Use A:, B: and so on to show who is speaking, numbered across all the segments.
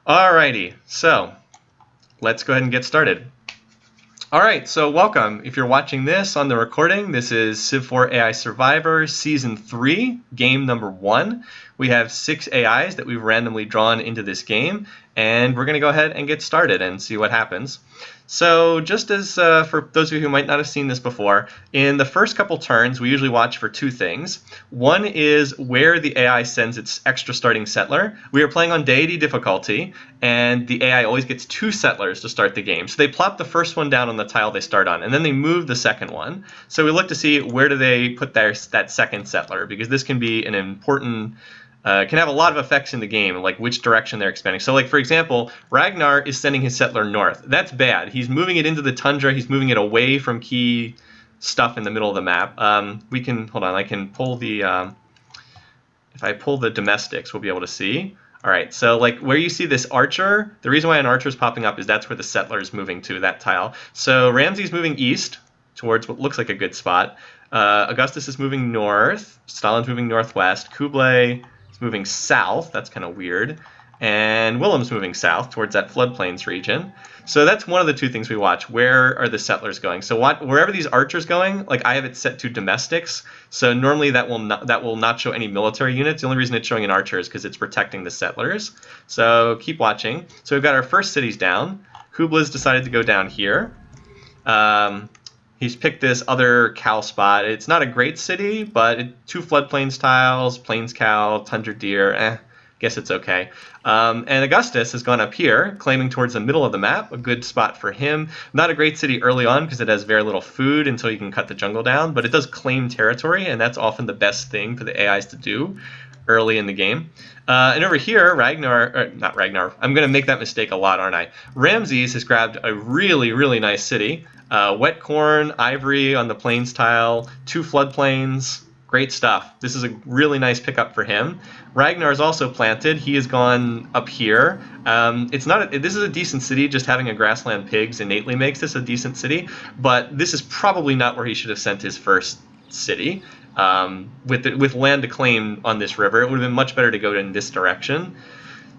A: Alrighty, so let's go ahead and get started. Alright, so welcome. If you're watching this on the recording, this is Civ4 AI Survivor Season 3, Game Number 1. We have 6 AIs that we've randomly drawn into this game, and we're going to go ahead and get started and see what happens. So just as for those of you who might not have seen this before, in the first couple turns we usually watch for two things. One is where the AI sends its extra starting settler. We are playing on deity difficulty, and the AI always gets 2 settlers to start the game. So they plop the first one down on the tile they start on, and then they move the second one. So we look to see where do they put that second settler, because this can be an important can have a lot of effects in the game, like which direction they're expanding. So like, for example, Ragnar is sending his settler north. That's bad. He's moving it into the tundra. He's moving it away from key stuff in the middle of the map. We can, hold on, I can pull the, if I pull the domestics, we'll be able to see. All right, so like where you see this archer, the reason why an archer is popping up is that's where the settler is moving to, that tile. So Ramsey's moving east towards what looks like a good spot. Augustus is moving north. Stalin's moving northwest. Kublai moving south, that's kind of weird, and Willem's moving south towards that floodplains region. So that's one of the two things we watch. Where are the settlers going? So wherever these archers going, like I have it set to domestics, so normally that will not show any military units. The only reason it's showing an archer is because it's protecting the settlers. So keep watching. So we've got our first cities down. Kublai's decided to go down here. He's picked this other cow spot. It's not a great city, but 2 floodplains tiles, plains cow, tundra deer, guess it's okay. And Augustus has gone up here, claiming towards the middle of the map, a good spot for him. Not a great city early on because it has very little food until you can cut the jungle down, but it does claim territory, and that's often the best thing for the AIs to do early in the game. And over here, not Ragnar, I'm going to make that mistake a lot, aren't I? Ramses has grabbed a really, really nice city. Wet corn, ivory on the plains tile, 2 floodplains, great stuff. This is a really nice pickup for him. Ragnar is also planted. He has gone up here. This is a decent city. Just having a grassland pigs innately makes this a decent city, but this is probably not where he should have sent his first city. With land to claim on this river, it would have been much better to go in this direction.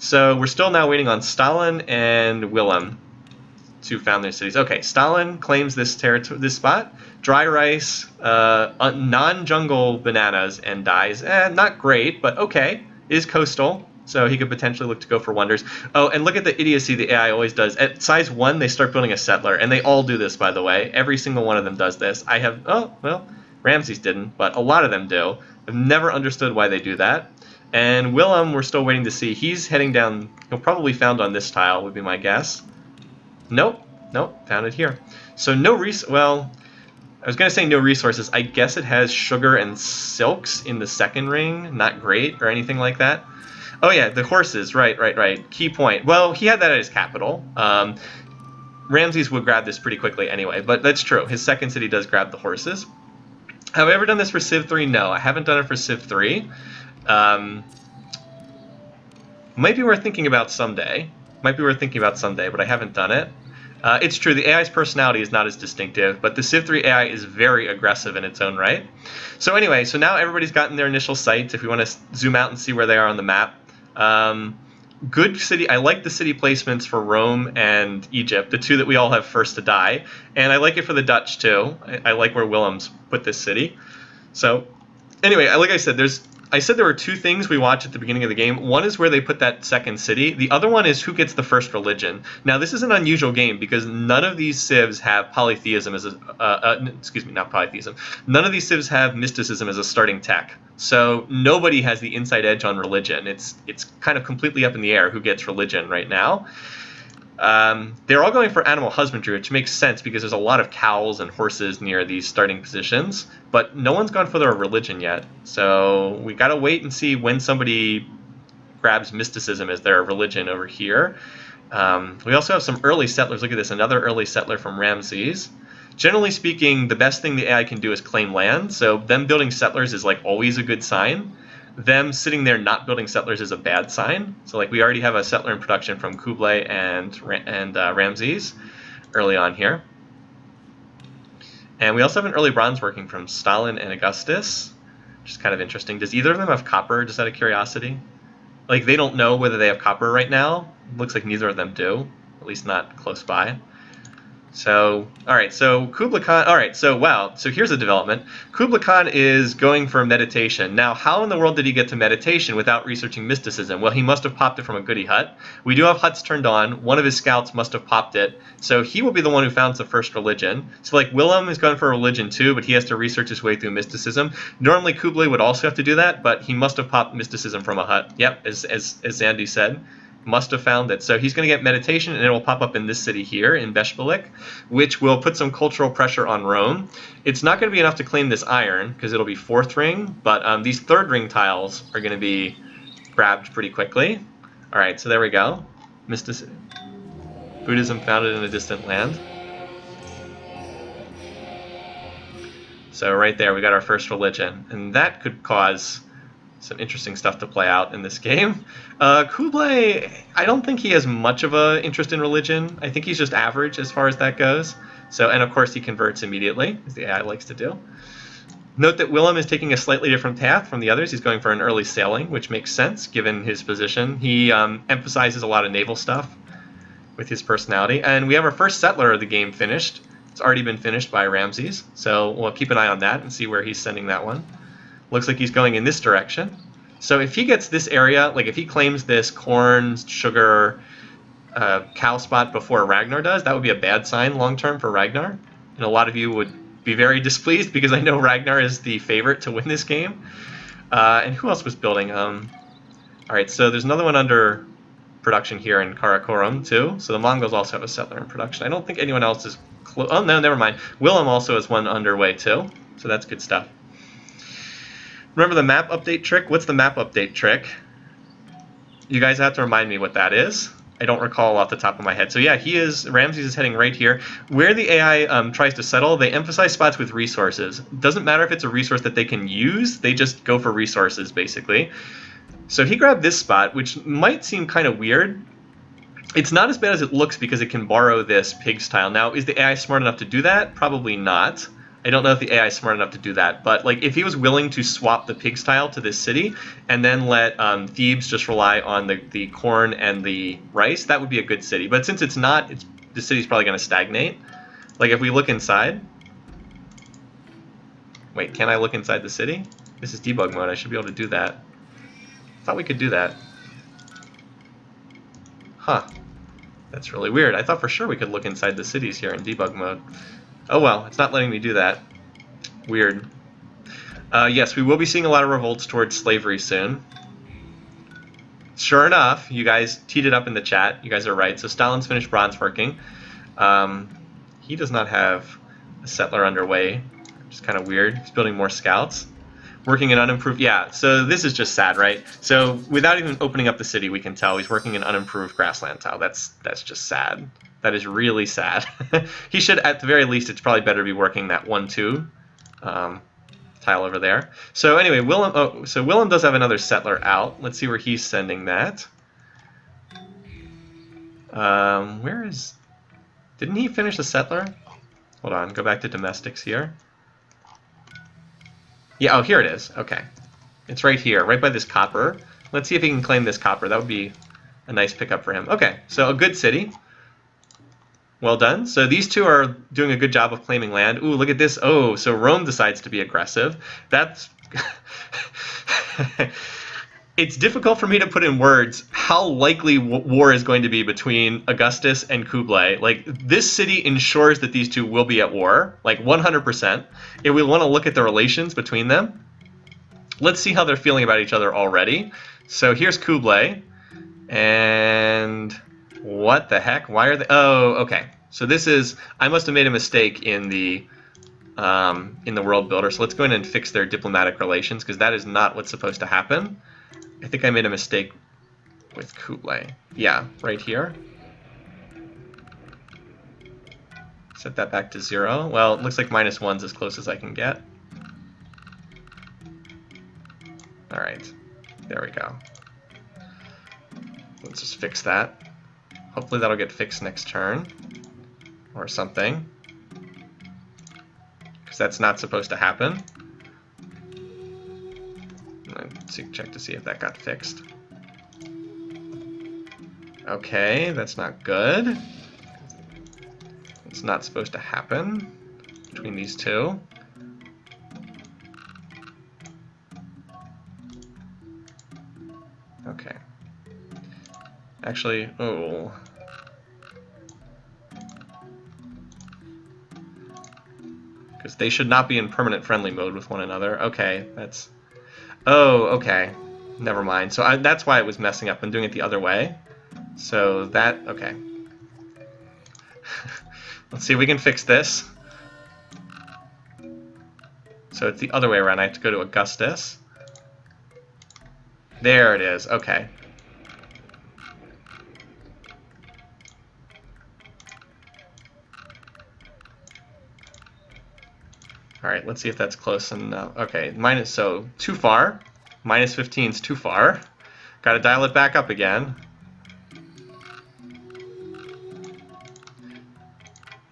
A: So we're still now waiting on Stalin and Willem to found their cities. Okay, Stalin claims this spot. Dry rice, non-jungle bananas, and dies. Not great, but okay. It is coastal, so he could potentially look to go for wonders. Oh, and look at the idiocy the AI always does. At size 1, they start building a settler, and they all do this, by the way. Every single one of them does this. Ramses didn't, but a lot of them do. I've never understood why they do that. And Willem, we're still waiting to see. He's heading down. He'll probably found on this tile, would be my guess. Nope, found it here. So well, I was going to say no resources. I guess it has sugar and silks in the second ring. Not great or anything like that. Oh yeah, the horses, right. Key point. Well, he had that at his capital. Ramses would grab this pretty quickly anyway, but that's true. His second city does grab the horses. Have I ever done this for Civ 3? No, I haven't done it for Civ 3. Might be worth thinking about someday. But I haven't done it. It's true, the AI's personality is not as distinctive, but the Civ 3 AI is very aggressive in its own right. So anyway, so now everybody's gotten their initial sites. If we want to zoom out and see where they are on the map. Good city. I like the city placements for Rome and Egypt, the 2 that we all have first to die. And I like it for the Dutch too. I like where Willem's put this city. So anyway, like I said, there were 2 things we watch at the beginning of the game. One is where they put that second city. The other one is who gets the first religion. Now, this is an unusual game because none of these civs have polytheism as not polytheism. None of these civs have mysticism as a starting tech. So nobody has the inside edge on religion. It's kind of completely up in the air who gets religion right now. They're all going for animal husbandry, which makes sense because there's a lot of cows and horses near these starting positions, but no one's gone for their religion yet. So we got to wait and see when somebody grabs mysticism as their religion over here. We also have some early settlers. Look at this, another early settler from Ramses. Generally speaking, the best thing the AI can do is claim land, so them building settlers is like always a good sign. Them sitting there not building settlers is a bad sign. So like we already have a settler in production from Kublai and Ramses early on here. And we also have an early bronze working from Stalin and Augustus, which is kind of interesting. Does either of them have copper, just out of curiosity? Like, they don't know whether they have copper right now. Looks like neither of them do, at least not close by. So, all right, so Kublai Khan, all right, so wow, so here's a development. Kublai Khan is going for meditation. Now, how in the world did he get to meditation without researching mysticism? Well, he must have popped it from a goodie hut. We do have huts turned on. One of his scouts must have popped it. So he will be the one who founds the first religion. So like Willem is going for religion too, but he has to research his way through mysticism. Normally Kublai would also have to do that, but he must have popped mysticism from a hut. Yep, as Zandy said. Must have found it. So he's going to get meditation, and it will pop up in this city here in Beshbalik, which will put some cultural pressure on Rome. It's not going to be enough to claim this iron, because it'll be 4th ring, but these 3rd ring tiles are going to be grabbed pretty quickly. All right, so there we go. Buddhism founded in a distant land. So right there, we got our first religion, and that could cause some interesting stuff to play out in this game. Kublai, I don't think he has much of an interest in religion. I think he's just average as far as that goes. So, and of course he converts immediately, as the AI likes to do. Note that Willem is taking a slightly different path from the others. He's going for an early sailing, which makes sense given his position. He emphasizes a lot of naval stuff with his personality. And we have our first settler of the game finished. It's already been finished by Ramses. So we'll keep an eye on that and see where he's sending that one. Looks like he's going in this direction. So if he gets this area, like if he claims this corn, sugar, cow spot before Ragnar does, that would be a bad sign long-term for Ragnar. And a lot of you would be very displeased because I know Ragnar is the favorite to win this game. And who else was building? All right, so there's another one under production here in Karakorum too. So the Mongols also have a settler in production. I don't think anyone else is close. Oh, no, never mind. Willem also has one underway too. So that's good stuff. Remember the map update trick? What's the map update trick? You guys have to remind me what that is. I don't recall off the top of my head. So yeah, Ramses is heading right here. Where the AI tries to settle, they emphasize spots with resources. Doesn't matter if it's a resource that they can use, they just go for resources, basically. So he grabbed this spot, which might seem kind of weird. It's not as bad as it looks because it can borrow this pig's tile. Now, is the AI smart enough to do that? Probably not. I don't know if the AI is smart enough to do that, but like if he was willing to swap the pig's tile to this city and then let Thebes just rely on the corn and the rice, that would be a good city. But since it's not, the city's probably going to stagnate. Like if we look inside, wait, can I look inside the city? This is debug mode. I should be able to do that. I thought we could do that. Huh. That's really weird. I thought for sure we could look inside the cities here in debug mode. Oh well, it's not letting me do that. Weird. Yes, we will be seeing a lot of revolts towards slavery soon. Sure enough, you guys teed it up in the chat. You guys are right. So Stalin's finished bronze working. He does not have a settler underway, which is kind of weird. He's building more scouts. Working in unimproved, yeah, so this is just sad, right? So without even opening up the city, we can tell he's working in unimproved grassland tile. That's just sad. That is really sad. He should, at the very least, it's probably better to be working that 1-2 tile over there. So anyway, Willem does have another settler out. Let's see where he's sending that. Where is... Didn't he finish the settler? Hold on, go back to domestics here. Yeah, oh, here it is. Okay. It's right here, right by this copper. Let's see if he can claim this copper. That would be a nice pickup for him. Okay, so a good city. Well done. So these two are doing a good job of claiming land. Ooh, look at this. Oh, so Rome decides to be aggressive. That's... It's difficult for me to put in words how likely war is going to be between Augustus and Kublai. Like, this city ensures that these two will be at war, like 100%. And we want to look at the relations between them. Let's see how they're feeling about each other already. So here's Kublai. And what the heck? Why are they... Oh, okay. So this is... I must have made a mistake in the world builder. So let's go in and fix their diplomatic relations, because that is not what's supposed to happen. I think I made a mistake with Kublai. Yeah, right here. Set that back to 0. Well, it looks like -1's as close as I can get. All right, there we go. Let's just fix that. Hopefully that'll get fixed next turn or something, because that's not supposed to happen. Let's check to see if that got fixed. Okay, that's not good. It's not supposed to happen between these two. Okay. Actually, oh. Because they should not be in permanent friendly mode with one another. Okay, that's... Oh, okay. Never mind. So that's why it was messing up. I'm doing it the other way. So that... Okay. Let's see if we can fix this. So it's the other way around. I have to go to Augustus. There it is. Okay. Alright, let's see if that's close enough. Okay, so too far. Minus 15 is too far. Gotta dial it back up again.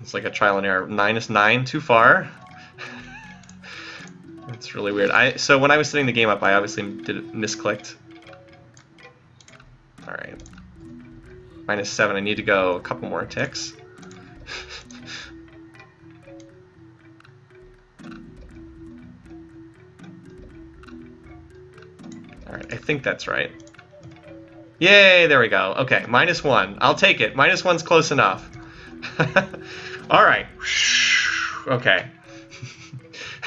A: It's like a trial and error. Minus 9, too far. That's really weird. So when I was setting the game up, I obviously misclicked. Alright. Minus 7, I need to go a couple more ticks. Alright, I think that's right. Yay, there we go. Okay, minus 1. I'll take it. Minus 1's close enough. Alright. Okay.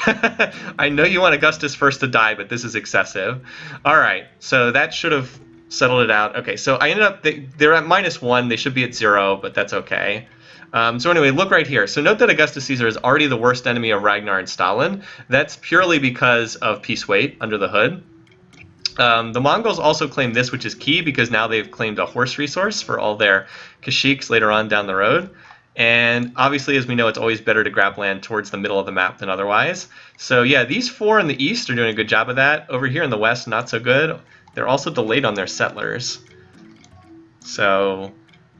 A: I know you want Augustus first to die, but this is excessive. Alright, so that should have settled it out. Okay, so I ended up... They're at minus 1. They should be at 0, but that's okay. So anyway, look right here. So note that Augustus Caesar is already the worst enemy of Ragnar and Stalin. That's purely because of peace weight under the hood. The Mongols also claim this, which is key, because now they've claimed a horse resource for all their Kashyyyks later on down the road. And obviously, as we know, it's always better to grab land towards the middle of the map than otherwise. So yeah, these 4 in the east are doing a good job of that. Over here in the west, not so good. They're also delayed on their settlers. So,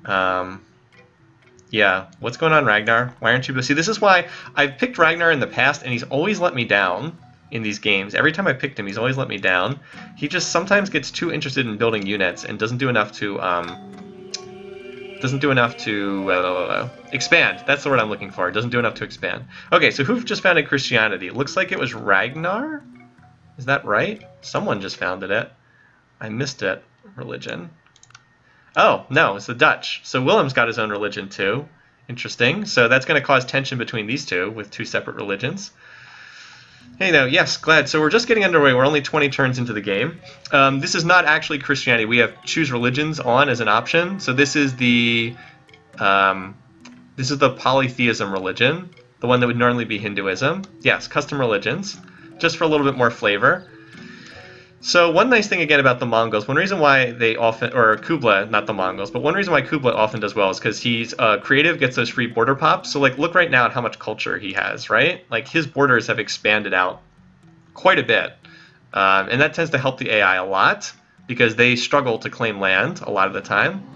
A: yeah, what's going on, Ragnar? Why aren't you... See, this is why I've picked Ragnar in the past, and he's always let me down in these games. Every time I picked him, he's always let me down. He just sometimes gets too interested in building units and doesn't do enough to expand. That's the word I'm looking for. Doesn't do enough to expand. Okay, so who just founded Christianity? It looks like it was Ragnar. Is that right? Someone just founded it. I missed it. Religion. Oh, no, it's the Dutch. So Willem's got his own religion too. Interesting. So that's going to cause tension between these two with 2 separate religions. Hey, no, yes, glad. So we're just getting underway. We're only 20 turns into the game. This is not actually Christianity. We have choose religions on as an option. So this is the polytheism religion, the one that would normally be Hinduism. Yes, custom religions, just for a little bit more flavor. So one nice thing again about the Mongols, one reason why they often, or Kublai, not the Mongols, but one reason why Kublai often does well is because he's creative, gets those free border pops. So like, look right now at how much culture he has, right? Like his borders have expanded out quite a bit. And that tends to help the AI a lot because they struggle to claim land a lot of the time.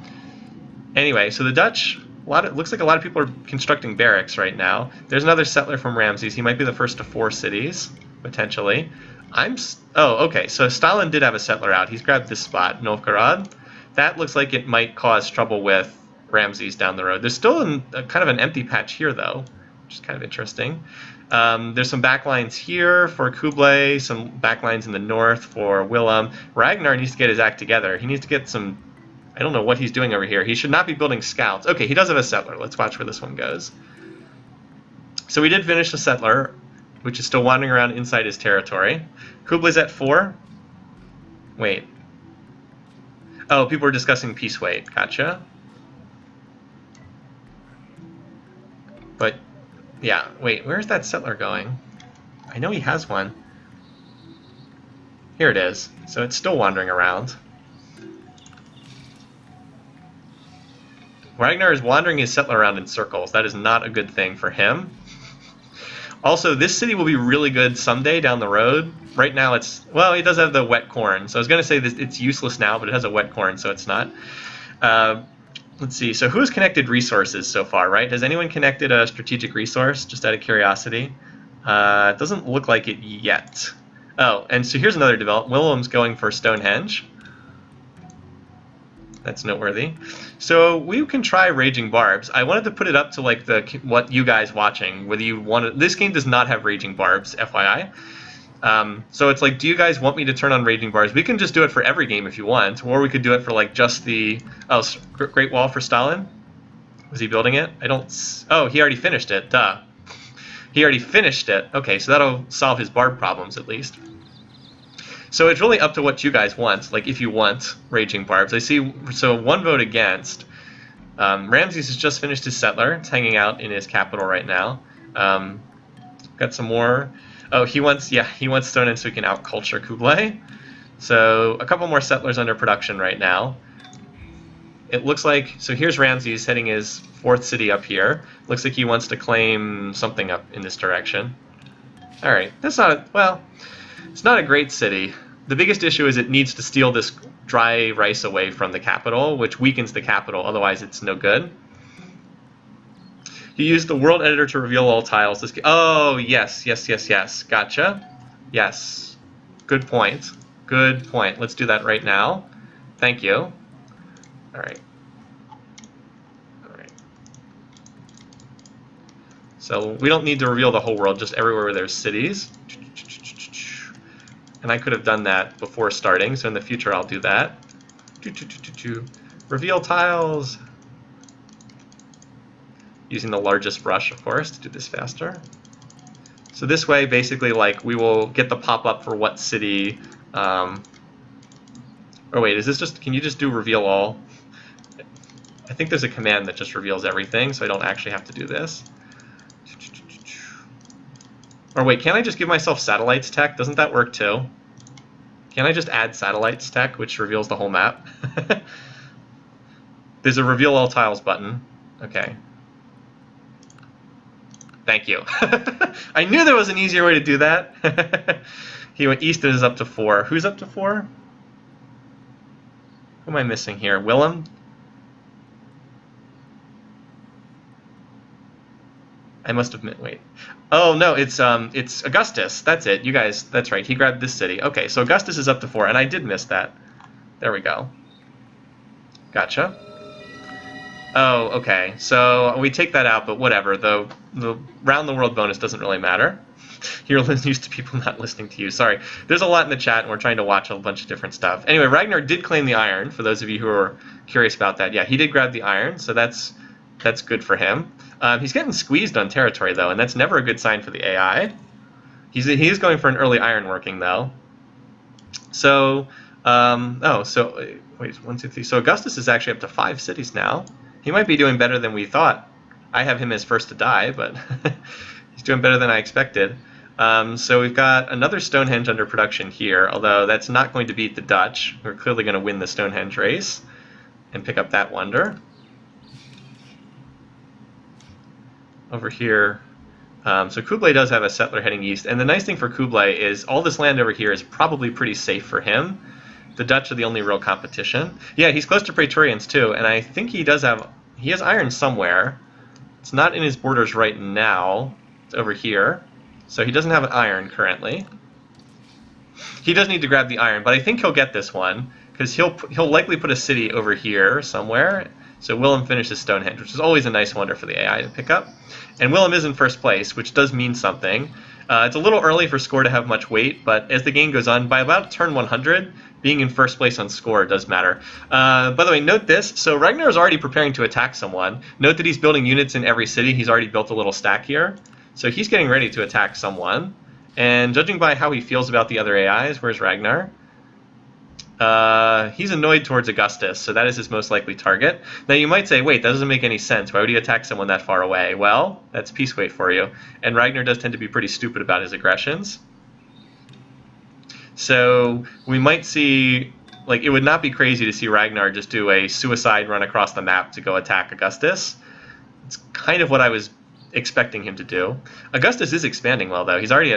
A: Anyway, so the Dutch, looks like a lot of people are constructing barracks right now. There's another settler from Ramses. He might be the first to 4 cities, potentially. Oh, okay, so Stalin did have a settler out. He's grabbed this spot, Novgorod. That looks like it might cause trouble with Ramses down the road. There's still kind of an empty patch here, though, which is kind of interesting. There's some backlines here for Kublai, some backlines in the north for Willem. Ragnar needs to get his act together. He needs to get some... I don't know what he's doing over here. He should not be building scouts. Okay, he does have a settler. Let's watch where this one goes. So we did finish the settler, which is still wandering around inside his territory. Kublai's at 4. Wait. Oh, people are discussing peace weight. Gotcha. But, yeah. Wait, where's that settler going? I know he has one. Here it is. So it's still wandering around. Ragnar is wandering his settler around in circles. That is not a good thing for him. Also, this city will be really good someday down the road. Right now it's... Well, it does have the wet corn. So I was going to say that it's useless now, but it has a wet corn, so it's not. Let's see. So who's connected resources so far, right? Has anyone connected a strategic resource, just out of curiosity? It doesn't look like it yet. Oh, and so here's another development. Willem's going for Stonehenge. That's noteworthy. So we can try Raging Barbs. I wanted to put it up to like what you guys watching, whether you want to. This game does not have Raging Barbs, FYI. So it's like, do you guys want me to turn on Raging Barbs? We can just do it for every game if you want, or we could do it for like just the Great Wall for Stalin. Was he building it? I don't. Oh, he already finished it. Duh. He already finished it. Okay, so that'll solve his barb problems at least. So it's really up to what you guys want, like if you want Raging Barbs. I see, so 1 vote against. Ramses has just finished his settler. It's hanging out in his capital right now. Got some more. Oh, he wants Stonehenge so he can out-culture Kublai. So a couple more settlers under production right now. It looks like, so here's Ramses heading his 4th city up here. Looks like he wants to claim something up in this direction. All right, that's not, well, it's not a great city. The biggest issue is it needs to steal this dry rice away from the capital, which weakens the capital, otherwise it's no good. You use the world editor to reveal all tiles. Oh, yes. Gotcha. Yes. Good point. Good point. Let's do that right now. Thank you. All right. All right. So we don't need to reveal the whole world, just everywhere where there's cities. And I could have done that before starting, so in the future I'll do that. Reveal tiles. Using the largest brush, of course, to do this faster. So this way, basically, like, we will get the pop-up for what city... Oh wait, is this just... Can you just do reveal all? I think there's a command that just reveals everything, so I don't actually have to do this. Or wait, can't I just give myself satellites tech? Doesn't that work too? Can I just add satellites tech, which reveals the whole map? There's a reveal all tiles button. Okay. Thank you. I knew there was an easier way to do that. He went east and is up to 4. Who's up to 4? Who am I missing here? Willem? I must have wait. Oh no, it's Augustus. That's it. You guys, that's right. He grabbed this city. Okay, so Augustus is up to 4, and I did miss that. There we go. Gotcha. Oh, okay. So we take that out, but whatever. The round the world bonus doesn't really matter. You're used to people not listening to you. Sorry. There's a lot in the chat, and we're trying to watch a bunch of different stuff. Anyway, Ragnar did claim the iron, for those of you who are curious about that. Yeah, he did grab the iron, so that's good for him. He's getting squeezed on territory, though, and that's never a good sign for the AI. He's going for an early iron working, though. So, wait, 1, 2, 3. So Augustus is actually up to 5 cities now. He might be doing better than we thought. I have him as first to die, but he's doing better than I expected. So we've got another Stonehenge under production here, although that's not going to beat the Dutch. We're clearly going to win the Stonehenge race and pick up that wonder. Over here, so Kublai does have a settler heading east, and the nice thing for Kublai is all this land over here is probably pretty safe for him. The Dutch are the only real competition. Yeah, he's close to Praetorians too, and I think he has iron somewhere. It's not in his borders right now. It's over here. So he doesn't have an iron currently. He does need to grab the iron, but I think he'll get this one, because he'll likely put a city over here somewhere. So Willem finishes Stonehenge, which is always a nice wonder for the AI to pick up. And Willem is in first place, which does mean something. It's a little early for score to have much weight, but as the game goes on, by about turn 100, being in first place on score does matter. By the way, note this. So Ragnar is already preparing to attack someone. Note that he's building units in every city. He's already built a little stack here. So he's getting ready to attack someone. And judging by how he feels about the other AIs, where's Ragnar? He's annoyed towards Augustus, so that is his most likely target. Now you might say, wait, that doesn't make any sense. Why would he attack someone that far away? Well, that's peace weight for you. And Ragnar does tend to be pretty stupid about his aggressions. So we might see, like, it would not be crazy to see Ragnar just do a suicide run across the map to go attack Augustus. It's kind of what I was expecting him to do. Augustus is expanding well, though. He's already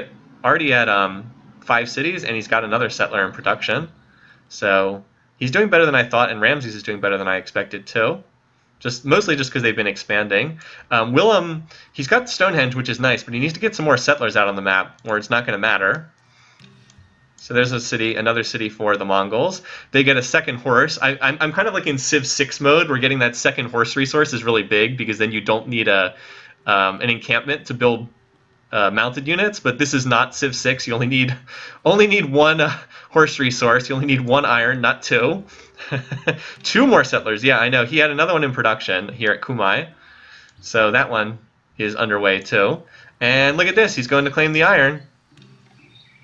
A: at 5 cities, and he's got another settler in production. So he's doing better than I thought, and Ramses is doing better than I expected too. Mostly just because they've been expanding. Willem, he's got Stonehenge, which is nice, but he needs to get some more settlers out on the map, or it's not going to matter. So there's a city, another city for the Mongols. They get a second horse. I'm kind of like in Civ 6 mode, where getting that second horse resource is really big, because then you don't need an encampment to build mounted units. But this is not Civ 6. You only need one horse resource. You only need 1 iron, not 2. 2 more settlers. Yeah, I know. He had another one in production here at Kumai. So that one is underway too. And look at this. He's going to claim the iron.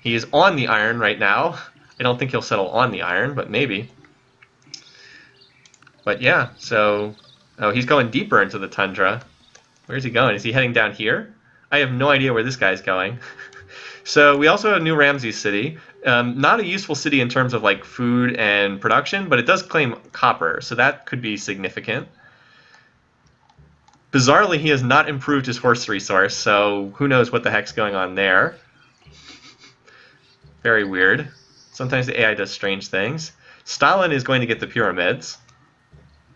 A: He is on the iron right now. I don't think he'll settle on the iron, but maybe. But yeah, so... Oh, he's going deeper into the tundra. Where's he going? Is he heading down here? I have no idea where this guy's going. So we also have a new Ramses city. Not a useful city in terms of like food and production, but it does claim copper, so that could be significant. Bizarrely, he has not improved his horse resource, so who knows what the heck's going on there. Very weird. Sometimes the AI does strange things. Stalin is going to get the pyramids,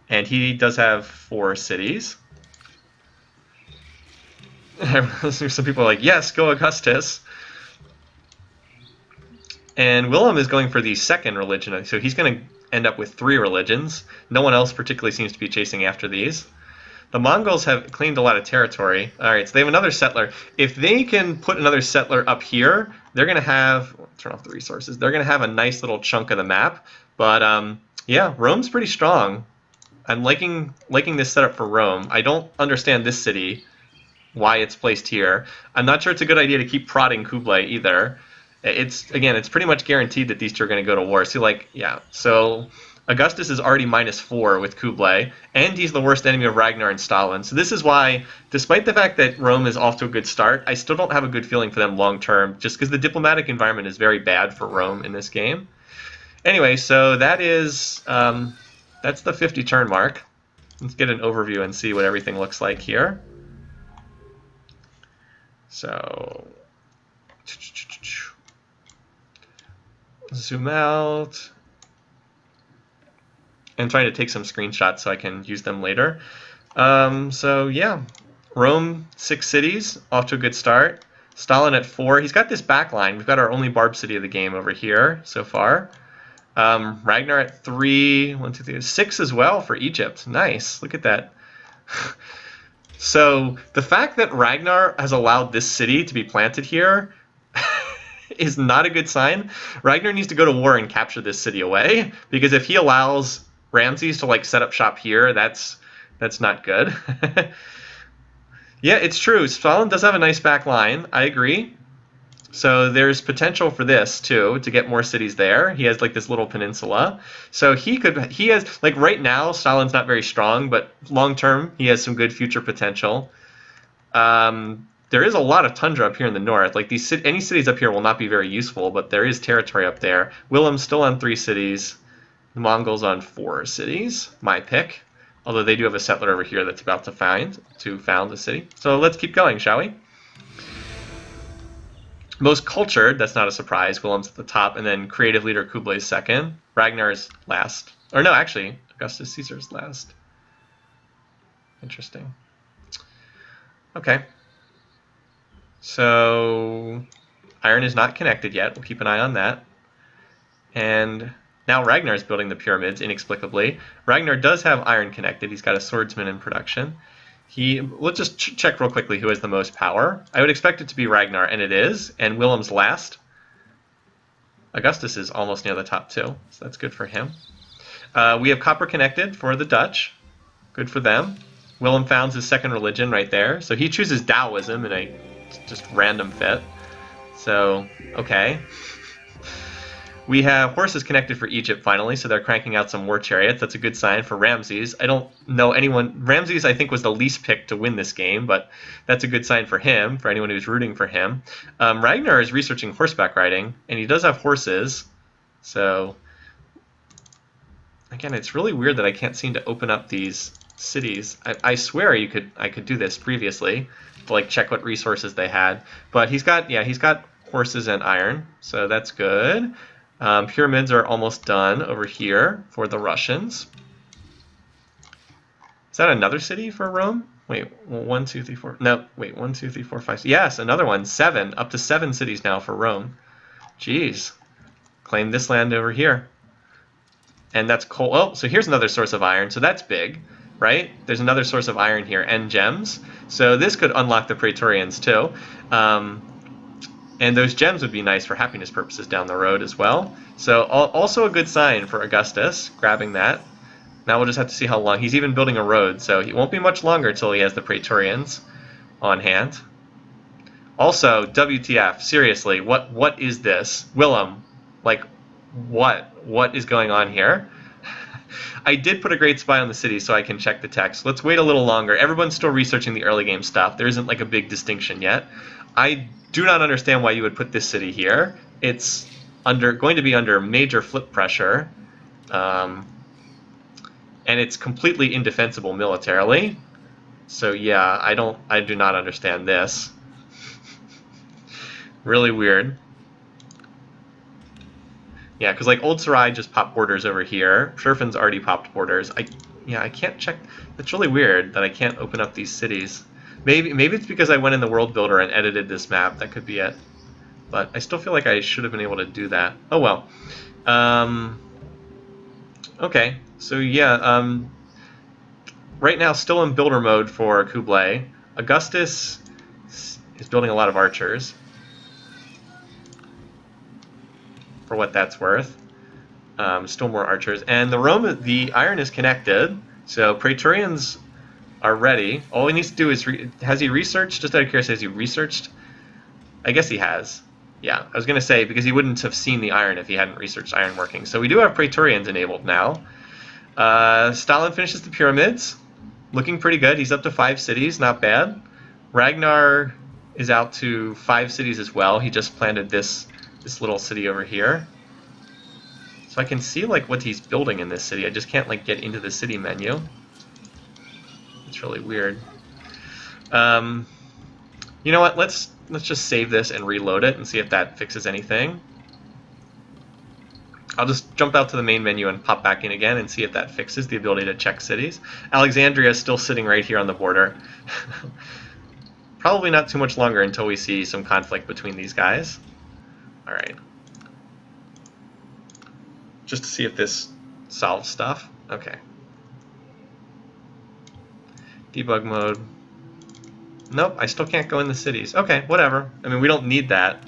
A: and he does have 4 cities. Some people are like, yes, go Augustus. And Willem is going for the second religion, so he's going to end up with 3 religions. No one else particularly seems to be chasing after these. The Mongols have claimed a lot of territory. All right, so they have another settler. If they can put another settler up here, they're going to have... Turn off the resources. They're going to have a nice little chunk of the map. But, yeah, Rome's pretty strong. I'm liking this setup for Rome. I don't understand this city, why it's placed here. I'm not sure it's a good idea to keep prodding Kublai either. It's pretty much guaranteed that these two are going to go to war. So, like, yeah. So Augustus is already -4 with Kublai, and he's the worst enemy of Ragnar and Stalin. So this is why, despite the fact that Rome is off to a good start, I still don't have a good feeling for them long term, just because the diplomatic environment is very bad for Rome in this game. Anyway, so that is that's the 50 turn mark. Let's get an overview and see what everything looks like here. So zoom out. And trying to take some screenshots so I can use them later. So yeah, Rome 6 cities, off to a good start. Stalin at 4. He's got this back line. We've got our only barb city of the game over here so far. Ragnar at 3, 1, 2, 3, 6 as well for Egypt. Nice, look at that. So the fact that Ragnar has allowed this city to be planted here is not a good sign. Ragnar needs to go to war and capture this city away, because if he allows Ramses to like set up shop here, that's not good. Yeah, it's true. Stalin does have a nice back line. I agree. So there's potential for this too, to get more cities there. He has like this little peninsula. So he has, like right now, Stalin's not very strong, but long term, he has some good future potential. There is a lot of tundra up here in the north. Like any cities up here will not be very useful, but there is territory up there. Willem's still on 3 cities. The Mongols on 4 cities. My pick. Although they do have a settler over here that's about to found a city. So let's keep going, shall we? Most cultured, that's not a surprise. Willem's at the top, and then creative leader Kublai's second. Ragnar's last. Or no, actually, Augustus Caesar's last. Interesting. Okay. So iron is not connected yet. We'll keep an eye on that. And now Ragnar is building the pyramids inexplicably. Ragnar does have iron connected. He's got a swordsman in production. Let's just check real quickly who has the most power. I would expect it to be Ragnar, and it is. And Willem's last. Augustus is almost near the top too, so that's good for him. We have copper connected for the Dutch. Good for them. Willem founds his second religion right there. So he chooses Taoism in a just random fit. So, okay. We have horses connected for Egypt finally, so they're cranking out some war chariots. That's a good sign for Ramses. I don't know anyone... Ramses, I think, was the least picked to win this game, but that's a good sign for him, for anyone who's rooting for him. Ragnar is researching horseback riding, and he does have horses. So, again, it's really weird that I can't seem to open up these cities. I swear I could do this previously, to like check what resources they had. But he's got horses and iron, so that's good. Pyramids are almost done over here for the Russians. Is that another city for Rome? Wait, 1, 2, 3, 4. No, wait, 1, 2, 3, 4, 5. Yes, another one. 7. Up to 7 cities now for Rome. Jeez. claim this land over here. And that's coal. Oh, so here's another source of iron. So that's big, right? There's another source of iron here and gems. So this could unlock the Praetorians too. And those gems would be nice for happiness purposes down the road as well. So also a good sign for Augustus, grabbing that. Now we'll just have to see how long. He's even building a road, so it won't be much longer until he has the Praetorians on hand. Also, WTF, seriously, what is this? Willem, like, what is going on here? I did put a great spy on the city so I can check the text. Let's wait a little longer. Everyone's still researching the early game stuff. There isn't like a big distinction yet. I do not understand why you would put this city here. It's going to be under major flip pressure. And it's completely indefensible militarily. So yeah, I do not understand this. Really weird. Yeah, because like Old Sarai just popped borders over here. Sherfin's already popped borders. I can't check. It's really weird that I can't open up these cities. Maybe it's because I went in the world builder and edited this map. That could be it. But I still feel like I should have been able to do that. Oh well. Okay, so yeah. Right now, still in builder mode for Kublai. Augustus is building a lot of archers. For what that's worth. Still more archers. And the iron is connected, so Praetorians are ready. All he needs to do is, has he researched? Just out of curiosity, has he researched? I guess he has. Yeah, I was going to say, because he wouldn't have seen the iron if he hadn't researched iron working. So we do have Praetorians enabled now. Stalin finishes the pyramids. Looking pretty good. He's up to 5 cities, not bad. Ragnar is out to 5 cities as well. He just planted this little city over here. So I can see like what he's building in this city. I just can't like get into the city menu. It's really weird. You know what? Let's just save this and reload it and see if that fixes anything. I'll just jump out to the main menu and pop back in again and see if that fixes the ability to check cities. Alexandria is still sitting right here on the border. Probably not too much longer until we see some conflict between these guys. All right. Just to see if this solves stuff. Okay. Debug mode. Nope, I still can't go in the cities. Okay, whatever. I mean, we don't need that.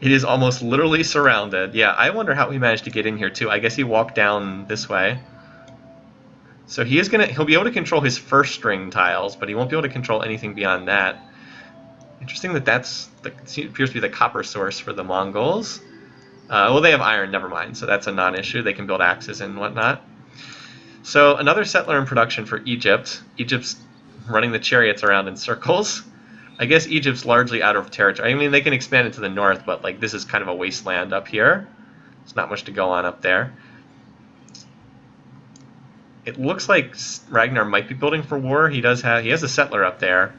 A: It is almost literally surrounded. Yeah, I wonder how he managed to get in here too. I guess he walked down this way. So he'll be able to control his first string tiles, but he won't be able to control anything beyond that. Interesting that appears to be the copper source for the Mongols. Well, they have iron, never mind, so that's a non-issue. They can build axes and whatnot. So another settler in production for Egypt. Egypt's running the chariots around in circles. I guess Egypt's largely out of territory. I mean, they can expand it to the north, but like this is kind of a wasteland up here. There's not much to go on up there. It looks like Ragnar might be building for war. He has a settler up there.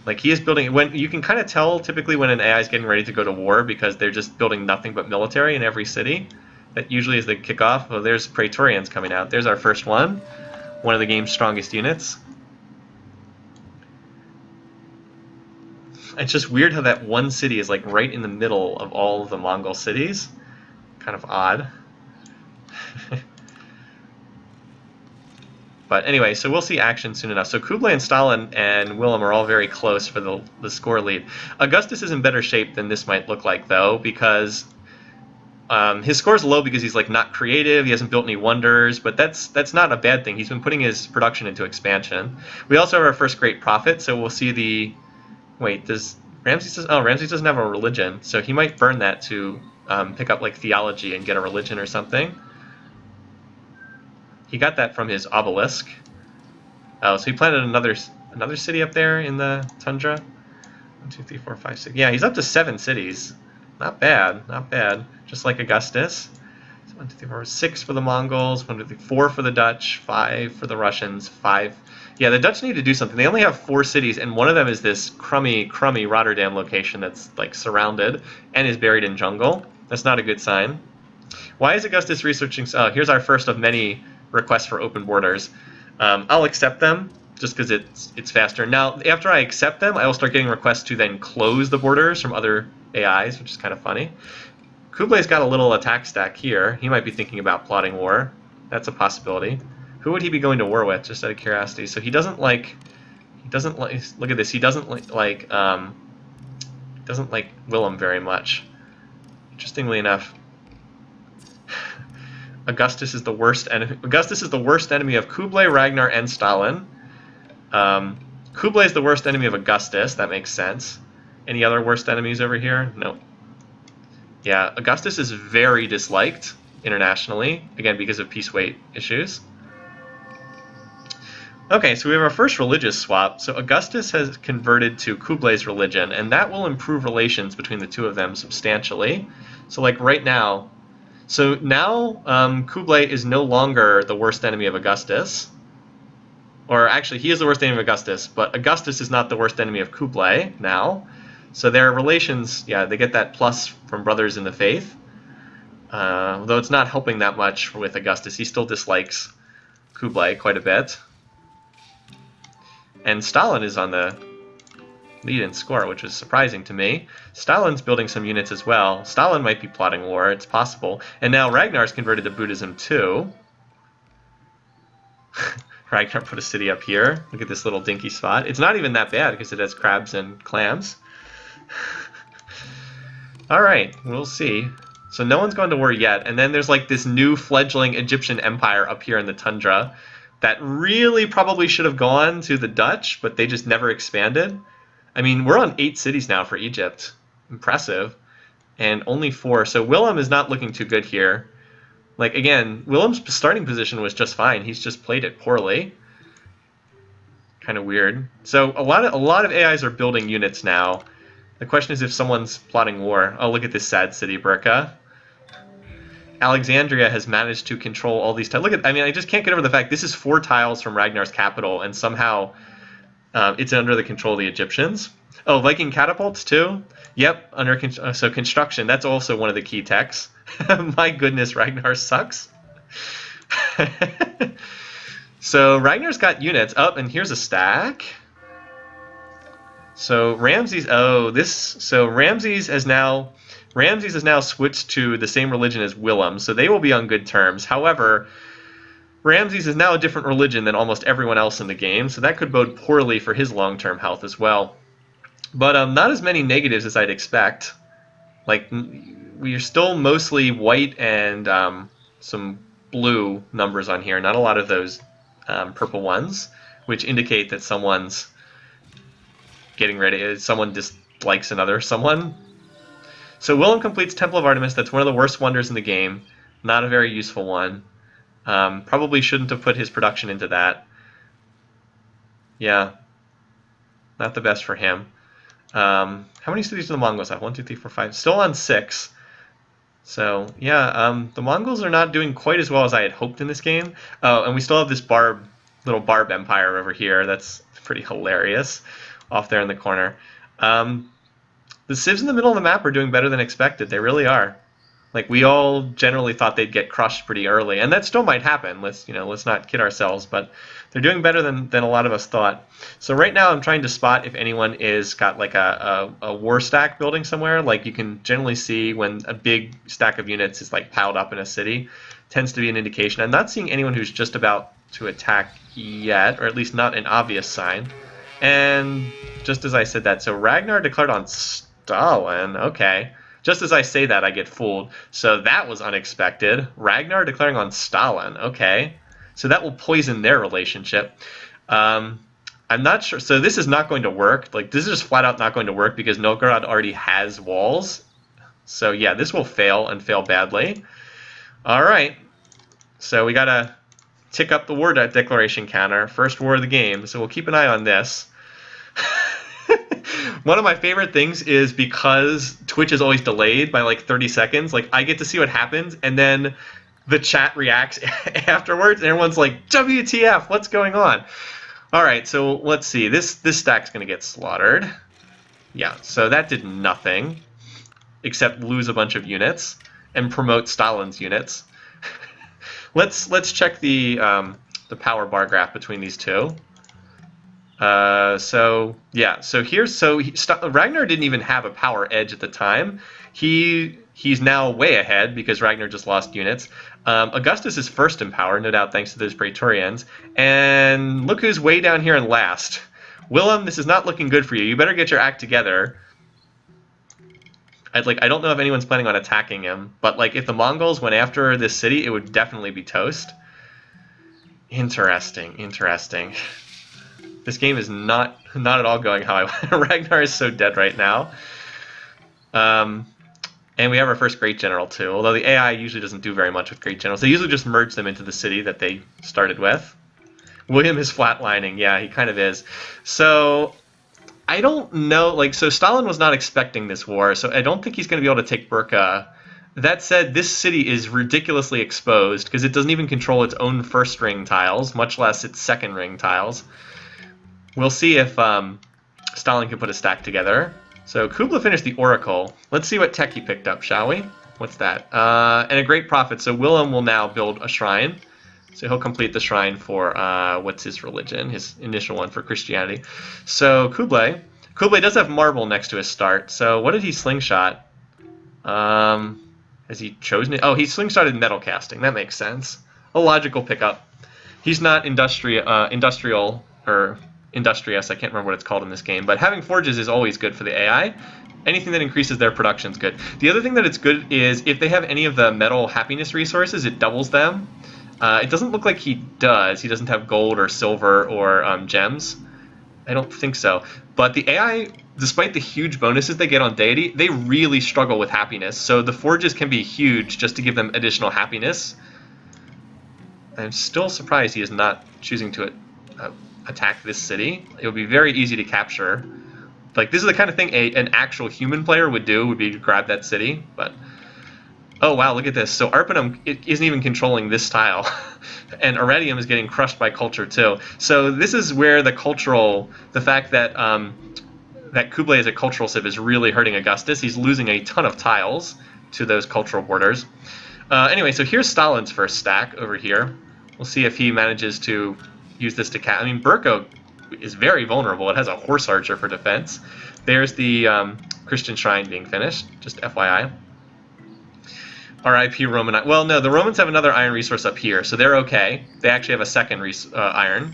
A: Like he is building, when you can kind of tell typically when an AI is getting ready to go to war because they're just building nothing but military in every city. That usually is the kickoff. Oh, there's Praetorians coming out. There's our first one of the game's strongest units. It's just weird how that one city is like right in the middle of all of the Mongol cities. Kind of odd. But anyway, so we'll see action soon enough. So Kublai and Stalin and Willem are all very close for the score lead. Augustus is in better shape than this might look like, though, because his score's low because he's like not creative. He hasn't built any wonders, but that's not a bad thing. He's been putting his production into expansion. We also have our first great prophet, so we'll see the... Wait, does Ramses... Oh, Ramses doesn't have a religion, so he might burn that to pick up like theology and get a religion or something. He got that from his obelisk. Oh, so he planted another city up there in the tundra. 1, 2, 3, 4, 5, 6. Yeah, he's up to 7 cities. Not bad, not bad. Just like Augustus. So 1, 2, 3, 4, 6 for the Mongols. 1, 2, 3, 4 for the Dutch. 5 for the Russians. 5. Yeah, the Dutch need to do something. They only have 4 cities, and one of them is this crummy Rotterdam location that's like surrounded and is buried in jungle. That's not a good sign. Why is Augustus researching? Oh, here's our first of many requests for open borders. I'll accept them just because it's faster. Now, after I accept them, I will start getting requests to then close the borders from other AIs, which is kind of funny. Kublay's got a little attack stack here. He might be thinking about plotting war. That's a possibility. Who would he be going to war with, just out of curiosity? So he doesn't like, look at this, he doesn't like Willem very much. Interestingly enough, Augustus is the worst enemy. Augustus is the worst enemy of Kublai, Ragnar, and Stalin. Kublai is the worst enemy of Augustus. That makes sense. Any other worst enemies over here? No. Yeah, Augustus is very disliked internationally, again because of peace weight issues. Okay, so we have our first religious swap. So Augustus has converted to Kublai's religion, and that will improve relations between the two of them substantially. So like right now, so now Kublai is no longer the worst enemy of Augustus. Or actually, he is the worst enemy of Augustus, but Augustus is not the worst enemy of Kublai now. So their relations, yeah, they get that plus from brothers in the faith. Though it's not helping that much with Augustus. He still dislikes Kublai quite a bit. And Stalin is on the lead in score, which is surprising to me. Stalin's building some units as well. Stalin might be plotting war, it's possible. And now Ragnar's converted to Buddhism too. Ragnar put a city up here. Look at this little dinky spot. It's not even that bad because it has crabs and clams. Alright, we'll see. So no one's gone to war yet. And then there's like this new fledgling Egyptian empire up here in the tundra that really probably should have gone to the Dutch, but they just never expanded. I mean, we're on 8 cities now for Egypt. Impressive. And only 4. So Willem is not looking too good here. Like, again, Willem's starting position was just fine. He's just played it poorly. Kind of weird. So a lot of AIs are building units now. The question is if someone's plotting war. Oh, look at this sad city, Burka. Alexandria has managed to control all these tiles. Look at, I mean, I just can't get over the fact this is 4 tiles from Ragnar's capital, and somehow it's under the control of the Egyptians. Oh, Viking catapults too? Yep, so construction, that's also one of the key techs. My goodness, Ragnar sucks. So Ragnar's got units up, and here's a stack. So Ramses, Ramses has now switched to the same religion as Willem, so they will be on good terms. However, Ramses is now a different religion than almost everyone else in the game, so that could bode poorly for his long-term health as well. But not as many negatives as I'd expect. Like, we are still mostly white and some blue numbers on here, not a lot of those purple ones, which indicate that someone's getting ready, someone dislikes another someone. So Willem completes Temple of Artemis. That's one of the worst wonders in the game. Not a very useful one. Probably shouldn't have put his production into that. Yeah. Not the best for him. How many cities do the Mongols have? 1, 2, 3, 4, 5. Still on 6. So, yeah, the Mongols are not doing quite as well as I had hoped in this game. Oh, and we still have this little barb empire over here. That's pretty hilarious off there in the corner. The civs in the middle of the map are doing better than expected. They really are. Like, we all generally thought they'd get crushed pretty early, and that still might happen. Let's not kid ourselves, but they're doing better than a lot of us thought. So right now I'm trying to spot if anyone is got like a war stack building somewhere. Like, you can generally see when a big stack of units is like piled up in a city. Tends to be an indication. I'm not seeing anyone who's just about to attack yet, or at least not an obvious sign. And just as I said that, so Ragnar declared on Stalin. Okay. Just as I say that, I get fooled. So that was unexpected. Ragnar declaring on Stalin. Okay. So that will poison their relationship. I'm not sure. So this is not going to work. Like, this is just flat out not going to work because Novgorod already has walls. So yeah, this will fail and fail badly. All right. So we got to tick up the war declaration counter. First war of the game. So we'll keep an eye on this. One of my favorite things is because Twitch is always delayed by like 30 seconds, like I get to see what happens and then the chat reacts afterwards and everyone's like, WTF, what's going on? All right, so let's see. This stack's going to get slaughtered. Yeah, so that did nothing except lose a bunch of units and promote Stalin's units. Let's check the power bar graph between these two. So yeah, so here's Ragnar didn't even have a power edge at the time. He's now way ahead because Ragnar just lost units. Augustus is first in power, no doubt thanks to those Praetorians. And look who's way down here in last. Willem, this is not looking good for you. You better get your act together. I don't know if anyone's planning on attacking him, but like if the Mongols went after this city, it would definitely be toast. Interesting, interesting. This game is not at all going how I want. Ragnar is so dead right now. And we have our first Great General too, although the AI usually doesn't do very much with Great Generals. They usually just merge them into the city that they started with. William is flatlining. Yeah, he kind of is. So I don't know. So Stalin was not expecting this war, so I don't think he's going to be able to take Burka. That said, this city is ridiculously exposed because it doesn't even control its own first ring tiles, much less its second ring tiles. We'll see if Stalin can put a stack together. So Kubla finished the Oracle. Let's see what tech he picked up, shall we? What's that? And a great prophet. So Willem will now build a shrine. So he'll complete the shrine for, what's his religion? His initial one for Christianity. So Kublai does have marble next to his start. So what did he slingshot? Has he chosen it? Oh, he slingshotted metal casting. That makes sense. A logical pickup. He's not industrial or industrious. I can't remember what it's called in this game. But having forges is always good for the AI. Anything that increases their production is good. The other thing that it's good is if they have any of the metal happiness resources, it doubles them. It doesn't look like he does. He doesn't have gold or silver or gems. I don't think so. But the AI, despite the huge bonuses they get on deity, they really struggle with happiness. So the forges can be huge just to give them additional happiness. I'm still surprised he is not choosing to attack this city. It would be very easy to capture. Like, this is the kind of thing an actual human player would do, would be to grab that city. But oh wow, look at this. So Arpinum isn't even controlling this tile. And Iridium is getting crushed by culture too. So this is where the fact that that Kublai is a cultural civ is really hurting Augustus. He's losing a ton of tiles to those cultural borders. Anyway, so here's Stalin's first stack over here. We'll see if he manages to use this to I mean, Burko is very vulnerable. It has a horse archer for defense. There's the Christian shrine being finished, just FYI. RIP Roman. Well, no, the Romans have another iron resource up here, so they're okay. They actually have a second iron,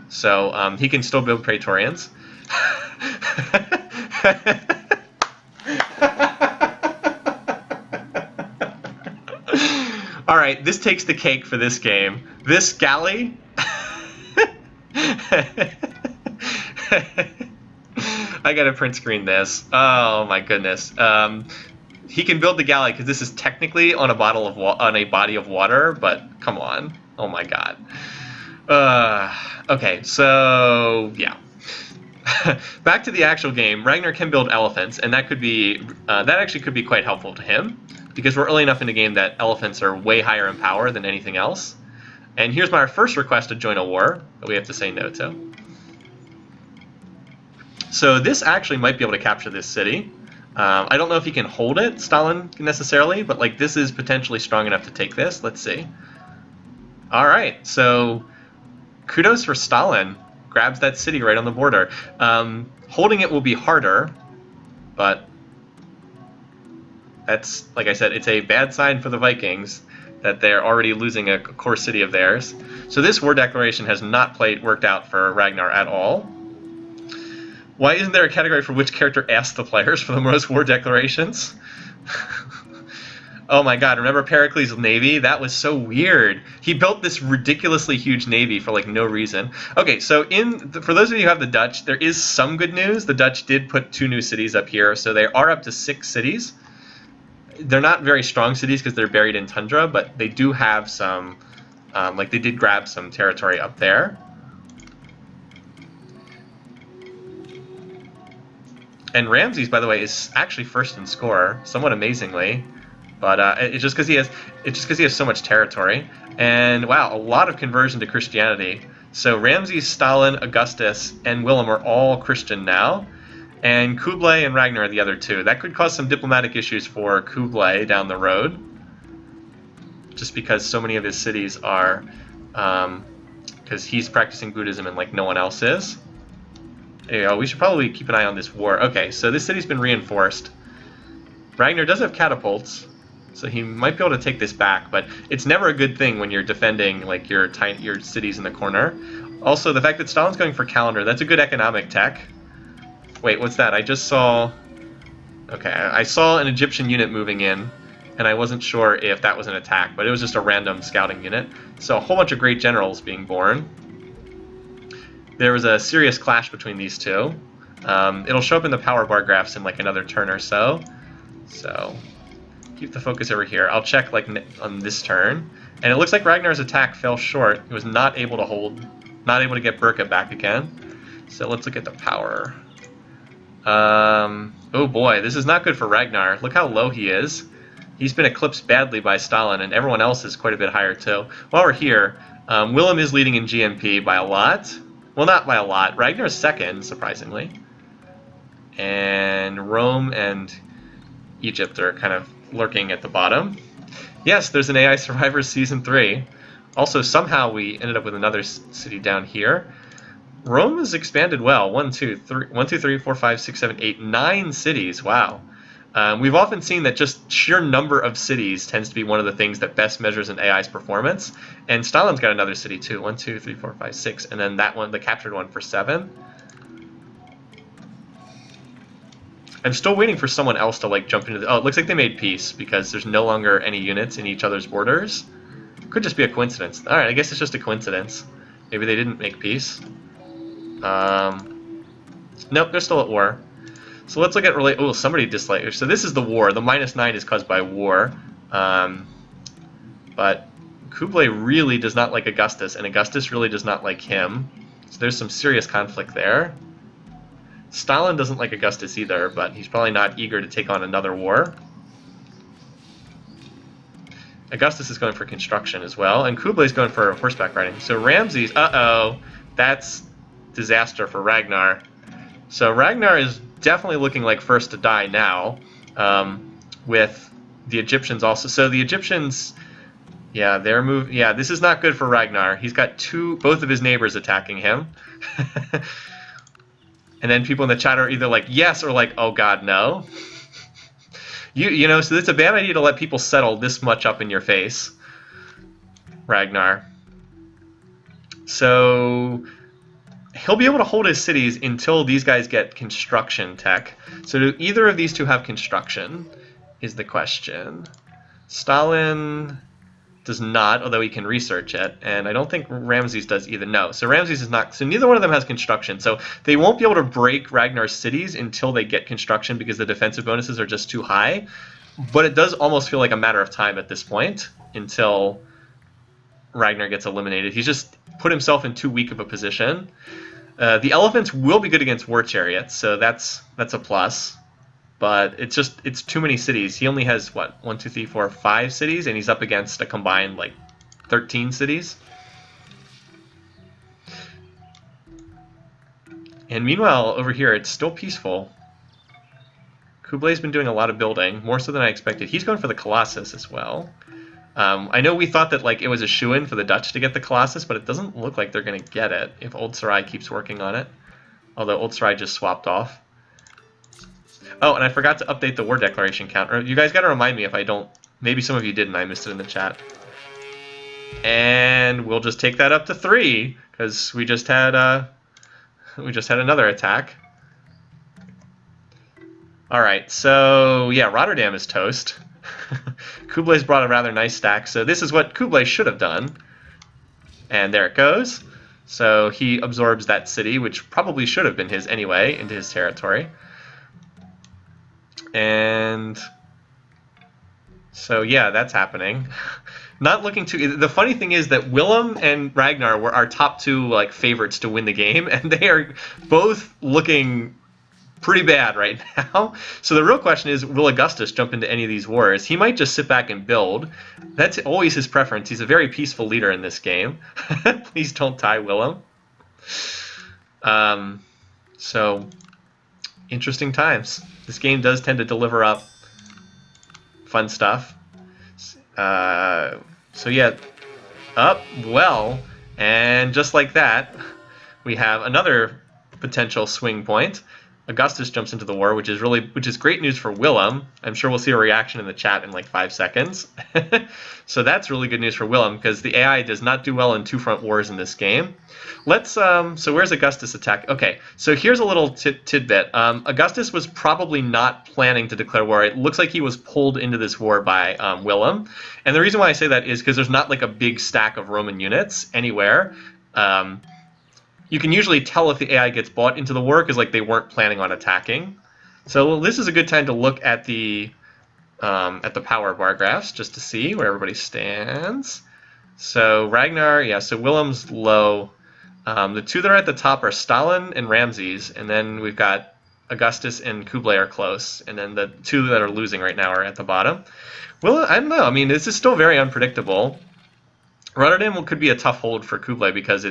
A: so he can still build Praetorians. All right, this takes the cake for this game. This galley. I gotta print screen this. Oh my goodness. He can build the galley because this is technically on a body of water, but come on. Oh my god. Okay, so yeah. Back to the actual game. Ragnar can build elephants, and that actually could be quite helpful to him because we're early enough in the game that elephants are way higher in power than anything else. And here's my first request to join a war that we have to say no to. So this actually might be able to capture this city. I don't know if he can hold it, Stalin, necessarily, but like this is potentially strong enough to take this. Let's see. All right, so kudos for Stalin. Grabs that city right on the border. Holding it will be harder, but that's, like I said, it's a bad sign for the Vikings that they're already losing a core city of theirs. So this war declaration has not worked out for Ragnar at all. Why isn't there a category for which character asks the players for the most war declarations? Oh my god, remember Pericles' navy? That was so weird. He built this ridiculously huge navy for like no reason. Okay, so for those of you who have the Dutch, there is some good news. The Dutch did put 2 new cities up here, so they are up to 6 cities. They're not very strong cities because they're buried in tundra, but they do have some, like they did grab some territory up there. And Ramses, by the way, is actually first in score, somewhat amazingly. But it's just because he has so much territory. And wow, a lot of conversion to Christianity. So Ramses, Stalin, Augustus, and Willem are all Christian now. And Kublai and Ragnar are the other 2. That could cause some diplomatic issues for Kublai down the road. Just because so many of his cities are... because he's practicing Buddhism and like no one else is. There you go. We should probably keep an eye on this war. Okay, so this city's been reinforced. Ragnar does have catapults, so he might be able to take this back, but it's never a good thing when you're defending like your cities in the corner. Also, the fact that Stalin's going for calendar, that's a good economic tech. Wait, what's that? I just saw... Okay, I saw an Egyptian unit moving in, and I wasn't sure if that was an attack, but it was just a random scouting unit. So a whole bunch of great generals being born. There was a serious clash between these two. It'll show up in the power bar graphs in like another turn or so. So keep the focus over here. I'll check like on this turn, and it looks like Ragnar's attack fell short. He was not able to get Burka back again. So let's look at the power. Oh boy, this is not good for Ragnar. Look how low he is. He's been eclipsed badly by Stalin, and everyone else is quite a bit higher too. While we're here, Willem is leading in GMP by a lot. Well, not by a lot. Ragnar's second, surprisingly. And Rome and Egypt are kind of lurking at the bottom. Yes, there's an AI Survivors Season 3. Also, somehow we ended up with another city down here. Rome has expanded well. 1, 2, 3, 4, 5, 6, 7, 8, 9 cities. Wow. We've often seen that just sheer number of cities tends to be one of the things that best measures an AI's performance. And Stalin's got another city too. 1, 2, 3, 4, 5, 6. And then that one, the captured one, for 7. I'm still waiting for someone else to like jump into the... Oh, it looks like they made peace because there's no longer any units in each other's borders. Could just be a coincidence. Alright, I guess it's just a coincidence. Maybe they didn't make peace. Nope, they're still at war. So let's look at oh, somebody disliked. So this is the war. The -9 is caused by war. But Kublai really does not like Augustus, and Augustus really does not like him. So there's some serious conflict there. Stalin doesn't like Augustus either, but he's probably not eager to take on another war. Augustus is going for construction as well, and Kublai's going for horseback riding. So Ramses, uh-oh, that's disaster for Ragnar. So Ragnar is definitely looking like first to die now, with the Egyptians also. So the Egyptians, yeah, they're moving. Yeah, this is not good for Ragnar. He's got both of his neighbors attacking him. And then people in the chat are either like yes or like, oh god, no. You know, so it's a bad idea to let people settle this much up in your face, Ragnar. So he'll be able to hold his cities until these guys get construction tech. So do either of these two have construction, is the question. Stalin does not, although he can research it, and I don't think Ramses does either. No, so Ramses is not, so neither one of them has construction. So they won't be able to break Ragnar's cities until they get construction because the defensive bonuses are just too high. But it does almost feel like a matter of time at this point until Ragnar gets eliminated. He's just put himself in too weak of a position. The elephants will be good against war chariots, so that's a plus. But it's too many cities. He only has, what, 1, 2, 3, 4, 5 cities, and he's up against a combined, like, 13 cities. And meanwhile, over here, it's still peaceful. Kublai's been doing a lot of building, more so than I expected. He's going for the Colossus as well. I know we thought that like it was a shoo-in for the Dutch to get the Colossus, but it doesn't look like they're going to get it if Old Sarai keeps working on it. Although Old Sarai just swapped off. Oh, and I forgot to update the war declaration count. Or you guys got to remind me if I don't. Maybe some of you didn't. I missed it in the chat. And we'll just take that up to 3 because we just had another attack. All right, so yeah, Rotterdam is toast. Kublai's brought a rather nice stack, so this is what Kublai should have done. And there it goes. So he absorbs that city, which probably should have been his anyway, into his territory. And so yeah, that's happening. Not looking too... The funny thing is that Willem and Ragnar were our top 2 like favorites to win the game, and they are both looking pretty bad right now. So the real question is, will Augustus jump into any of these wars? He might just sit back and build. That's always his preference. He's a very peaceful leader in this game. Please don't die, Willem. So, interesting times. This game does tend to deliver up fun stuff. So yeah, well, and just like that, we have another potential swing point. Augustus jumps into the war, which is great news for Willem. I'm sure we'll see a reaction in the chat in like 5 seconds. So that's really good news for Willem because the AI does not do well in two-front wars in this game. Let's so where's Augustus attack? Okay, so here's a little tidbit. Augustus was probably not planning to declare war. It looks like he was pulled into this war by Willem, and the reason why I say that is because there's not like a big stack of Roman units anywhere. You can usually tell if the AI gets bought into the war because like they weren't planning on attacking. So this is a good time to look at the power bar graphs just to see where everybody stands. So Ragnar, yeah, so Willem's low. The two that are at the top are Stalin and Ramses, and then we've got Augustus and Kublai are close, and then the two that are losing right now are at the bottom. Well, I don't know. I mean, this is still very unpredictable. Rotterdam could be a tough hold for Kublai because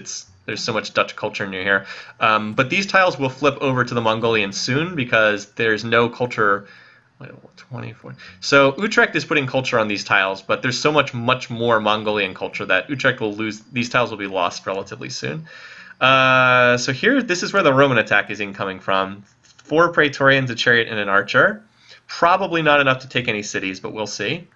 A: there's so much Dutch culture near here. But these tiles will flip over to the Mongolians soon because there's no culture. 24. So Utrecht is putting culture on these tiles, but there's so much more Mongolian culture that Utrecht will lose. These tiles will be lost relatively soon. So here, this is where the Roman attack is incoming from. 4 Praetorians, a chariot, and an archer. Probably not enough to take any cities, but we'll see.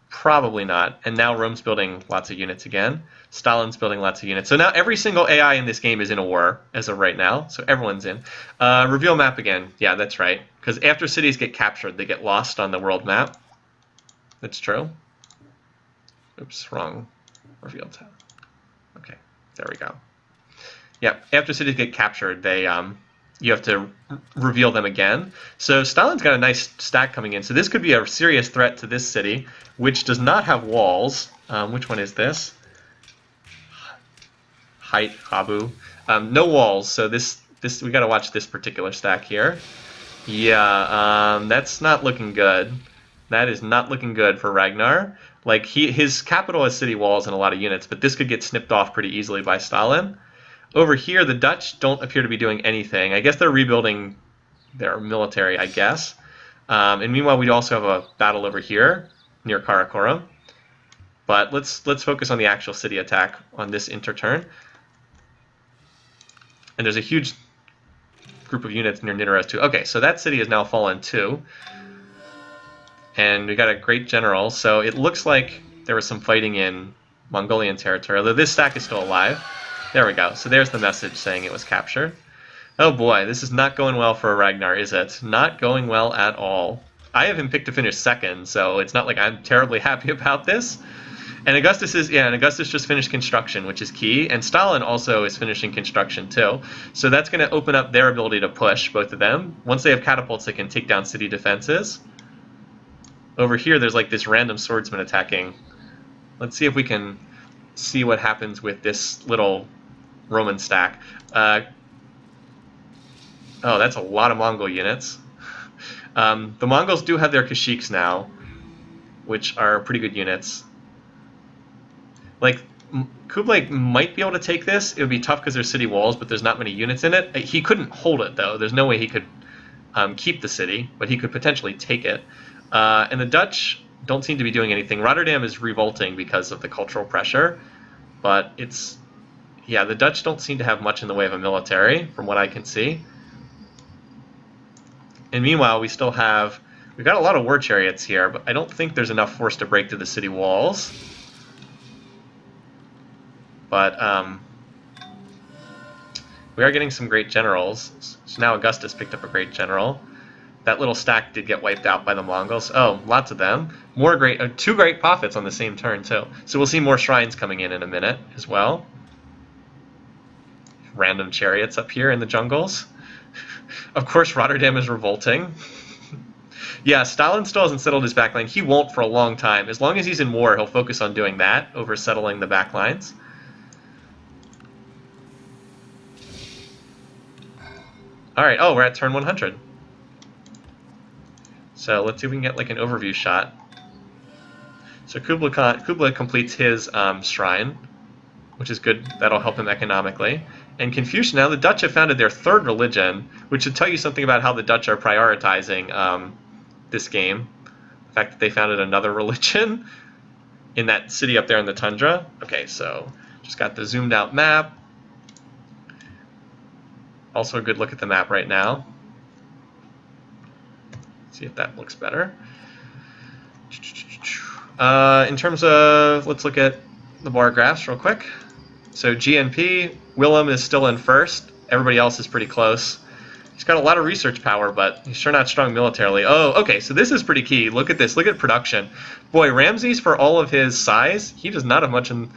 A: Probably not. And now Rome's building lots of units again. Stalin's building lots of units. So now every single AI in this game is in a war as of right now. So everyone's in. Reveal map again. Yeah, that's right. Because after cities get captured, they get lost on the world map. That's true. Oops, wrong. Reveal tab. Okay, there we go. Yeah, after cities get captured, they you have to reveal them again. So Stalin's got a nice stack coming in. So this could be a serious threat to this city, which does not have walls. Which one is this? Height, Habu. No walls, so this we got to watch this particular stack here. Yeah, that's not looking good. That is not looking good for Ragnar. Like his capital has city walls and a lot of units, but this could get snipped off pretty easily by Stalin. Over here, the Dutch don't appear to be doing anything. I guess they're rebuilding their military, I guess. And meanwhile, we also have a battle over here near Karakorum. But let's focus on the actual city attack on this interturn. And there's a huge group of units near Nidaros too. Okay, so that city has now fallen too. And we got a great general. So it looks like there was some fighting in Mongolian territory, although this stack is still alive. There we go. So there's the message saying it was captured. Oh boy, this is not going well for Ragnar, is it? Not going well at all. I have him picked to finish second, so it's not like I'm terribly happy about this. And Augustus just finished construction, which is key. And Stalin also is finishing construction too. So that's going to open up their ability to push, both of them. Once they have catapults, they can take down city defenses. Over here, there's like this random swordsman attacking. Let's see if we can see what happens with this little Roman stack. Oh, that's a lot of Mongol units. The Mongols do have their Kashyyyks now, which are pretty good units. Like, Kublai might be able to take this. It would be tough because there's city walls, but there's not many units in it. He couldn't hold it, though. There's no way he could keep the city, but he could potentially take it. And the Dutch don't seem to be doing anything. Rotterdam is revolting because of the cultural pressure, but it's... Yeah, the Dutch don't seem to have much in the way of a military, from what I can see. And meanwhile, we've got a lot of war chariots here, but I don't think there's enough force to break through the city walls. But we are getting some great generals. So now Augustus picked up a great general. That little stack did get wiped out by the Mongols. Oh, lots of them. Two great prophets on the same turn, too. So we'll see more shrines coming in a minute as well. Random chariots up here in the jungles. Of course, Rotterdam is revolting. Yeah, Stalin still hasn't settled his backline. He won't for a long time. As long as he's in war, he'll focus on doing that over settling the backlines. All right. Oh, we're at turn 100. So let's see if we can get like an overview shot. So Kublai completes his shrine, which is good. That'll help him economically. And Confucian, now the Dutch have founded their third religion, which should tell you something about how the Dutch are prioritizing this game. The fact that they founded another religion in that city up there in the tundra. Okay, so just got the zoomed out map. Also a good look at the map right now. See if that looks better. In terms of, let's look at the bar graphs real quick. So GNP, Willem is still in first. Everybody else is pretty close. He's got a lot of research power, but he's sure not strong militarily. Oh, okay, so this is pretty key. Look at this. Look at production. Boy, Ramses, for all of his size, he does not have much in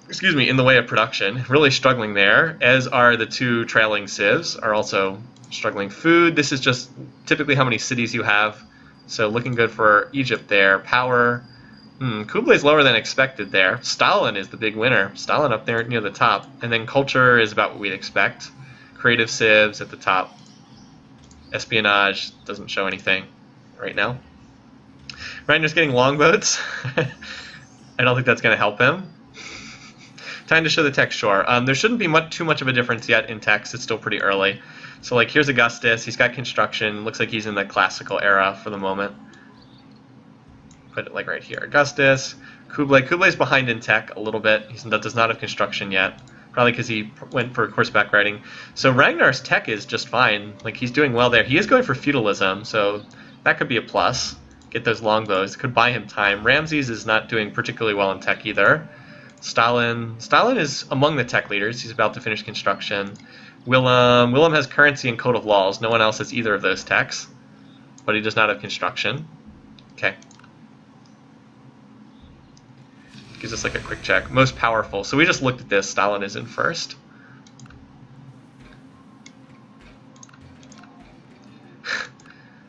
A: the way of production. Really struggling there, as are the two trailing civs, are also struggling. Food, this is just typically how many cities you have. So looking good for Egypt there. Power, Kublay's lower than expected there. Stalin is the big winner. Stalin up there near the top. And then culture is about what we'd expect. Creative civs at the top. Espionage doesn't show anything right now. Reiner's getting longboats. I don't think that's going to help him. Time to show the text, sure. There shouldn't be too much of a difference yet in text. It's still pretty early. So like here's Augustus. He's got construction. Looks like he's in the classical era for the moment. Put it like right here. Augustus. Kublai. Kublay's behind in tech a little bit. He does not have construction yet. Probably because he went for horseback riding. So Ragnar's tech is just fine. Like he's doing well there. He is going for feudalism, so that could be a plus. Get those longbows. Could buy him time. Ramses is not doing particularly well in tech either. Stalin is among the tech leaders. He's about to finish construction. Willem has currency and code of laws. No one else has either of those techs, but he does not have construction. Okay. Gives us like a quick check. Most powerful. So we just looked at this. Stalin is in first.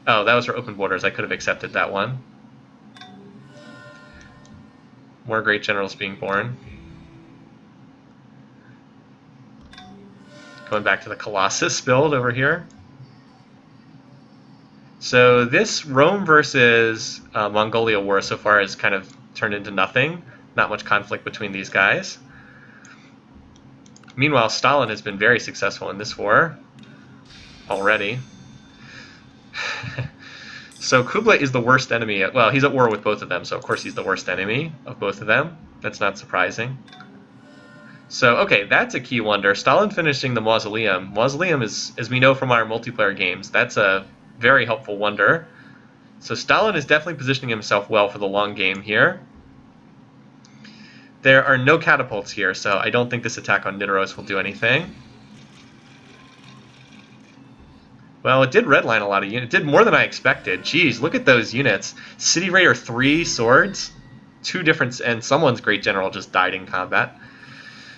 A: Oh, that was for open borders. I could have accepted that one. More great generals being born. Going back to the Colossus build over here. So this Rome versus Mongolia war so far has kind of turned into nothing. Not much conflict between these guys. Meanwhile, Stalin has been very successful in this war already. So Kublai is the worst enemy. Well, he's at war with both of them, so of course he's the worst enemy of both of them. That's not surprising. So, okay, that's a key wonder. Stalin finishing the Mausoleum. Mausoleum is, as we know from our multiplayer games, that's a very helpful wonder. So Stalin is definitely positioning himself well for the long game here. There are no catapults here, so I don't think this attack on Nidaros will do anything. Well, it did redline a lot of units. It did more than I expected. Jeez, look at those units. City Raider 3 swords, 2 different, and someone's great general just died in combat.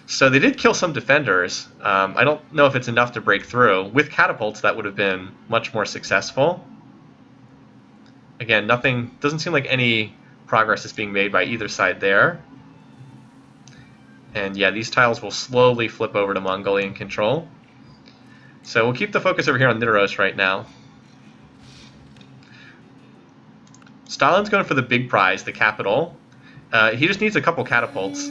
A: So they did kill some defenders. I don't know if it's enough to break through. With catapults, that would have been much more successful. Again, nothing, doesn't seem like any progress is being made by either side there. And yeah, these tiles will slowly flip over to Mongolian control. So we'll keep the focus over here on Nidaros right now. Stalin's going for the big prize, the capital. He just needs a couple catapults.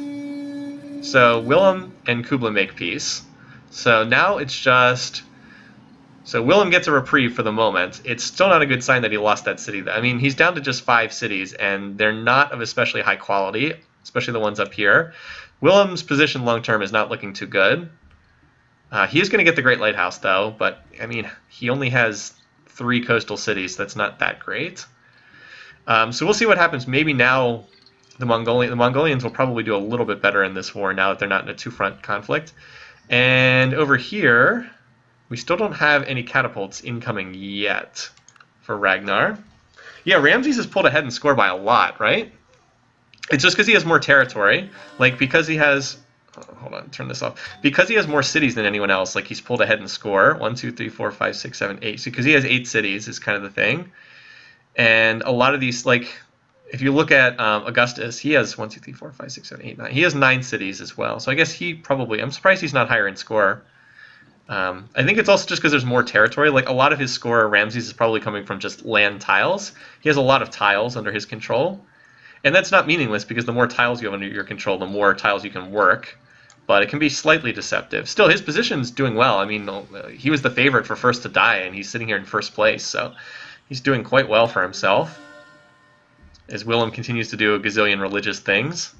A: So Willem and Kublai make peace. So now it's just... So Willem gets a reprieve for the moment. It's still not a good sign that he lost that city. I mean, he's down to just 5 cities, and they're not of especially high quality, especially the ones up here. Willem's position long-term is not looking too good. He is going to get the Great Lighthouse, though, but, I mean, he only has 3 coastal cities. That's not that great. So we'll see what happens. Maybe now the Mongolians will probably do a little bit better in this war now that they're not in a 2-front conflict. And over here, we still don't have any catapults incoming yet for Ragnar. Yeah, Ramses has pulled ahead and scored by a lot, right? It's just because he has more territory. Like, because he has... hold on, turn this off. Because he has more cities than anyone else, like, he's pulled ahead and score. 1, 2, 3, 4, 5, 6, 7, 8. So because he has 8 cities is kind of the thing. And a lot of these, like, if you look at Augustus, he has 1, 2, 3, 4, 5, 6, 7, 8, 9. He has 9 cities as well. So I guess he probably... I'm surprised he's not higher in score. I think it's also just because there's more territory. Like, a lot of his score, Ramses, is probably coming from just land tiles. He has a lot of tiles under his control. And that's not meaningless, because the more tiles you have under your control, the more tiles you can work. But it can be slightly deceptive. Still, his position's doing well. I mean, he was the favorite for first to die, and he's sitting here in first place. So he's doing quite well for himself, as Willem continues to do a gazillion religious things.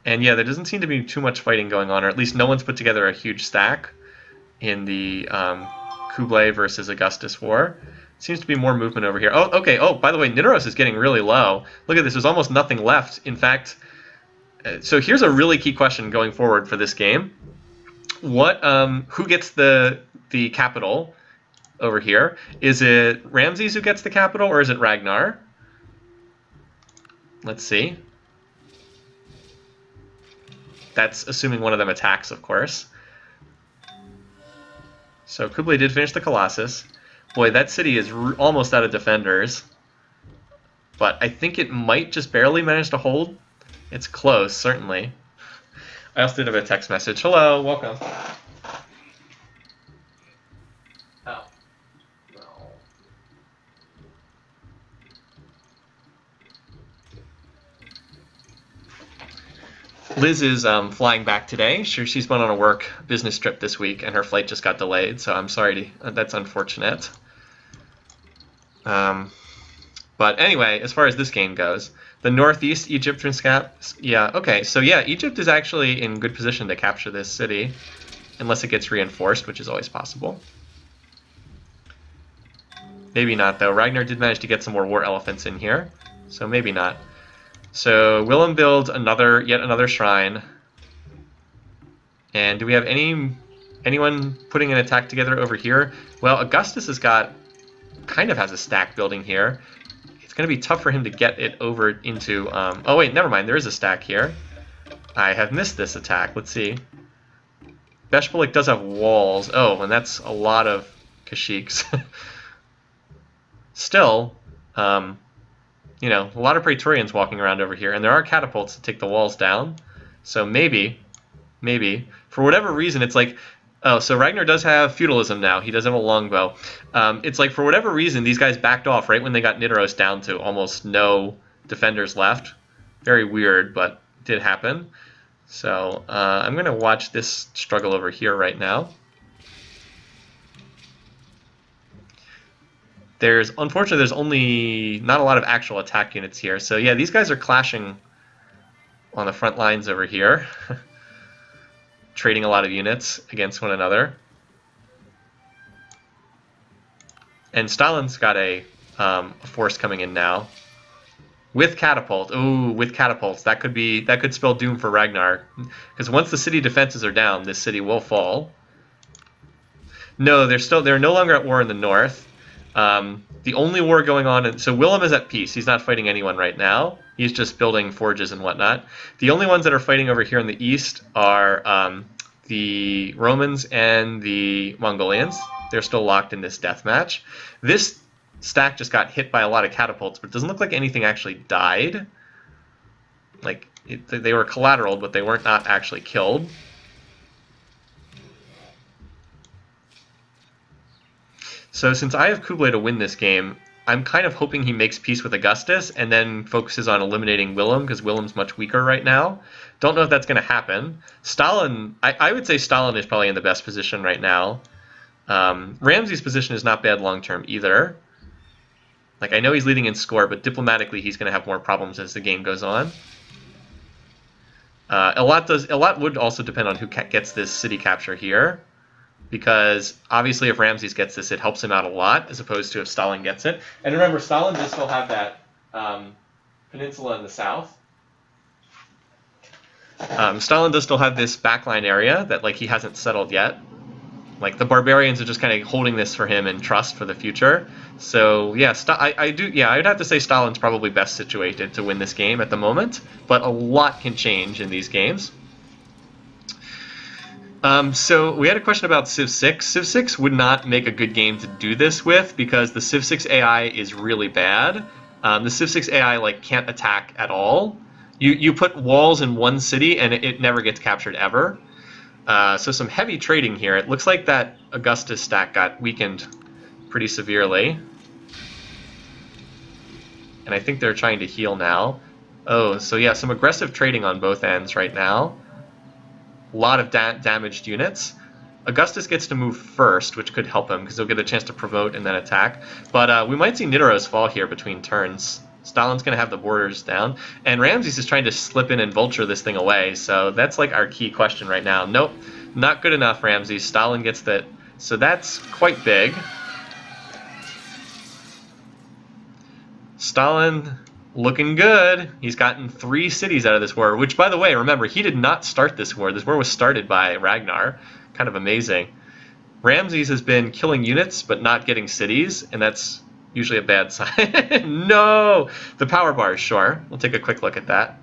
A: And yeah, there doesn't seem to be too much fighting going on, or at least no one's put together a huge stack in the Kublai versus Augustus war. Seems to be more movement over here. Oh, okay. Oh, by the way, Nidaros is getting really low. Look at this. There's almost nothing left. In fact, so here's a really key question going forward for this game. Who gets the capital over here? Is it Ramses who gets the capital, or is it Ragnar? Let's see. That's assuming one of them attacks, of course. So Kublai did finish the Colossus. Boy, that city is almost out of defenders. But I think it might just barely manage to hold. It's close, certainly. I also did have a text message. Hello, welcome. Oh. No. Liz is flying back today. She's been on a work business trip this week, and her flight just got delayed, so I'm sorry. That's unfortunate. But anyway, as far as this game goes, the Northeast Egypt yeah, okay, so yeah, Egypt is actually in good position to capture this city, unless it gets reinforced, which is always possible. Maybe not, though. Ragnar did manage to get some more war elephants in here, so maybe not. So Willem builds yet another shrine. And do we have anyone putting an attack together over here? Well, Augustus has has a stack building here. It's going to be tough for him to get it over into... oh wait, never mind, there is a stack here. I have missed this attack. Let's see. Beshbalik does have walls. Oh, and that's a lot of Kashyyyks. Still, you know, a lot of Praetorians walking around over here, and there are catapults to take the walls down. So maybe, for whatever reason, it's like... Oh, so Ragnar does have feudalism now. He does have a longbow. It's like, for whatever reason, these guys backed off right when they got Nidaros down to almost no defenders left. Very weird, but it did happen. So I'm going to watch this struggle over here right now. Unfortunately, there's only not a lot of actual attack units here. So yeah, these guys are clashing on the front lines over here. Trading a lot of units against one another. And Stalin's got a force coming in now. With catapult. Ooh, with catapults. That could spell doom for Ragnar. Because once the city defenses are down, this city will fall. No, they're no longer at war in the north. The only war going on, so Willem is at peace. He's not fighting anyone right now. He's just building forges and whatnot. The only ones that are fighting over here in the east are the Romans and the Mongolians. They're still locked in this death match. This stack just got hit by a lot of catapults, but it doesn't look like anything actually died. Like, they were collateral, but they weren't not actually killed. So since I have Kublai to win this game, I'm kind of hoping he makes peace with Augustus and then focuses on eliminating Willem, because Willem's much weaker right now. Don't know if that's going to happen. Stalin, I would say Stalin is probably in the best position right now. Ramses' position is not bad long-term either. Like, I know he's leading in score, but diplomatically he's going to have more problems as the game goes on. A lot would also depend on who gets this city capture here. Because obviously if Ramses gets this, it helps him out a lot, as opposed to if Stalin gets it. And remember, Stalin does still have that peninsula in the south. Stalin does still have this backline area that he hasn't settled yet. Like, the barbarians are just kind of holding this for him in trust for the future. So yeah, I'd have to say Stalin's probably best situated to win this game at the moment. But a lot can change in these games. So we had a question about Civ 6. Civ 6 would not make a good game to do this with, because the Civ 6 AI is really bad. The Civ 6 AI can't attack at all. You put walls in one city and it never gets captured ever. So some heavy trading here. It looks like that Augustus stack got weakened pretty severely. And I think they're trying to heal now. Oh, so yeah, some aggressive trading on both ends right now. A lot of damaged units. Augustus gets to move first, which could help him, because he'll get a chance to promote and then attack. But we might see Nidaros fall here between turns. Stalin's going to have the borders down. And Ramses is trying to slip in and vulture this thing away. So that's like our key question right now. Nope, not good enough, Ramses. Stalin gets that. So that's quite big. Stalin looking good. He's gotten 3 cities out of this war, which, by the way, remember, he did not start this war. This war was started by Ragnar. Kind of amazing. Ramses has been killing units but not getting cities, and that's usually a bad sign. No! The power bars, sure. We'll take a quick look at that.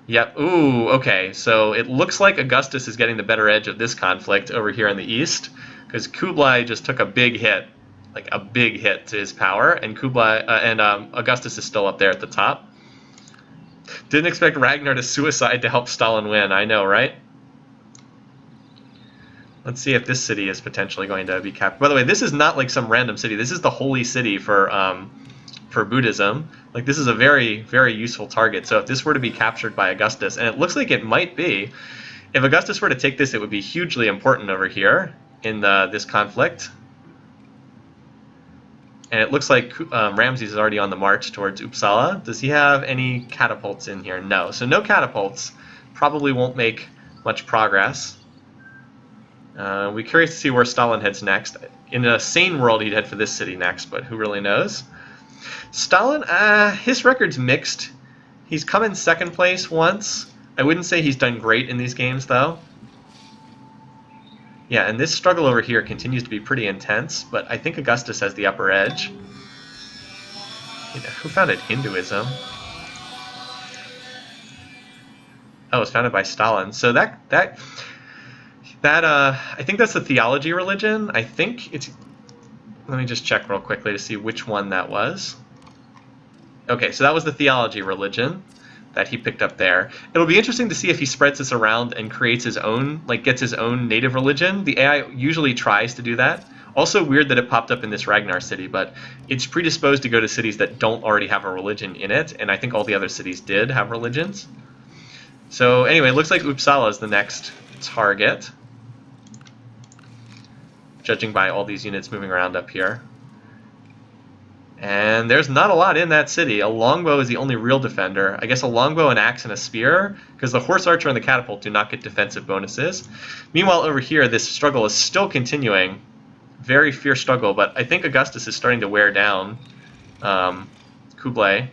A: Yep. Ooh, okay. So it looks like Augustus is getting the better edge of this conflict over here in the east, because Kublai just took a big hit, like a big hit to his power, and Augustus is still up there at the top. Didn't expect Ragnar to suicide to help Stalin win. I know, right? Let's see if this city is potentially going to be captured. By the way, this is not like some random city. This is the holy city for Buddhism. Like, this is a very, very useful target. So if this were to be captured by Augustus, and it looks like it might be, if Augustus were to take this, it would be hugely important over here in this conflict. And it looks like Ramses is already on the march towards Uppsala. Does he have any catapults in here? No. So no catapults. Probably won't make much progress. We're curious to see where Stalin heads next. In a sane world, he'd head for this city next, but who really knows? Stalin, his record's mixed. He's come in second place once. I wouldn't say he's done great in these games, though. Yeah, and this struggle over here continues to be pretty intense, but I think Augustus has the upper edge. You know, who founded Hinduism? Oh, it was founded by Stalin. So I think that's the theology religion. I think it's... Let me just check real quickly to see which one that was. Okay, so that was the theology religion that he picked up there. It'll be interesting to see if he spreads this around and creates his own, like gets his own native religion. The AI usually tries to do that. Also weird that it popped up in this Ragnar city, but it's predisposed to go to cities that don't already have a religion in it, and I think all the other cities did have religions. So anyway, it looks like Uppsala is the next target, judging by all these units moving around up here. And there's not a lot in that city. A longbow is the only real defender. I guess a longbow, an axe, and a spear, because the horse archer and the catapult do not get defensive bonuses. Meanwhile, over here, this struggle is still continuing. Very fierce struggle, but I think Augustus is starting to wear down Kublai.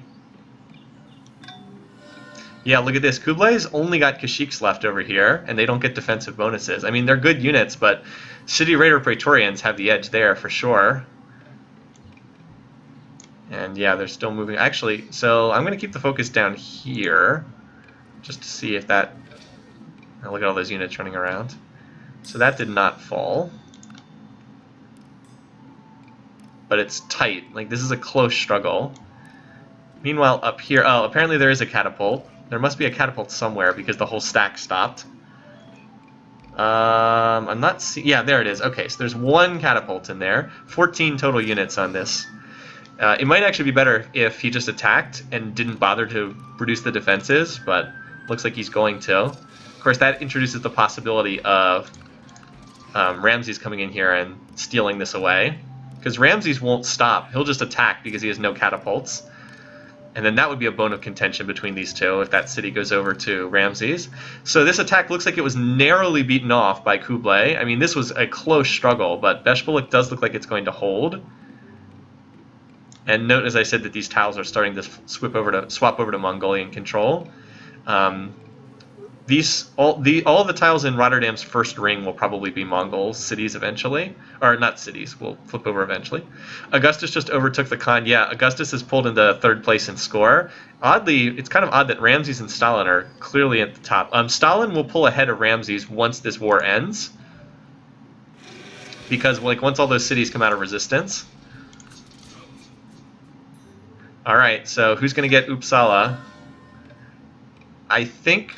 A: Yeah, look at this. Kublai's only got Kashyyyks left over here, and they don't get defensive bonuses. I mean, they're good units, but City Raider Praetorians have the edge there for sure. And yeah, they're still moving. Actually, so I'm going to keep the focus down here, just to see if that... Oh, look at all those units running around. So that did not fall. But it's tight. Like, this is a close struggle. Meanwhile, up here... Oh, apparently there is a catapult. There must be a catapult somewhere because the whole stack stopped. I'm not seeing... Yeah, there it is. Okay, so there's one catapult in there. 14 total units on this. It might actually be better if he just attacked and didn't bother to reduce the defenses, but looks like he's going to. Of course, that introduces the possibility of Ramses coming in here and stealing this away, because Ramses won't stop. He'll just attack because he has no catapults. And then that would be a bone of contention between these two if that city goes over to Ramses. So this attack looks like it was narrowly beaten off by Kublai. I mean, this was a close struggle, but Beshbulak does look like it's going to hold. And note, as I said, that these tiles are starting to swap over to Mongolian control. All the tiles in Rotterdam's first ring will probably be Mongol cities eventually, or not cities. Will flip over eventually. Augustus just overtook the Khan. Yeah, Augustus is pulled into third place in score. Oddly, it's kind of odd that Ramses and Stalin are clearly at the top. Stalin will pull ahead of Ramses once this war ends, because like once all those cities come out of resistance. All right, so who's going to get Uppsala? I think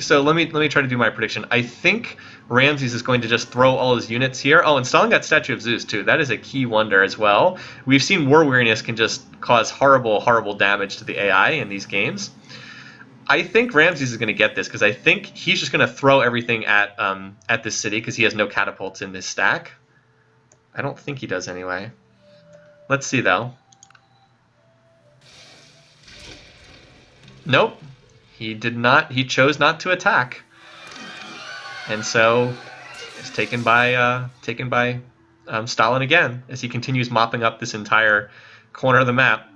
A: so. Let me try to do my prediction. I think Ramses is going to just throw all his units here. Oh, and Stalin got Statue of Zeus too. That is a key wonder as well. We've seen war weariness can just cause horrible, horrible damage to the AI in these games. I think Ramses is going to get this because I think he's just going to throw everything at this city because he has no catapults in this stack. I don't think he does anyway. Let's see though. Nope. He did not. He chose not to attack. And so it's taken by Stalin again as he continues mopping up this entire corner of the map.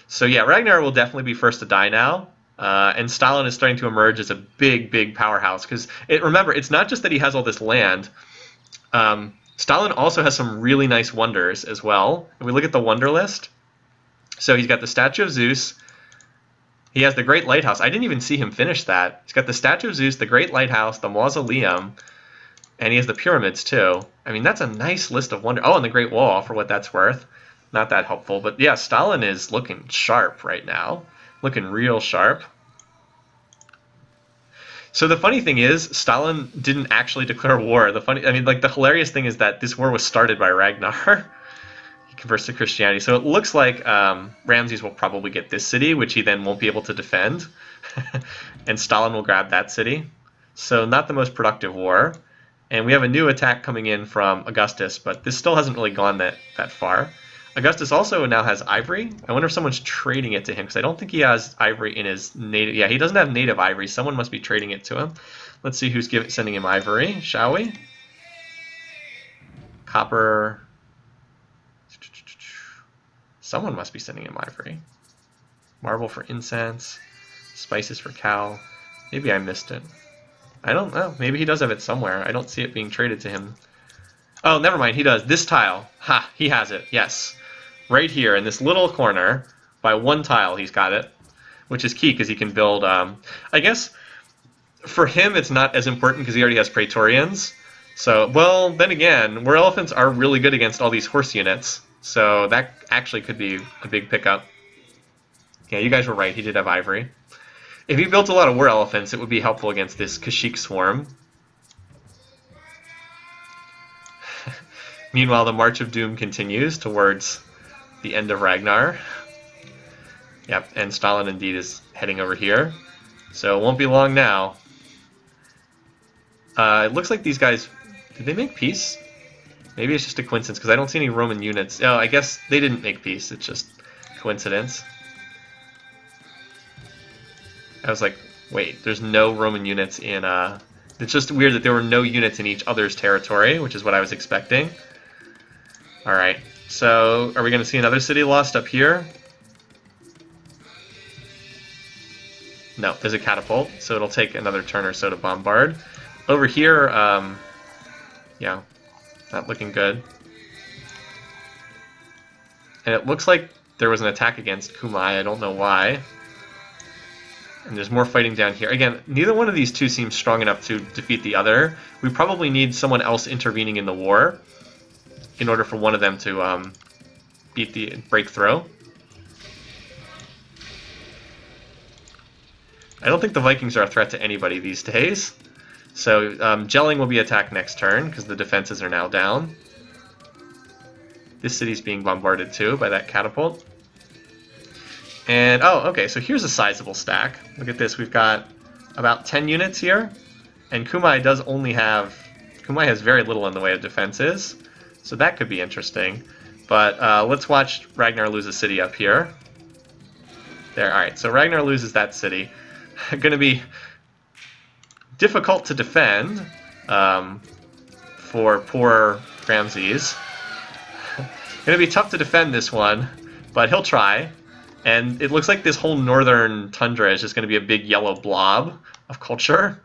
A: So yeah, Ragnar will definitely be first to die now. And Stalin is starting to emerge as a big powerhouse. Because remember, it's not just that he has all this land. Stalin also has some really nice wonders as well. If we look at the wonder list, so he's got the Statue of Zeus. He has the Great Lighthouse. I didn't even see him finish that. He's got the Statue of Zeus, the Great Lighthouse, the Mausoleum, and he has the pyramids too. I mean, that's a nice list of wonders. Oh, and the Great Wall, for what that's worth. Not that helpful. But yeah, Stalin is looking sharp right now. Looking real sharp. So the funny thing is, Stalin didn't actually declare war. The hilarious thing is that this war was started by Ragnar. He converts to Christianity. So it looks like Ramses will probably get this city, which he then won't be able to defend. And Stalin will grab that city. So not the most productive war. And we have a new attack coming in from Augustus, but this still hasn't really gone that far. Augustus also now has ivory. I wonder if someone's trading it to him, because I don't think he has ivory in his native... Yeah, he doesn't have native ivory. Someone must be trading it to him. Let's see who's sending him ivory, shall we? Copper... Someone must be sending him ivory. Marble for incense. Spices for cow. Maybe I missed it. I don't know. Maybe he does have it somewhere. I don't see it being traded to him. Oh, never mind. He does. This tile. Ha! He has it. Yes. Right here in this little corner, by one tile, he's got it, which is key because he can build. I guess for him, it's not as important because he already has Praetorians. So, well, then again, war elephants are really good against all these horse units. So that actually could be a big pickup. Yeah, you guys were right. He did have ivory. If he built a lot of war elephants, it would be helpful against this Kashyyyk swarm. Meanwhile, the March of Doom continues towards the end of Ragnar. Yep, and Stalin indeed is heading over here. So it won't be long now. It looks like these guys... Did they make peace? Maybe it's just a coincidence, because I don't see any Roman units. Oh, I guess they didn't make peace. It's just coincidence. I was like, wait, there's no Roman units in... It's just weird that there were no units in each other's territory, which is what I was expecting. Alright, so are we going to see another city lost up here? No, there's a catapult, so it'll take another turn or so to bombard. Over here, yeah, not looking good. And it looks like there was an attack against Kumai, I don't know why. And there's more fighting down here. Again, neither one of these two seems strong enough to defeat the other. We probably need someone else intervening in the war in order for one of them to break through. I don't think the Vikings are a threat to anybody these days. So Gelling will be attacked next turn because the defenses are now down. This city's being bombarded too by that catapult. And, oh, okay, so here's a sizable stack. Look at this, we've got about 10 units here. And Kumai has very little in the way of defenses. So that could be interesting. But let's watch Ragnar lose a city up here. There, alright, so Ragnar loses that city. Gonna be difficult to defend for poor Ramses. Gonna be tough to defend this one, but he'll try. And it looks like this whole northern tundra is just going to be a big yellow blob of culture.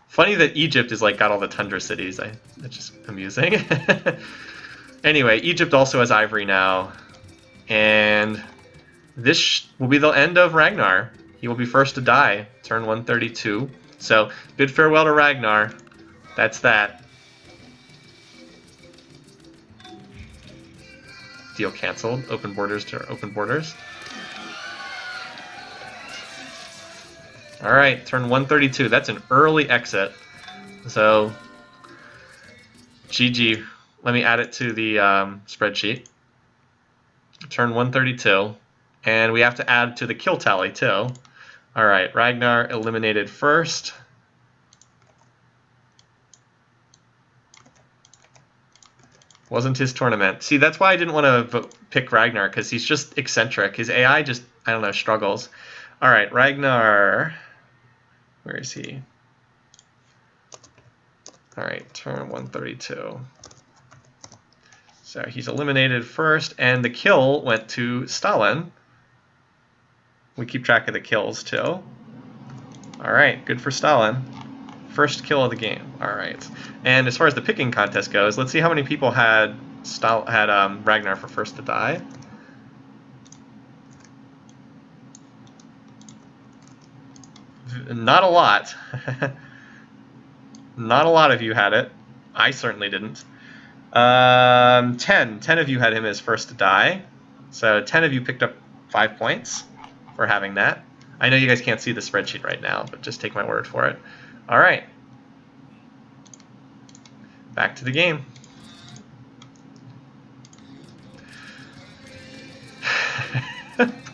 A: Funny that Egypt is like got all the tundra cities. That's just amusing. Anyway, Egypt also has ivory now. And this will be the end of Ragnar. He will be first to die, turn 132. So, bid farewell to Ragnar. That's that. Deal canceled. Open borders to open borders. Alright, turn 132. That's an early exit. So, GG. Let me add it to the spreadsheet. Turn 132. And we have to add to the kill tally, too. Alright, Ragnar eliminated first. Wasn't his tournament. See, that's why I didn't want to pick Ragnar, because he's just eccentric. His AI just, I don't know, struggles. All right, Ragnar. Where is he? All right, turn 132. So he's eliminated first, and the kill went to Stalin. We keep track of the kills too. All right, good for Stalin. First kill of the game. All right, and as far as the picking contest goes, let's see how many people had Ragnar for first to die. Not a lot. Not a lot of you had it. I certainly didn't. 10 of you had him as first to die. So 10 of you picked up 5 points for having that. I know you guys can't see the spreadsheet right now, but just take my word for it. All right. Back to the game.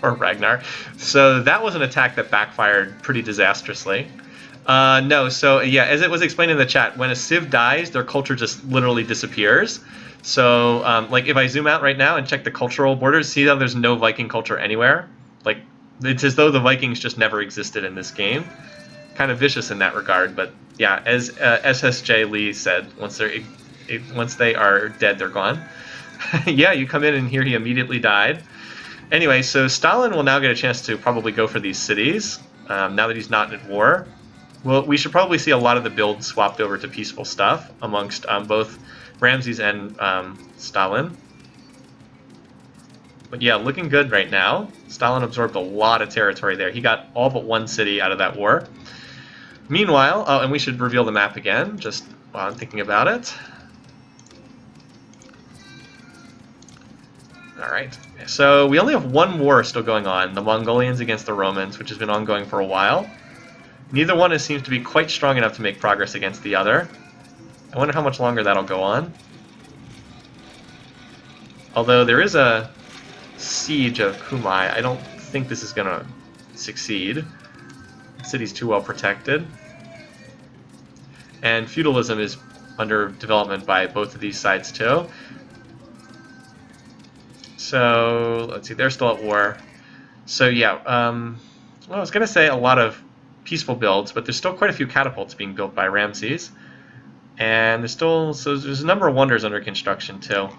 A: Poor Ragnar. So that was an attack that backfired pretty disastrously. No, so yeah, as it was explained in the chat, when a Civ dies, their culture just literally disappears. So, like, if I zoom out right now and check the cultural borders, see how there's no Viking culture anywhere? Like, it's as though the Vikings just never existed in this game. Kind of vicious in that regard, but yeah, as SSJ Lee said, once they are dead, they're gone. Yeah, you come in and here he immediately died. Anyway, so Stalin will now get a chance to probably go for these cities, now that he's not at war. Well, we should probably see a lot of the builds swapped over to peaceful stuff amongst both Ramses and Stalin. But yeah, looking good right now. Stalin absorbed a lot of territory there. He got all but one city out of that war. Meanwhile, oh, and we should reveal the map again, just while I'm thinking about it. All right, so we only have one war still going on, the Mongolians against the Romans, which has been ongoing for a while. Neither one seems to be quite strong enough to make progress against the other. I wonder how much longer that'll go on. Although there is a siege of Kumai, I don't think this is going to succeed. The city's too well protected. And feudalism is under development by both of these sides too. So, let's see, they're still at war. So yeah, well, I was going to say a lot of peaceful builds, but there's still quite a few catapults being built by Ramses. And there's a number of wonders under construction too.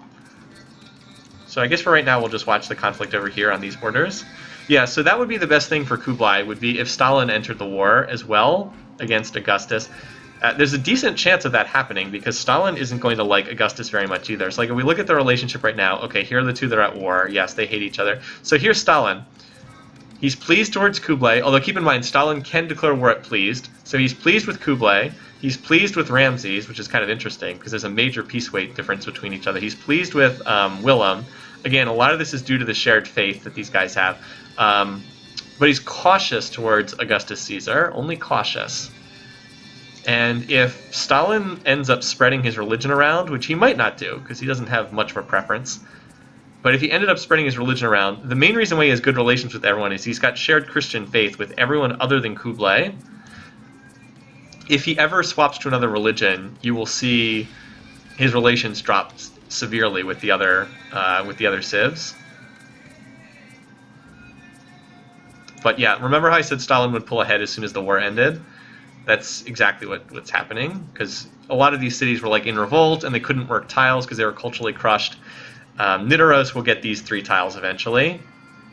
A: So I guess for right now we'll just watch the conflict over here on these borders. Yeah, so that would be the best thing for Kublai, would be if Stalin entered the war as well against Augustus. There's a decent chance of that happening because Stalin isn't going to like Augustus very much either. So like if we look at the relationship right now, okay, here are the two that are at war. Yes, they hate each other. So here's Stalin. He's pleased towards Kublai, although keep in mind, Stalin can declare war at pleased. So he's pleased with Kublai. He's pleased with Ramses, which is kind of interesting because there's a major peace weight difference between each other. He's pleased with Willem. Again, a lot of this is due to the shared faith that these guys have. But he's cautious towards Augustus Caesar, only cautious. And if Stalin ends up spreading his religion around, which he might not do because he doesn't have much of a preference, but if he ended up spreading his religion around, the main reason why he has good relations with everyone is he's got shared Christian faith with everyone other than Kublai. If he ever swaps to another religion, you will see his relations drop severely with the other civs. But yeah, remember how I said Stalin would pull ahead as soon as the war ended? That's exactly what's happening, because a lot of these cities were like in revolt and they couldn't work tiles because they were culturally crushed. Nidaros will get these 3 tiles eventually,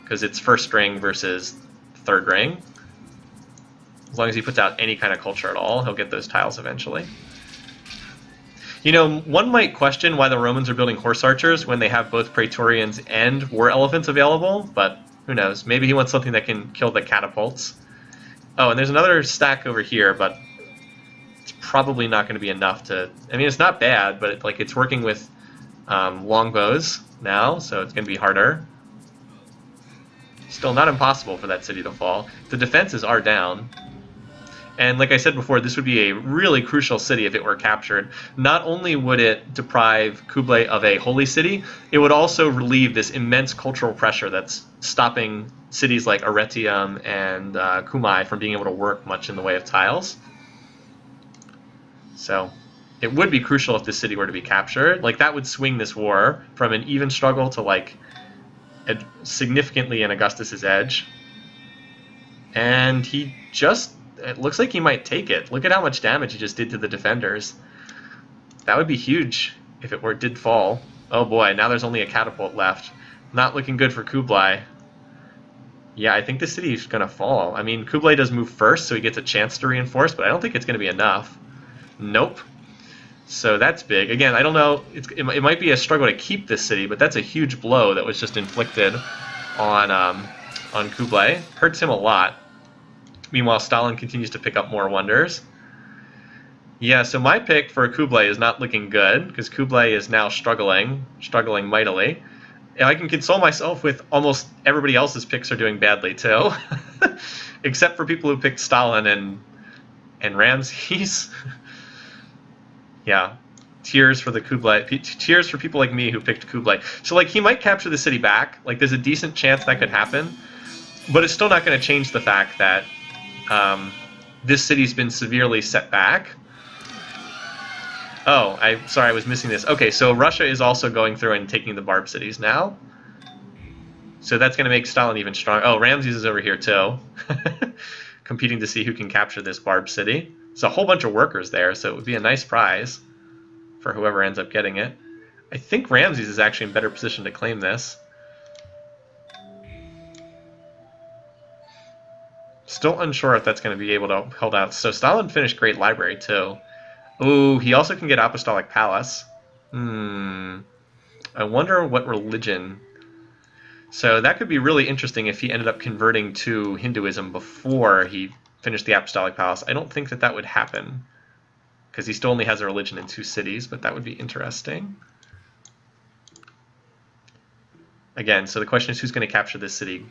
A: because it's first ring versus third ring. As long as he puts out any kind of culture at all, he'll get those tiles eventually. You know, one might question why the Romans are building horse archers when they have both Praetorians and war elephants available, but who knows? Maybe he wants something that can kill the catapults. Oh, and there's another stack over here, but it's probably not going to be enough to... I mean, it's not bad, but it's working with longbows now, so it's going to be harder. Still not impossible for that city to fall. The defenses are down. And like I said before, this would be a really crucial city if it were captured. Not only would it deprive Kublai of a holy city, it would also relieve this immense cultural pressure that's stopping cities like Arretium and Kumai from being able to work much in the way of tiles. So it would be crucial if this city were to be captured. Like, that would swing this war from an even struggle to like significantly in Augustus's edge. And he just... It looks like he might take it. Look at how much damage he just did to the defenders. That would be huge if it did fall. Oh boy, now there's only a catapult left. Not looking good for Kublai. Yeah, I think the city is going to fall. I mean, Kublai does move first, so he gets a chance to reinforce, but I don't think it's going to be enough. Nope. So that's big. Again, I don't know. It might be a struggle to keep this city, but that's a huge blow that was just inflicted on Kublai. Hurts him a lot. Meanwhile, Stalin continues to pick up more wonders. Yeah, so my pick for Kublai is not looking good, because Kublai is now struggling mightily. And I can console myself with almost everybody else's picks are doing badly, too. Except for people who picked Stalin and Ramses. Yeah, tears for the Kublai. Tears for people like me who picked Kublai. So, like, he might capture the city back. Like, there's a decent chance that could happen. But it's still not going to change the fact that this city's been severely set back. Oh, sorry, I was missing this. Okay, so Russia is also going through and taking the Barb cities now. So that's going to make Stalin even stronger. Oh, Ramses is over here too. Competing to see who can capture this Barb city. There's a whole bunch of workers there, so it would be a nice prize for whoever ends up getting it. I think Ramses is actually in better position to claim this. Still unsure if that's going to be able to hold out. So Stalin finished Great Library too. Ooh, he also can get Apostolic Palace. I wonder what religion. So that could be really interesting if he ended up converting to Hinduism before he finished the Apostolic Palace. I don't think that that would happen, because he still only has a religion in 2 cities, but that would be interesting. Again, so the question is who's going to capture this city?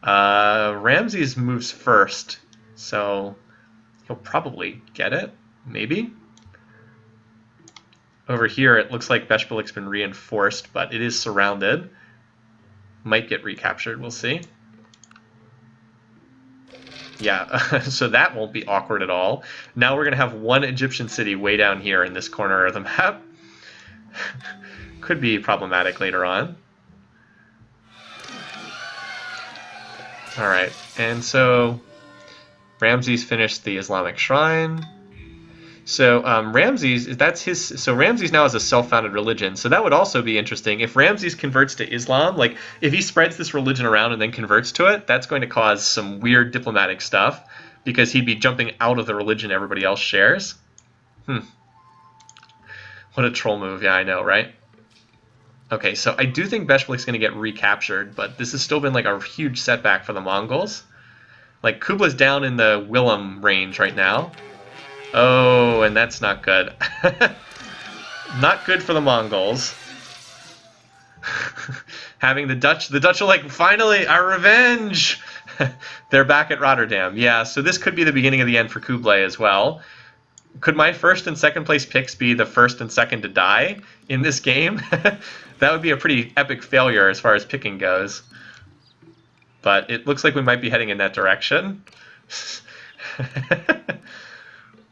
A: Ramses moves first, so he'll probably get it, maybe. Over here, it looks like Beshpelik's been reinforced, but it is surrounded. Might get recaptured, we'll see. Yeah, so that won't be awkward at all. Now we're going to have one Egyptian city way down here in this corner of the map. Could be problematic later on. All right, and so Ramses finished the Islamic shrine. So Ramses, that's his. So Ramses now has a self-founded religion. So that would also be interesting if Ramses converts to Islam. Like if he spreads this religion around and then converts to it, that's going to cause some weird diplomatic stuff because he'd be jumping out of the religion everybody else shares. What a troll move! Yeah, I know, right? Okay, so I do think Beshpelik's going to get recaptured, but this has still been like a huge setback for the Mongols. Like Kublai's down in the Willem range right now. Oh, and that's not good. Not good for the Mongols. Having the Dutch are like, finally, our revenge! They're back at Rotterdam. Yeah, so this could be the beginning of the end for Kublai as well. Could my first and second place picks be the first and second to die in this game? That would be a pretty epic failure as far as picking goes. But it looks like we might be heading in that direction.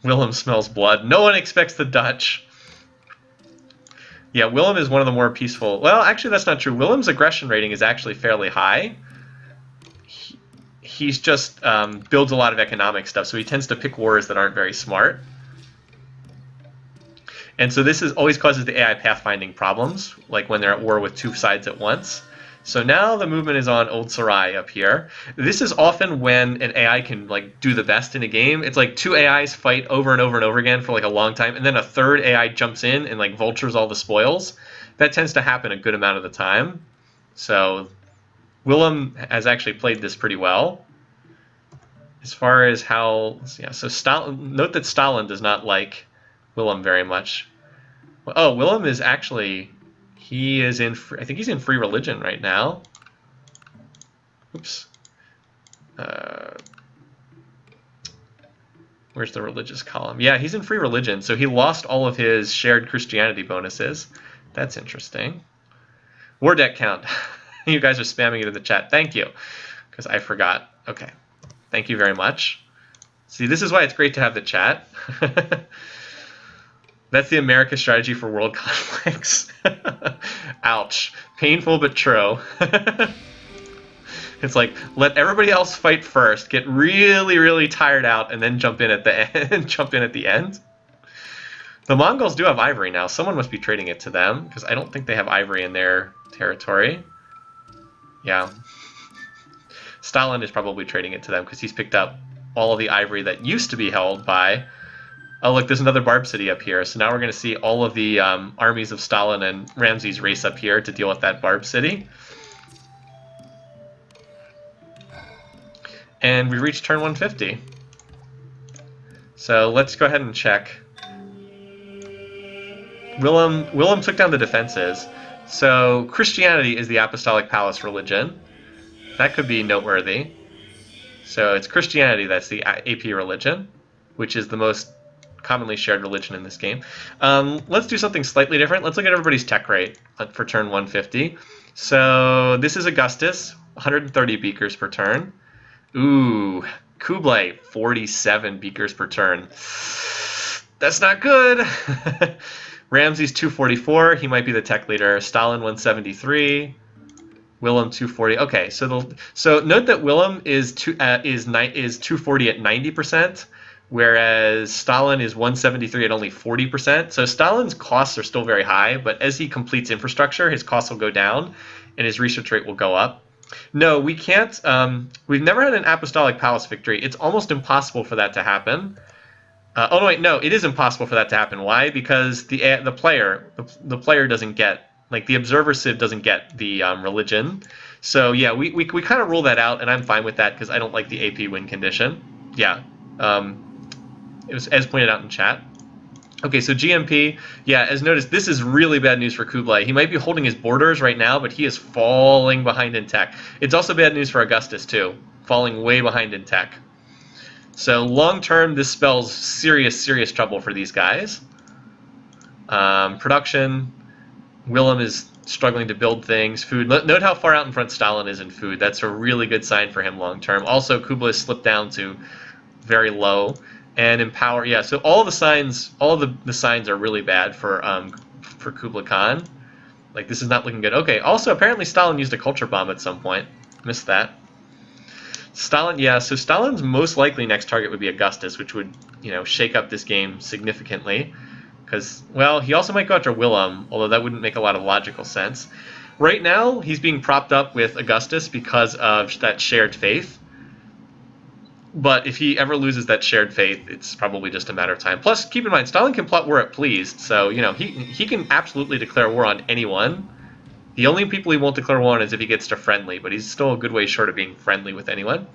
A: Willem smells blood. No one expects the Dutch. Yeah, Willem is one of the more peaceful... Well, actually, that's not true. Willem's aggression rating is actually fairly high. He's just builds a lot of economic stuff, so he tends to pick wars that aren't very smart. And so this always causes the AI pathfinding problems, like when they're at war with 2 sides at once. So now the movement is on Old Sarai up here. This is often when an AI can like do the best in a game. It's like 2 AIs fight over and over and over again for like a long time, and then a 3rd AI jumps in and like vultures all the spoils. That tends to happen a good amount of the time. So Willem has actually played this pretty well. As far as how, yeah, so Stalin, note that Stalin does not like Willem very much. Oh, Willem is actually... He is in, I think he's in free religion right now. Oops. Where's the religious column? Yeah, he's in free religion, so he lost all of his shared Christianity bonuses. That's interesting. War debt count. You guys are spamming it in the chat. Thank you, because I forgot. Okay. Thank you very much. See, this is why it's great to have the chat. That's the America strategy for world conflicts. Ouch. Painful but true. It's like, let everybody else fight first, get really, really tired out, and then jump in at the end. Jump in at the end. The Mongols do have ivory now. Someone must be trading it to them, because I don't think they have ivory in their territory. Yeah. Stalin is probably trading it to them, because he's picked up all of the ivory that used to be held by... Oh, look, there's another Barb City up here. So now we're going to see all of the armies of Stalin and Ramses race up here to deal with that Barb City. And we reached turn 150. So let's go ahead and check. Willem took down the defenses. So Christianity is the Apostolic Palace religion. That could be noteworthy. So it's Christianity that's the AP religion, which is the most commonly shared religion in this game. Let's do something slightly different. Let's look at everybody's tech rate for turn 150. So this is Augustus, 130 beakers per turn. Ooh, Kublai, 47 beakers per turn. That's not good. Ramses, 244. He might be the tech leader. Stalin, 173. Willem, 240. Okay, so note that Willem is 240 at 90%, whereas Stalin is 173 at only 40%. So Stalin's costs are still very high, but as he completes infrastructure, his costs will go down, and his research rate will go up. No, we can't. We've never had an Apostolic Palace victory. It's almost impossible for that to happen. Oh no, wait, no, it is impossible for that to happen. Why? Because the player doesn't get, like, the observer civ doesn't get the religion. So yeah, we kind of rule that out, and I'm fine with that because I don't like the AP win condition. Yeah, it was as pointed out in chat. Okay, so GMP, yeah, as noticed, this is really bad news for Kublai. He might be holding his borders right now, but he is falling behind in tech. It's also bad news for Augustus, too, falling way behind in tech. So long term, this spells serious, serious trouble for these guys. Production, Willem is struggling to build things. Food, note how far out in front Stalin is in food. That's a really good sign for him long term. Also, Kublai slipped down to very low. And in power, yeah. So all the signs are really bad for Kublai Khan. Like, this is not looking good. Okay. Also, apparently Stalin used a culture bomb at some point. Missed that. Stalin, yeah. So Stalin's most likely next target would be Augustus, which would, shake up this game significantly. Because, well, he also might go after Willem, although that wouldn't make a lot of logical sense. Right now, he's being propped up with Augustus because of that shared faith. But if he ever loses that shared faith, it's probably just a matter of time. Plus, keep in mind, Stalin can plot war at pleased, so he can absolutely declare war on anyone. The only people he won't declare war on is if he gets to friendly, but he's still a good way short of being friendly with anyone.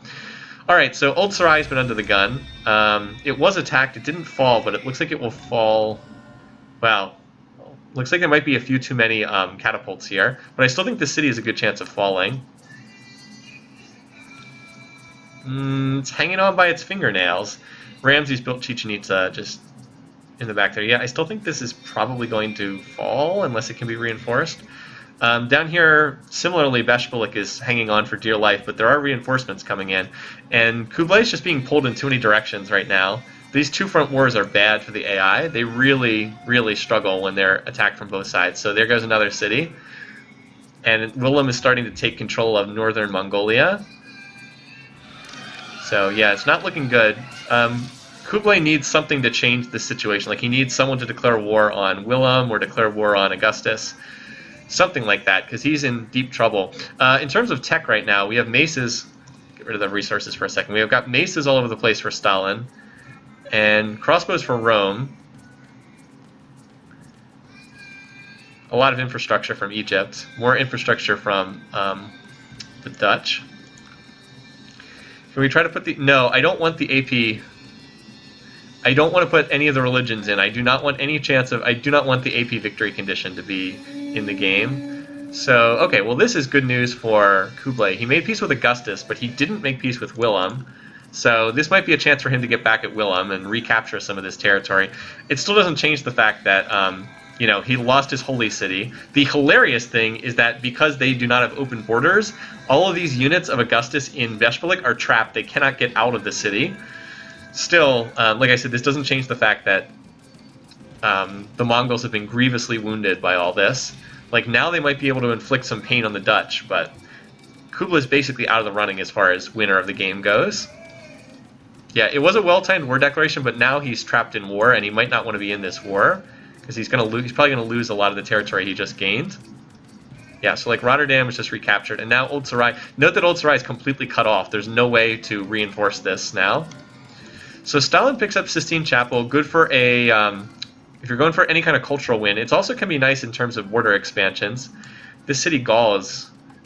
A: All right, so Old Sarai's been under the gun. It was attacked. It didn't fall, but it looks like it will fall. Wow. Looks like there might be a few too many catapults here, but I still think the city has a good chance of falling. It's hanging on by its fingernails. Ramses built Chichen Itza just in the back there. Yeah, I still think this is probably going to fall unless it can be reinforced. Down here, similarly, Beshbalik is hanging on for dear life, but there are reinforcements coming in. And Kublai is just being pulled in too many directions right now. These two front wars are bad for the AI. They really, really struggle when they're attacked from both sides. So there goes another city. And Willem is starting to take control of northern Mongolia. So yeah, it's not looking good. Kublai needs something to change the situation. Like, he needs someone to declare war on Willem or declare war on Augustus. Something like that, because he's in deep trouble. In terms of tech right now, we have maces. Get rid of the resources for a second. We have got maces all over the place for Stalin. And crossbows for Rome. A lot of infrastructure from Egypt. More infrastructure from the Dutch. Can we try to put the... No, I don't want the AP... I don't want to put any of the religions in. I do not want any chance of... I do not want the AP victory condition to be in the game. So, okay, well, this is good news for Kublai. He made peace with Augustus, but he didn't make peace with Willem. So this might be a chance for him to get back at Willem and recapture some of this territory. It still doesn't change the fact that... he lost his holy city. The hilarious thing is that because they do not have open borders, all of these units of Augustus in Beshbalik are trapped. They cannot get out of the city. Still, like I said, this doesn't change the fact that the Mongols have been grievously wounded by all this. Like, now they might be able to inflict some pain on the Dutch, but Kubla's basically out of the running as far as winner of the game goes. Yeah, it was a well-timed war declaration, but now he's trapped in war, and he might not want to be in this war because he's probably going to lose a lot of the territory he just gained. Yeah, so like Rotterdam is just recaptured, and now Old Sarai. Note that Old Sarai is completely cut off. There's no way to reinforce this now. So Stalin picks up Sistine Chapel, good for a, if you're going for any kind of cultural win. It also can be nice in terms of border expansions. This city Gaul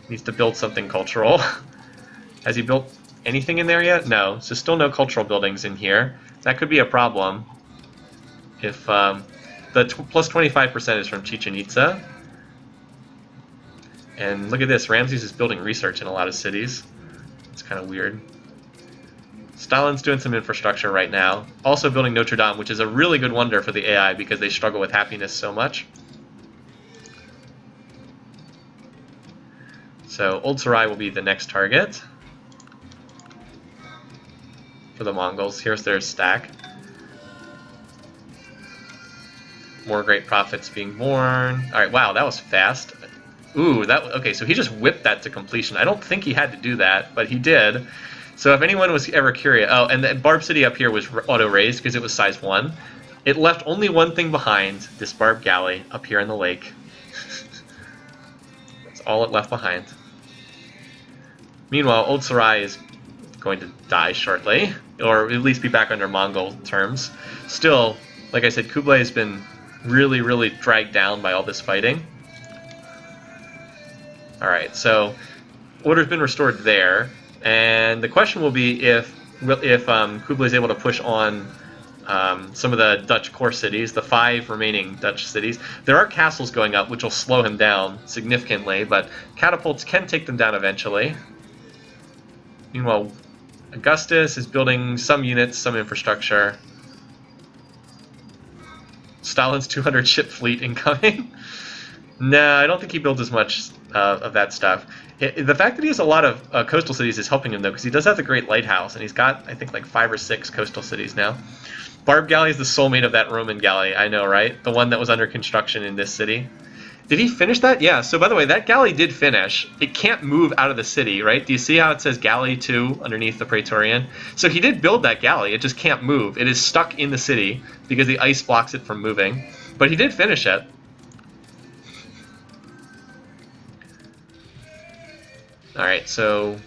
A: needs to build something cultural. Has he built anything in there yet? No, so still no cultural buildings in here. That could be a problem if the plus 25% is from Chichen Itza. And look at this, Ramses is building research in a lot of cities. It's kind of weird. Stalin's doing some infrastructure right now. Also building Notre Dame, which is a really good wonder for the AI because they struggle with happiness so much. So Old Sarai will be the next target for the Mongols. Here's their stack. More great prophets being born. All right, wow, that was fast. Ooh, okay, so he just whipped that to completion. I don't think he had to do that, but he did. So if anyone was ever curious, oh, and the Barb City up here was auto-raised because it was size 1. It left only one thing behind, this Barb Galley up here in the lake. That's all it left behind. Meanwhile, Old Sarai is going to die shortly, or at least be back under Mongol terms. Still, like I said, Kublai has been really, really dragged down by all this fighting. Alright, so order's been restored there, and the question will be if Kublai is able to push on some of the Dutch core cities, the 5 remaining Dutch cities. There are castles going up, which will slow him down significantly, but catapults can take them down eventually. Meanwhile, Augustus is building some units, some infrastructure. Stalin's 200 ship fleet incoming. No, I don't think he builds as much of that stuff. The fact that he has a lot of coastal cities is helping him, though, because he does have the Great Lighthouse, and he's got, I think, like 5 or 6 coastal cities now. Barb Galley is the soulmate of that Roman galley, I know, right? The one that was under construction in this city. Did he finish that? Yeah, so by the way, that galley did finish. It can't move out of the city, right? Do you see how it says Galley 2 underneath the Praetorian? So he did build that galley, it just can't move. It is stuck in the city because the ice blocks it from moving. But he did finish it. Alright, so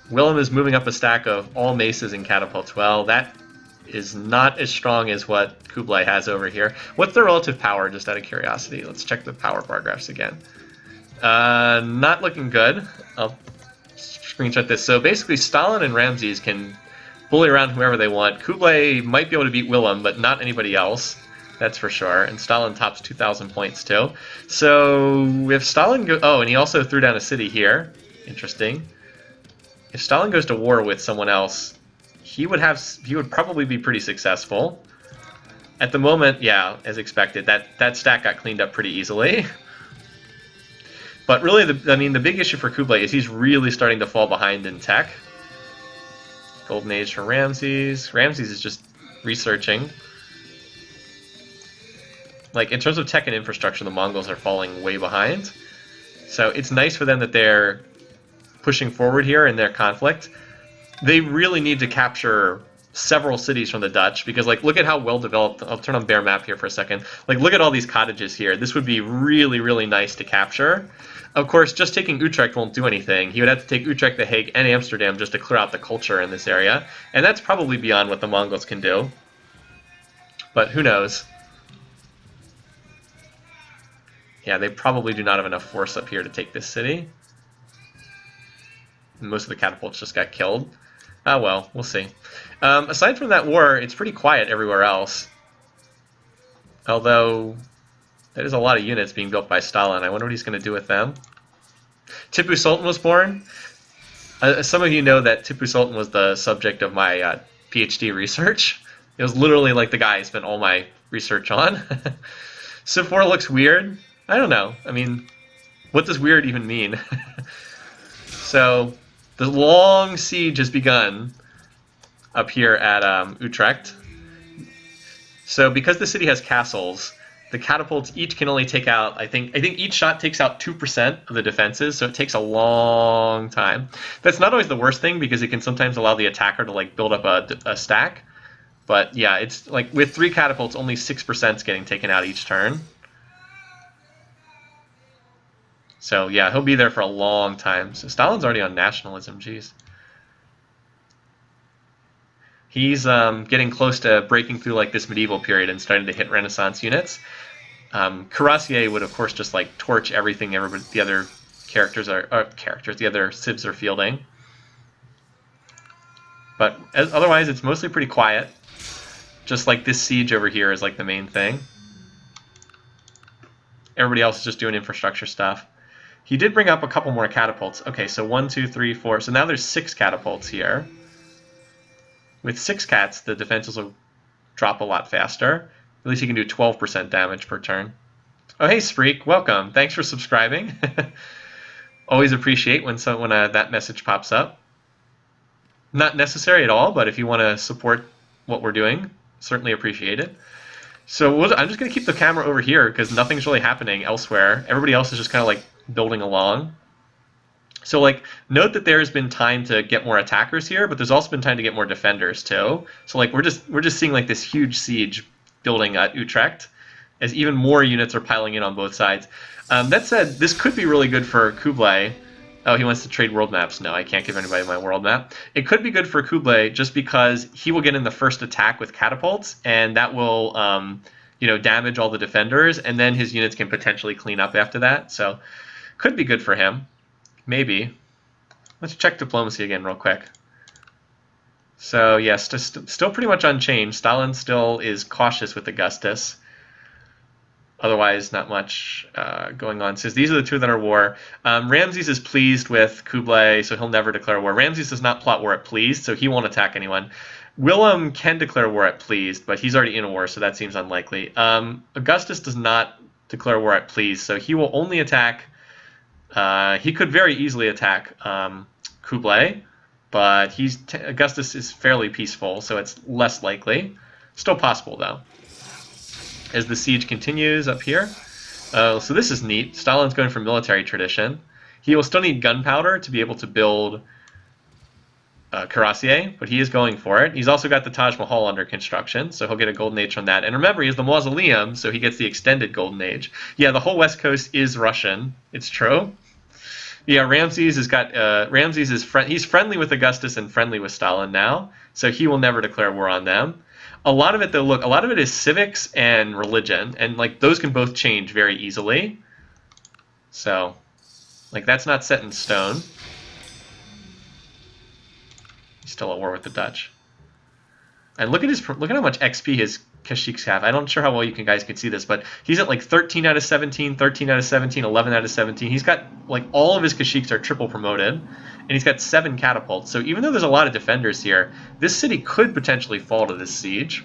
A: Willem is moving up a stack of all maces and catapults. Well, that is not as strong as what Kublai has over here. What's the relative power, just out of curiosity? Let's check the power bar graphs again. Not looking good. I'll screenshot this. So basically, Stalin and Ramses can bully around whoever they want. Kublai might be able to beat Willem, but not anybody else. That's for sure. And Stalin tops 2,000 points too. So if Stalin goes... Oh, and he also threw down a city here. Interesting. If Stalin goes to war with someone else, he would probably be pretty successful. At the moment, yeah, as expected, that stack got cleaned up pretty easily. But really, the big issue for Kublai is he's really starting to fall behind in tech. Golden Age for Ramses. Ramses is just researching. Like, in terms of tech and infrastructure, the Mongols are falling way behind. So it's nice for them that they're pushing forward here in their conflict. They really need to capture several cities from the Dutch because, like, look at how well developed... I'll turn on Bear Map here for a second. Like, look at all these cottages here. This would be really, really nice to capture. Of course, just taking Utrecht won't do anything. He would have to take Utrecht, The Hague, and Amsterdam just to clear out the culture in this area. And that's probably beyond what the Mongols can do. But who knows? Yeah, they probably do not have enough force up here to take this city. Most of the catapults just got killed. Ah, well, we'll see. Aside from that war, it's pretty quiet everywhere else. Although, that is a lot of units being built by Stalin. I wonder what he's going to do with them. Tipu Sultan was born. Some of you know that Tipu Sultan was the subject of my PhD research. It was literally like the guy I spent all my research on. Civ4 looks weird. I don't know. I mean, what does weird even mean? So, the long siege has begun up here at Utrecht. So, because the city has castles, The catapults each can only take out, I think each shot takes out 2% of the defenses, so it takes a long time. That's not always the worst thing because it can sometimes allow the attacker to like build up a stack. But yeah, it's like with 3 catapults, only 6% is getting taken out each turn. So yeah, he'll be there for a long time. So Stalin's already on nationalism, geez. He's getting close to breaking through like this medieval period and starting to hit Renaissance units. Cuirassier would of course just like torch everything the other the other civs are fielding. But otherwise, it's mostly pretty quiet. Just like this siege over here is like the main thing. Everybody else is just doing infrastructure stuff. He did bring up a couple more catapults. Okay, so 1, 2, 3, 4. So now there's 6 catapults here. With 6 cats, the defenses will drop a lot faster. At least he can do 12% damage per turn. Oh, hey, Spreek. Welcome. Thanks for subscribing. Always appreciate when that message pops up. Not necessary at all, but if you want to support what we're doing, certainly appreciate it. So I'm just going to keep the camera over here because nothing's really happening elsewhere. Everybody else is just kind of like building along. So like note that there's been time to get more attackers here, but there's also been time to get more defenders too. So like we're just seeing like this huge siege building at Utrecht as even more units are piling in on both sides. That said, this could be really good for Kublai. Oh, he wants to trade world maps. No, I can't give anybody my world map. It could be good for Kublai just because he will get in the first attack with catapults, and that will damage all the defenders, and then his units can potentially clean up after that. So could be good for him. Maybe. Let's check diplomacy again real quick. So yes, still pretty much unchanged. Stalin still is cautious with Augustus. Otherwise, not much going on. Says these are the 2 that are war. Ramses is pleased with Kublai, so he'll never declare war. Ramses does not plot war at pleased, so he won't attack anyone. Willem can declare war at pleased, but he's already in a war, so that seems unlikely. Augustus does not declare war at pleased, so he will only attack. He could very easily attack Kublai, but Augustus is fairly peaceful, so it's less likely. Still possible, though. As the siege continues up here. So this is neat. Stalin's going for military tradition. He will still need gunpowder to be able to build Cuirassier, but he is going for it. He's also got the Taj Mahal under construction, so he'll get a golden age from that. And remember, he has the mausoleum, so he gets the extended golden age. Yeah, the whole west coast is Russian. It's true. Yeah, Ramses has got he's friendly with Augustus and friendly with Stalin now, so he will never declare war on them. A lot of it, though, a lot of it is civics and religion, and like those can both change very easily. So, like that's not set in stone. He's still at war with the Dutch. And look at how much XP his Kashyyyks have. I'm not sure how well you guys can see this, but he's at like 13 out of 17, 13 out of 17, 11 out of 17. He's got like all of his Kashyyyks are triple promoted, and he's got 7 catapults. So even though there's a lot of defenders here, this city could potentially fall to this siege.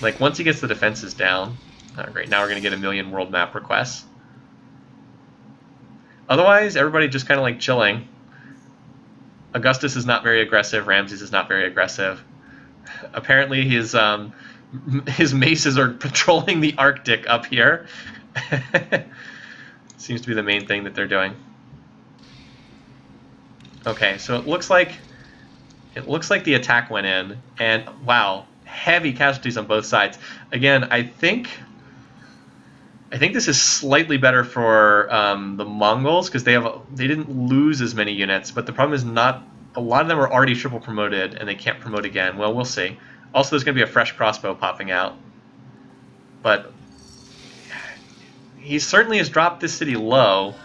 A: Like once he gets the defenses down. Oh, great, now we're going to get 1 million world map requests. Otherwise, everybody just kind of like chilling. Augustus is not very aggressive. Ramses is not very aggressive. Apparently his maces are patrolling the Arctic up here. Seems to be the main thing that they're doing. Okay, so it looks like the attack went in, and wow, heavy casualties on both sides. Again, I think this is slightly better for the Mongols because they didn't lose as many units, but the problem is a lot of them are already triple promoted and they can't promote again. Well, we'll see. Also, there's going to be a fresh crossbow popping out, but he certainly has dropped this city low.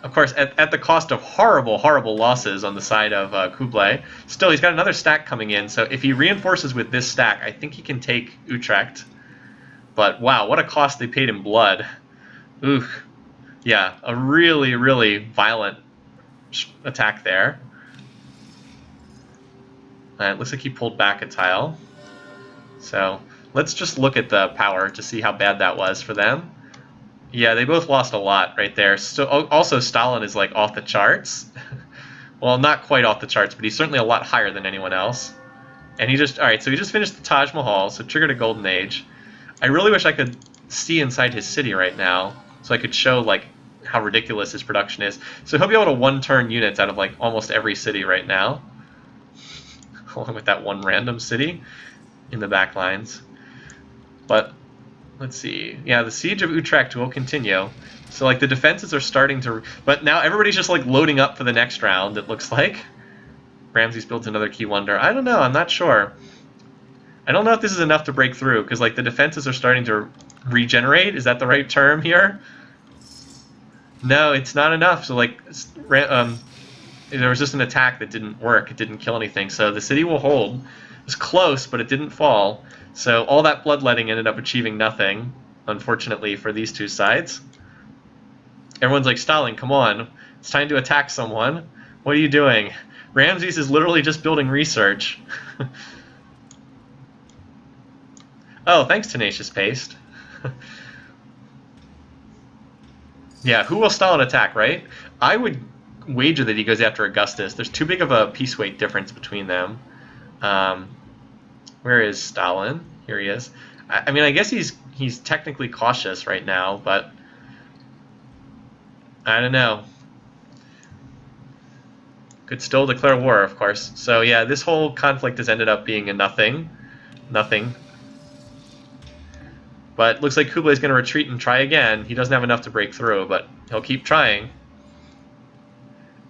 A: Of course, at the cost of horrible, horrible losses on the side of Kublai. Still, he's got another stack coming in, so if he reinforces with this stack, I think he can take Utrecht. But wow, what a cost they paid in blood. Ooh, yeah, a really, really violent attack there. And it looks like he pulled back a tile. So let's just look at the power to see how bad that was for them. Yeah, they both lost a lot right there. So also Stalin is like off the charts. Well, not quite off the charts, but he's certainly a lot higher than anyone else. And he just finished the Taj Mahal, so triggered a golden age. I really wish I could see inside his city right now, so I could show like how ridiculous his production is. So he'll be able to one-turn units out of like almost every city right now, along with that one random city in the back lines. But let's see. Yeah, the siege of Utrecht will continue. So like the defenses are starting to, but now everybody's just like loading up for the next round. It looks like Ramses builds another key wonder. I don't know. I'm not sure. I don't know if this is enough to break through because like the defenses are starting to regenerate. Is that the right term here? No, it's not enough. So like, there was just an attack that didn't work. It didn't kill anything. So the city will hold. It was close, but it didn't fall. So all that bloodletting ended up achieving nothing, unfortunately, for these two sides. Everyone's like, Stalin, come on. It's time to attack someone. What are you doing? Ramses is literally just building research. Oh, thanks, Tenacious Paste. Yeah, who will Stalin attack, right? I would wager that he goes after Augustus. There's too big of a piece weight difference between them. Where is Stalin? Here he is. I mean, I guess he's technically cautious right now, but I don't know. Could still declare war, of course. So yeah, this whole conflict has ended up being a nothing. But looks like Kublai's going to retreat and try again. He doesn't have enough to break through, but he'll keep trying.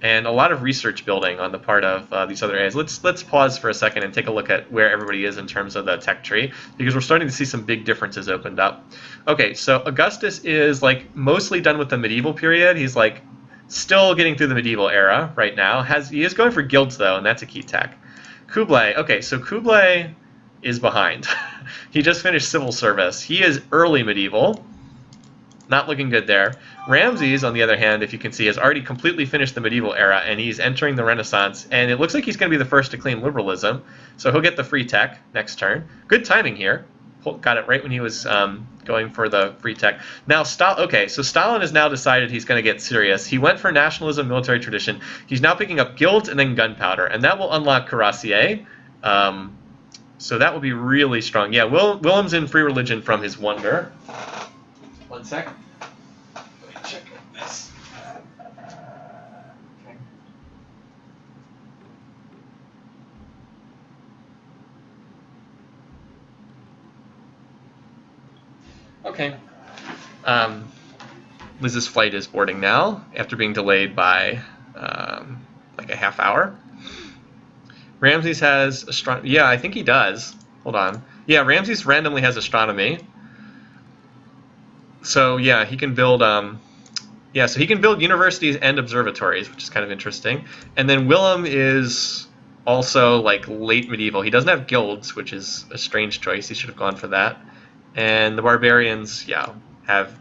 A: And a lot of research building on the part of these other areas. Let's pause for a second and take a look at where everybody is in terms of the tech tree, because we're starting to see some big differences opened up. Okay, so Augustus is like mostly done with the medieval period. He's like still getting through the medieval era right now. He is going for guilds though, and that's a key tech. Kublai. Okay, so Kublai is behind. He just finished civil service. He is early medieval. Not looking good there. Ramses, on the other hand, if you can see, has already completely finished the medieval era, and he's entering the Renaissance, and it looks like he's going to be the first to claim liberalism, so he'll get the free tech next turn. Good timing here. Got it right when he was going for the free tech. Now, okay, so Stalin has now decided he's going to get serious. He went for nationalism, military tradition. He's now picking up guilds and then gunpowder, and that will unlock cuirassier. So that will be really strong. Yeah, Willem's in free religion from his wonder. One sec. Let me check this. Okay. Liz's flight is boarding now after being delayed by like a half hour. Ramses has astronomy. Yeah, I think he does. Hold on. Yeah, Ramses randomly has astronomy. So yeah, he can build. Yeah, so he can build universities and observatories, which is kind of interesting. And then Willem is also like late medieval. He doesn't have guilds, which is a strange choice. He should have gone for that. And the barbarians, yeah, have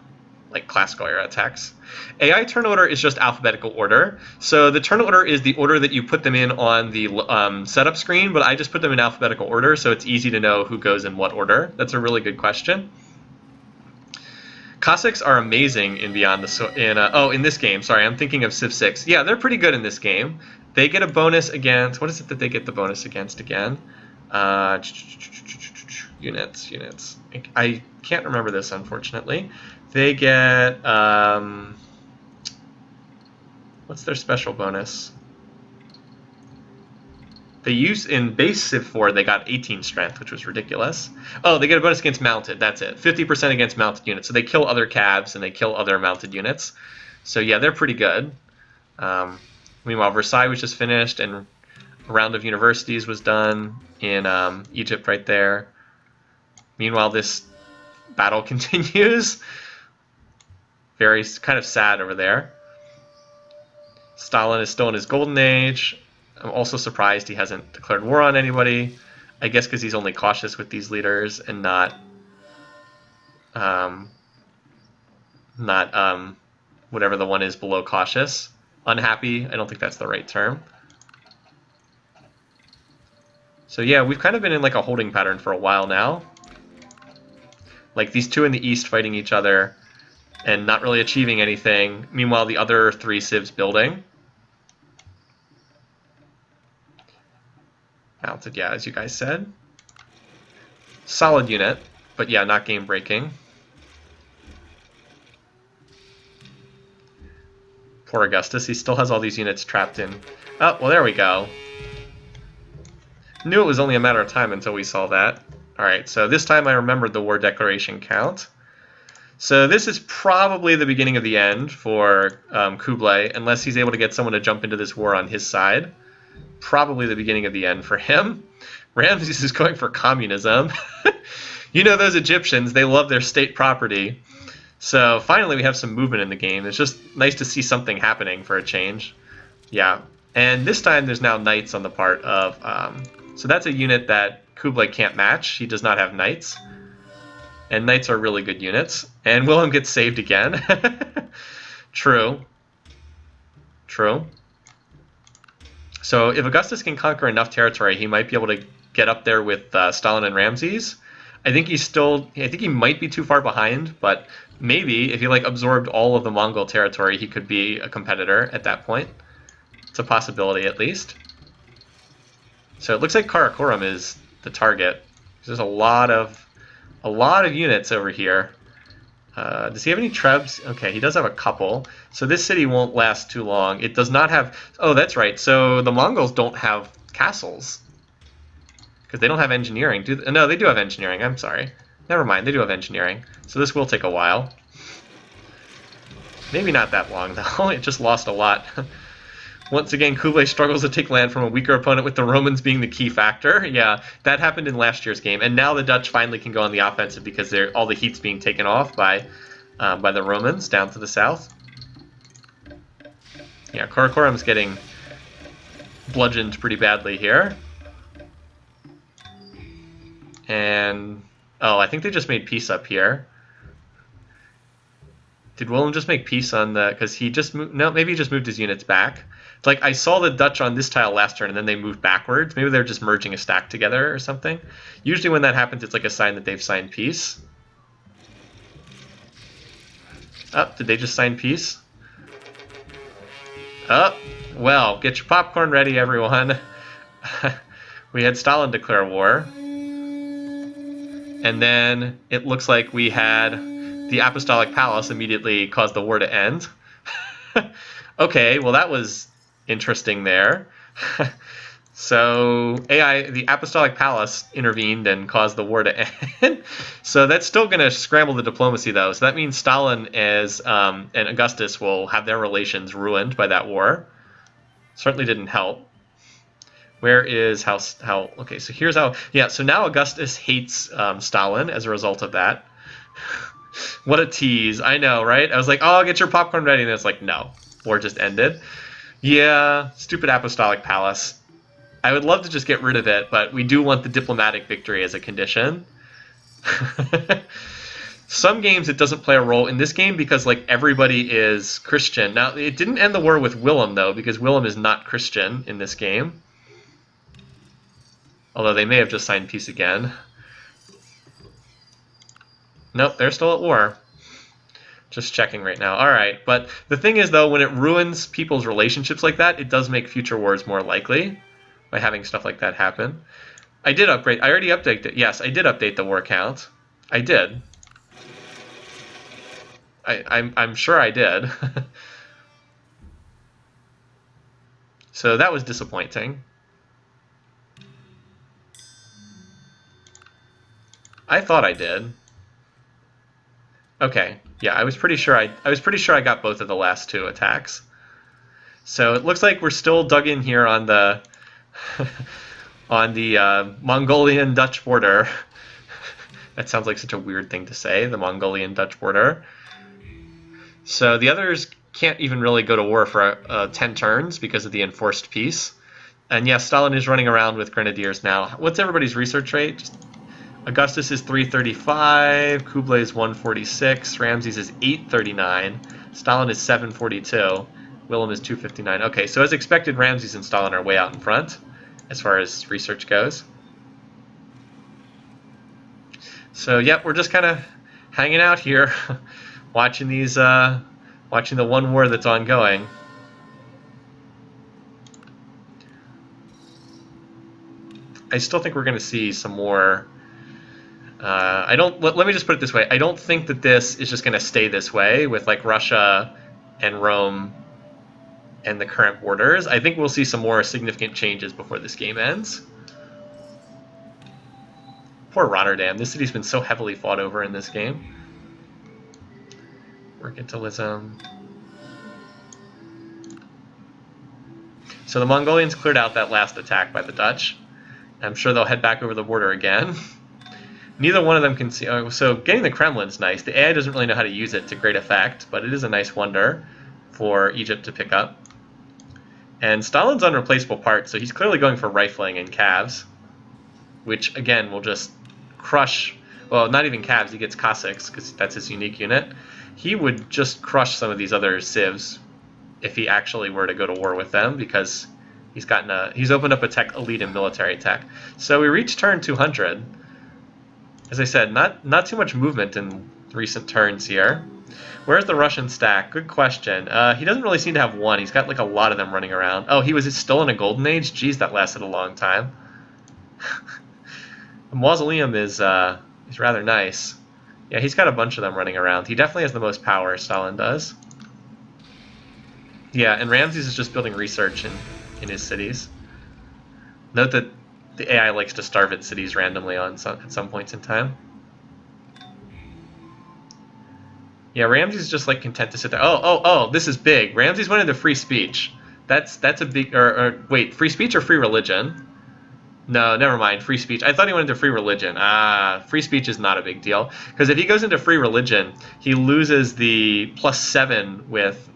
A: like classical era attacks. AI turn order is just alphabetical order. So the turn order is the order that you put them in on the setup screen, but I just put them in alphabetical order, so it's easy to know who goes in what order. That's a really good question. Cossacks are amazing in Beyond the in this game. Sorry, I'm thinking of Civ 6. Yeah, they're pretty good in this game. They get a bonus against. What is it that they get the bonus against again? Units. I can't remember this, unfortunately. They get what's their special bonus? They use in base Civ 4 they got 18 strength, which was ridiculous. Oh, they get a bonus against mounted. That's it. 50% against mounted units. So they kill other cabs and they kill other mounted units. So yeah, they're pretty good. Meanwhile, Versailles was just finished, and a round of universities was done in Egypt right there. Meanwhile, this battle continues. Very kind of sad over there. Stalin is still in his golden age. I'm also surprised he hasn't declared war on anybody. I guess because he's only cautious with these leaders and not whatever the one is below cautious. Unhappy, I don't think that's the right term. So yeah, we've kind of been in like a holding pattern for a while now. Like these two in the east fighting each other and not really achieving anything. Meanwhile, the other three civs building. Mounted, yeah, as you guys said. Solid unit. But yeah, not game breaking. Poor Augustus, he still has all these units trapped in. Oh, well, there we go. Knew it was only a matter of time until we saw that. Alright, so this time I remembered the war declaration count. So this is probably the beginning of the end for Kublai, unless he's able to get someone to jump into this war on his side. Probably the beginning of the end for him. Ramses is going for communism. You know those Egyptians, they love their state property. So finally we have some movement in the game. It's just nice to see something happening for a change. Yeah, and this time there's now knights on the part of... so that's a unit that Kublai can't match. He does not have knights. And knights are really good units. And Willem gets saved again. True. True. So if Augustus can conquer enough territory, he might be able to get up there with Stalin and Ramses. I think he might be too far behind, but maybe if he like absorbed all of the Mongol territory, he could be a competitor at that point. It's a possibility at least. So it looks like Karakorum is the target. There's a lot of units over here. Does he have any trebs? Okay, he does have a couple. So this city won't last too long. It does not have... Oh, that's right. So the Mongols don't have castles. Because they don't have engineering. No, they do have engineering. I'm sorry. Never mind. They do have engineering. So this will take a while. Maybe not that long, though. It just lost a lot. Once again, Kublai struggles to take land from a weaker opponent, with the Romans being the key factor. Yeah, that happened in last year's game. And now the Dutch finally can go on the offensive because all the heat's being taken off by the Romans down to the south. Yeah, Karakorum's getting bludgeoned pretty badly here. And, oh, I think they just made peace up here. Did Willem just make peace on the... Because he just moved... No, maybe he just moved his units back. Like, I saw the Dutch on this tile last turn, and then they moved backwards. Maybe they're just merging a stack together or something. Usually when that happens, it's like a sign that they've signed peace. Oh, did they just sign peace? Oh, well, get your popcorn ready, everyone. We had Stalin declare war. And then it looks like we had the Apostolic Palace immediately cause the war to end. Okay, well that was interesting there. So the Apostolic Palace intervened and caused the war to end. So that's still going to scramble the diplomacy, though. So that means Stalin and Augustus will have their relations ruined by that war. Certainly didn't help. Where is how? Okay, so here's how. Yeah, so now Augustus hates Stalin as a result of that. What a tease. I know, right? I was like, oh, get your popcorn ready. And it's like, no. War just ended. Yeah, stupid Apostolic Palace. I would love to just get rid of it, but we do want the diplomatic victory as a condition. Some games it doesn't play a role. In this game, because like everybody is Christian. Now, it didn't end the war with Willem, though, because Willem is not Christian in this game. Although they may have just signed peace again. Nope, they're still at war. Just checking right now. All right, but the thing is, though, when it ruins people's relationships like that, it does make future wars more likely by having stuff like that happen. I did upgrade. I already updated it. Yes, I did update the war count. I did. I'm sure I did. So that was disappointing. I thought I did. Okay, yeah, I was pretty sure I got both of the last two attacks. So it looks like we're still dug in here on the Mongolian Dutch border. That sounds like such a weird thing to say, the Mongolian Dutch border. So the others can't even really go to war for 10 turns because of the enforced peace. And yeah, Stalin is running around with grenadiers now. What's everybody's research rate? Augustus is 335, Kublai is 146, Ramses is 839, Stalin is 742, Willem is 259. Okay, so as expected, Ramses and Stalin are way out in front as far as research goes. So yep, we're just kind of hanging out here, watching watching the one war that's ongoing. I still think we're going to see some more I don't. Let me just put it this way. I don't think that this is just going to stay this way with like Russia and Rome and the current borders. I think we'll see some more significant changes before this game ends. Poor Rotterdam. This city's been so heavily fought over in this game. Mercantilism. So the Mongolians cleared out that last attack by the Dutch. I'm sure they'll head back over the border again. Neither one of them can see. Oh, so getting the Kremlin's nice. The AI doesn't really know how to use it to great effect, but it is a nice wonder for Egypt to pick up. And Stalin's unreplaceable part, so he's clearly going for rifling and calves, which again will just crush. Well, not even calves. He gets Cossacks because that's his unique unit. He would just crush some of these other civs if he actually were to go to war with them, because he's opened up a tech elite in military tech. So we reached turn 200. As I said, not too much movement in recent turns here. Where's the Russian stack? Good question. He doesn't really seem to have one. He's got like a lot of them running around. Oh, he was still in a golden age? Geez, that lasted a long time. The mausoleum is rather nice. Yeah, he's got a bunch of them running around. He definitely has the most power, Stalin does. Yeah, and Ramses is just building research in his cities. Note that the AI likes to starve its cities randomly at some points in time. Yeah, Ramses is just like content to sit there. Oh, this is big. Ramses went into free speech. That's a big, wait, free speech or free religion? No, never mind, free speech. I thought he went into free religion. Free speech is not a big deal. Because if he goes into free religion, he loses the +7 with,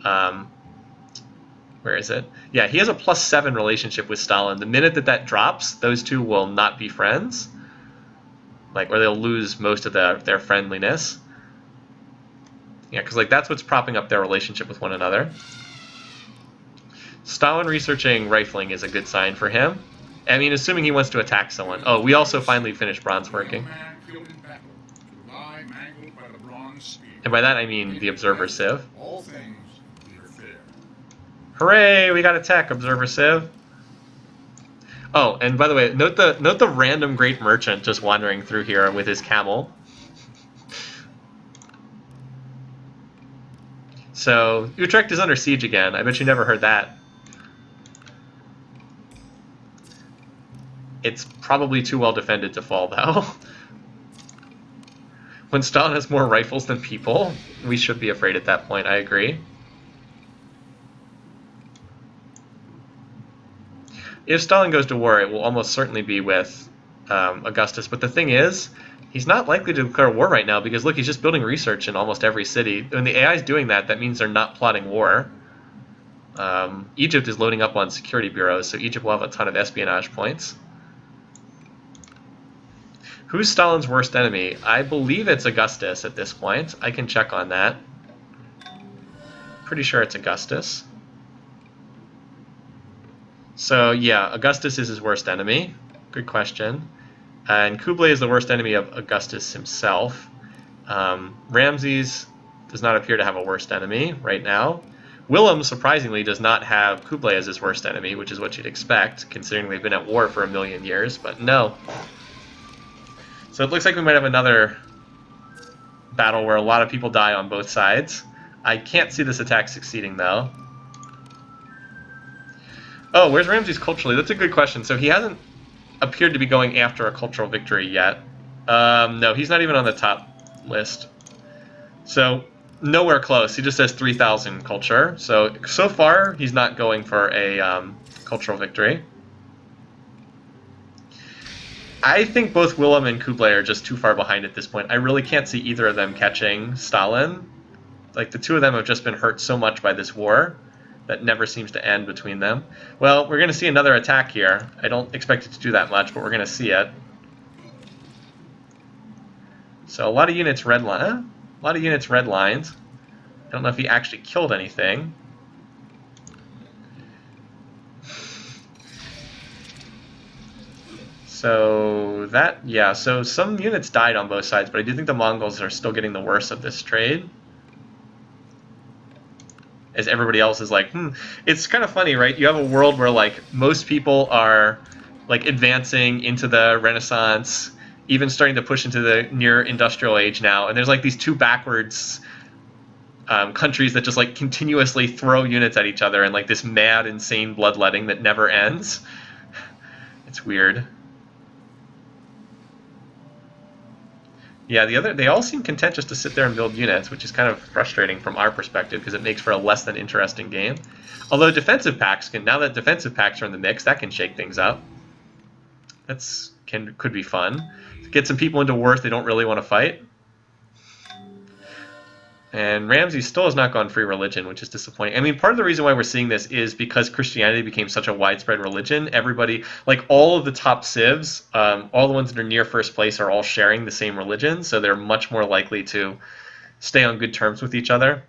A: where is it? Yeah, he has a +7 relationship with Stalin. The minute that drops, those two will not be friends. Or they'll lose most of their friendliness. Yeah, because that's what's propping up their relationship with one another. Stalin researching rifling is a good sign for him. I mean, assuming he wants to attack someone. Oh, we also finally finished bronze working. And by that I mean the Observer Civ. Hooray! We got a tech, Observer Civ. Oh, and by the way, note the random great merchant just wandering through here with his camel. So Utrecht is under siege again. I bet you never heard that. It's probably too well defended to fall, though. When Stalin has more rifles than people, we should be afraid at that point, I agree. If Stalin goes to war, it will almost certainly be with Augustus. But the thing is, he's not likely to declare war right now because, look, he's just building research in almost every city. When the AI is doing that, that means they're not plotting war. Egypt is loading up on security bureaus, so Egypt will have a ton of espionage points. Who's Stalin's worst enemy? I believe it's Augustus at this point. I can check on that. Pretty sure it's Augustus. So yeah, Augustus is his worst enemy. Good question. And Kublai is the worst enemy of Augustus himself. Ramses does not appear to have a worst enemy right now. Willem, surprisingly, does not have Kublai as his worst enemy, which is what you'd expect, considering they've been at war for 1,000,000 years, but no. So it looks like we might have another battle where a lot of people die on both sides. I can't see this attack succeeding, though. Oh, where's Ramses culturally? That's a good question. So he hasn't appeared to be going after a cultural victory yet. No, he's not even on the top list. So nowhere close. He just says 3,000 culture. So far, he's not going for a cultural victory. I think both Willem and Kublai are just too far behind at this point. I really can't see either of them catching Stalin. The two of them have just been hurt so much by this war that never seems to end between them. Well, we're going to see another attack here. I don't expect it to do that much, but we're going to see it. So a lot of units redline. A lot of units redlined. I don't know if he actually killed anything. So so some units died on both sides, but I do think the Mongols are still getting the worst of this trade. As everybody else is it's kind of funny, right? You have a world where most people are advancing into the Renaissance even starting to push into the near industrial age now. And there's like these two backwards countries that just like continuously throw units at each other and like this mad, insane bloodletting that never ends. It's weird. Yeah, they all seem content just to sit there and build units, which is kind of frustrating from our perspective because it makes for a less than interesting game. Although defensive packs now that defensive packs are in the mix, that can shake things up. Could be fun. Get some people into wars they don't really want to fight. And Ramses still has not gone free religion, which is disappointing. I mean, part of the reason why we're seeing this is because Christianity became such a widespread religion. Everybody, like all of the top civs, all the ones that are near first place are all sharing the same religion, so they're much more likely to stay on good terms with each other.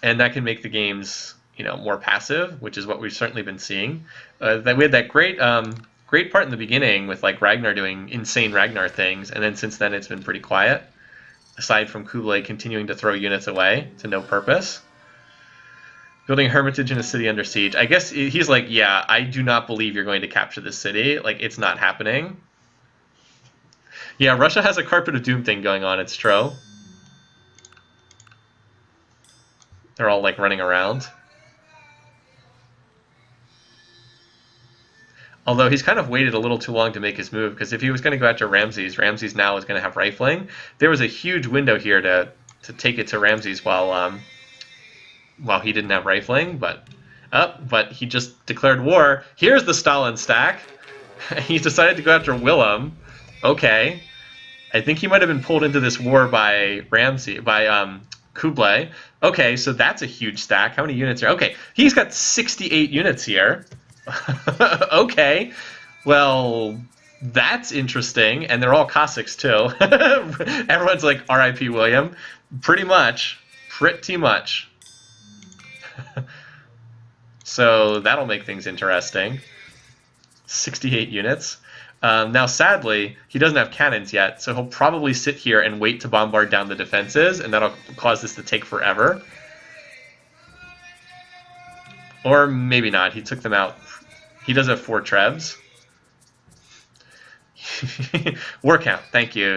A: And that can make the games, more passive, which is what we've certainly been seeing. We had that great part in the beginning with like Ragnar doing insane Ragnar things, and then since then it's been pretty quiet. Aside from Kublai continuing to throw units away to no purpose. Building a hermitage in a city under siege. I guess he's like, yeah, I do not believe you're going to capture this city. Like, it's not happening. Yeah, Russia has a Carpet of Doom thing going on, it's true. They're all, like, running around. Although he's kind of waited a little too long to make his move, because if he was going to go after Ramses, Ramses now is going to have rifling. There was a huge window here to take it to Ramses while he didn't have rifling, but he just declared war. Here's the Stalin stack. He's decided to go after Willem. Okay. I think he might have been pulled into this war by Kublai. Okay, so that's a huge stack. How many units are... Okay, he's got 68 units here. Okay, well, that's interesting, and they're all Cossacks too. Everyone's like R.I.P. William, pretty much. So that'll make things interesting. 68 units. Now, sadly, he doesn't have cannons yet, so he'll probably sit here and wait to bombard down the defenses, and that'll cause this to take forever. Or maybe not. He took them out. He does have 4 trebs. War count. Thank you.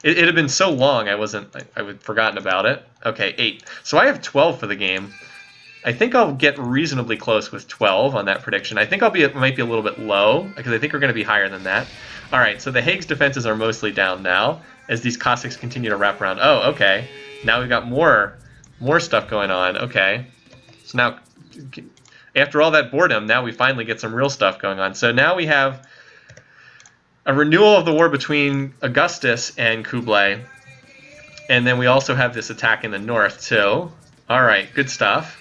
A: It had been so long I had forgotten about it. Okay, 8. So I have 12 for the game. I think I'll get reasonably close with 12 on that prediction. I think might be a little bit low, because I think we're going to be higher than that. All right, so the Hague's defenses are mostly down now, as these Cossacks continue to wrap around. Oh, okay. Now we've got more stuff going on. Okay. So now... After all that boredom, now we finally get some real stuff going on. So now we have a renewal of the war between Augustus and Kublai. And then we also have this attack in the north, too. All right, good stuff.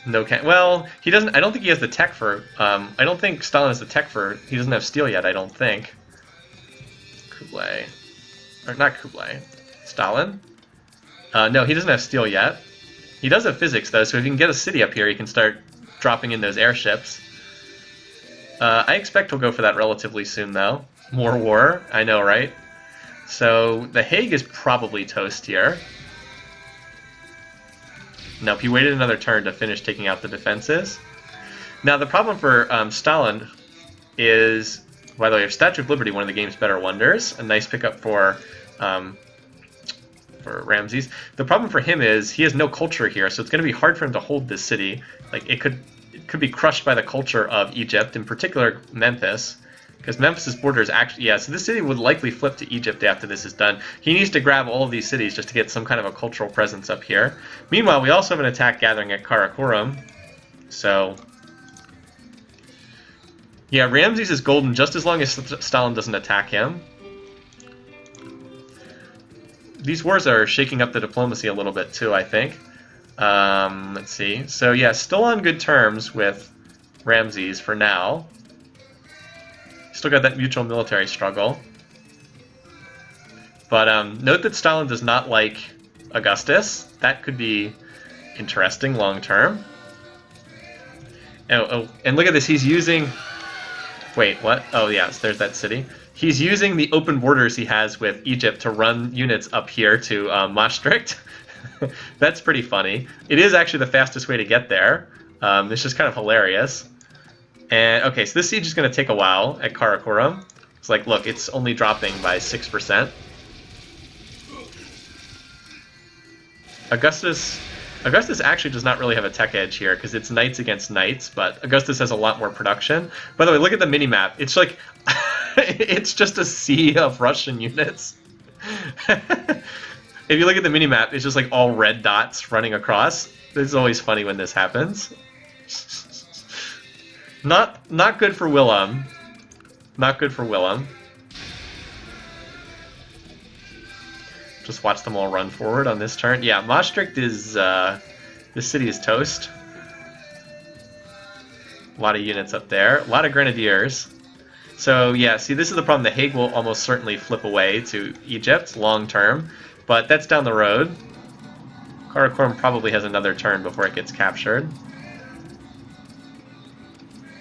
A: Well, he doesn't... I don't think he has the tech for... I don't think Stalin has the tech for... He doesn't have steel yet, I don't think. Kublai. Or not Kublai. Stalin? No, he doesn't have steel yet. He does have physics, though, so if he can get a city up here, he can start dropping in those airships. I expect he'll go for that relatively soon, though. More war, I know, right? So the Hague is probably toast here. Nope, he waited another turn to finish taking out the defenses. Now, the problem for Stalin is, by the way, Statue of Liberty, one of the game's better wonders. A nice pickup for Ramses. The problem for him is he has no culture here, so it's going to be hard for him to hold this city. Like it could be crushed by the culture of Egypt, in particular Memphis, because Memphis's border is actually so this city would likely flip to Egypt after this is done. He needs to grab all of these cities just to get some kind of a cultural presence up here. Meanwhile, we also have an attack gathering at Karakorum, so yeah, Ramses is golden just as long as Stalin doesn't attack him. These wars are shaking up the diplomacy a little bit too, I think. Let's see. So yeah, still on good terms with Ramses for now. Still got that mutual military struggle. But note that Stalin does not like Augustus. That could be interesting long term. Oh, and look at this. He's using... Wait, what? Oh, yes, there's that city. He's using the open borders he has with Egypt to run units up here to Maastricht. That's pretty funny. It is actually the fastest way to get there. It's just kind of hilarious. And okay, so this siege is going to take a while at Karakorum. It's like, look, it's only dropping by 6%. Augustus actually does not really have a tech edge here because it's knights against knights, but Augustus has a lot more production. By the way, look at the mini-map. It's like, it's just a sea of Russian units. If you look at the mini-map, it's just like all red dots running across. This is always funny when this happens. Not good for Willem. Not good for Willem. Just watch them all run forward on this turn. Yeah, Maastricht is... this city is toast. A lot of units up there. A lot of grenadiers. So, yeah, see, this is the problem. The Hague will almost certainly flip away to Egypt long term. But that's down the road. Karakorum probably has another turn before it gets captured.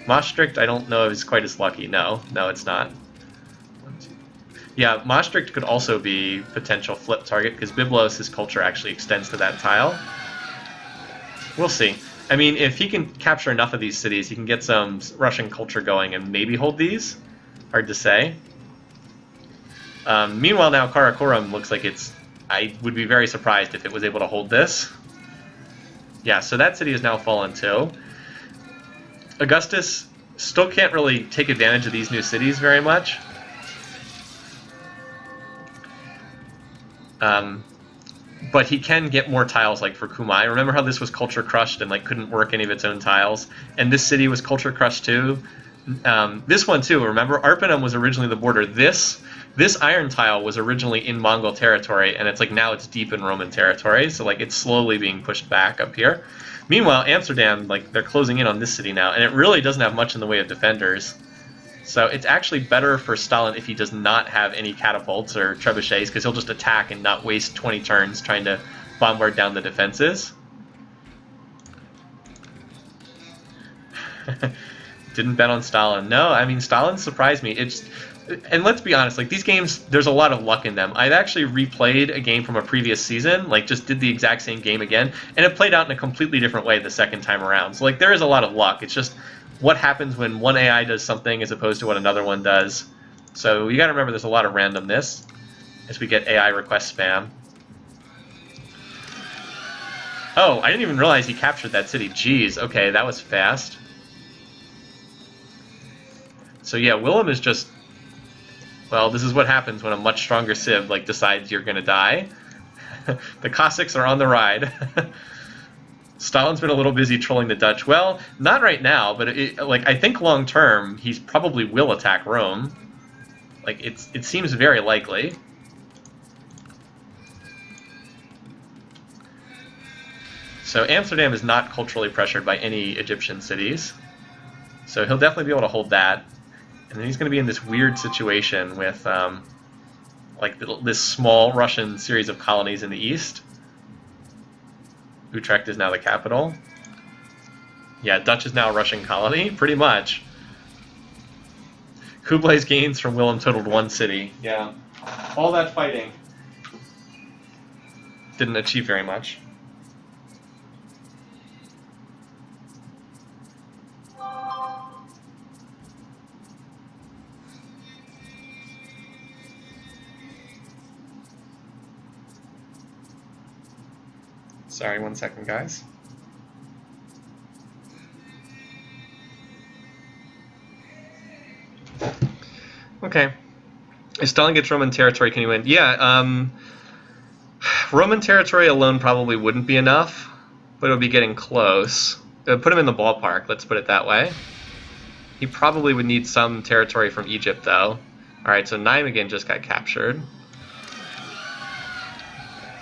A: Maastricht, I don't know if it's quite as lucky. No, it's not. Yeah, Maastricht could also be potential flip target because Byblos' culture actually extends to that tile. We'll see. I mean, if he can capture enough of these cities, he can get some Russian culture going and maybe hold these. Hard to say. Meanwhile, now Karakorum looks like it's... I would be very surprised if it was able to hold this. Yeah, so that city has now fallen too. Augustus still can't really take advantage of these new cities very much. But he can get more tiles like for Kumai. Remember how this was culture crushed and like couldn't work any of its own tiles? And this city was culture crushed too. This one too, remember? Arpinum was originally the border. This iron tile was originally in Mongol territory, and it's like now it's deep in Roman territory, so like it's slowly being pushed back up here. Meanwhile, Amsterdam, like they're closing in on this city now, and it really doesn't have much in the way of defenders. So it's actually better for Stalin if he does not have any catapults or trebuchets, because he'll just attack and not waste 20 turns trying to bombard down the defenses. Didn't bet on Stalin. No, I mean, Stalin surprised me. And let's be honest, like these games, there's a lot of luck in them. I've actually replayed a game from a previous season, like just did the exact same game again, and it played out in a completely different way the second time around. So like there is a lot of luck. It's just what happens when one AI does something as opposed to what another one does. So you got to remember there's a lot of randomness as we get AI request spam. Oh, I didn't even realize he captured that city. Jeez, okay, that was fast. So yeah, Willem is just... Well, this is what happens when a much stronger Civ like decides you're going to die. The Cossacks are on the ride. Stalin's been a little busy trolling the Dutch. Well, not right now, but like I think long term he probably will attack Rome. Like it seems very likely. So Amsterdam is not culturally pressured by any Egyptian cities. So he'll definitely be able to hold that. And then he's going to be in this weird situation with like this small Russian series of colonies in the east. Utrecht is now the capital. Yeah, Dutch is now a Russian colony, pretty much. Kublai's gains from Willem totaled 1 city. Yeah, all that fighting didn't achieve very much. Sorry, 1 second, guys. Okay. If Stalin gets Roman territory, can he win? Yeah, Roman territory alone probably wouldn't be enough, but it would be getting close. It would put him in the ballpark, let's put it that way. He probably would need some territory from Egypt, though. Alright, so Nijmegen just got captured.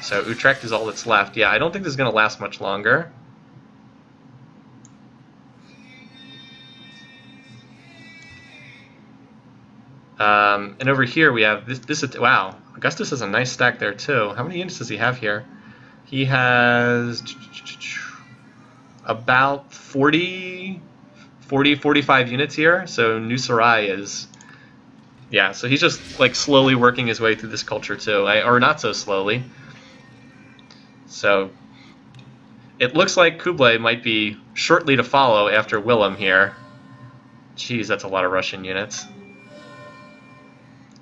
A: So Utrecht is all that's left. Yeah, I don't think this is going to last much longer. And over here we have this. Wow, Augustus has a nice stack there too. How many units does he have here? He has about 45 units here. So New Sarai is... Yeah, so he's just like slowly working his way through this culture too, or not so slowly. So it looks like Kublai might be shortly to follow after Willem here. Jeez, that's a lot of Russian units.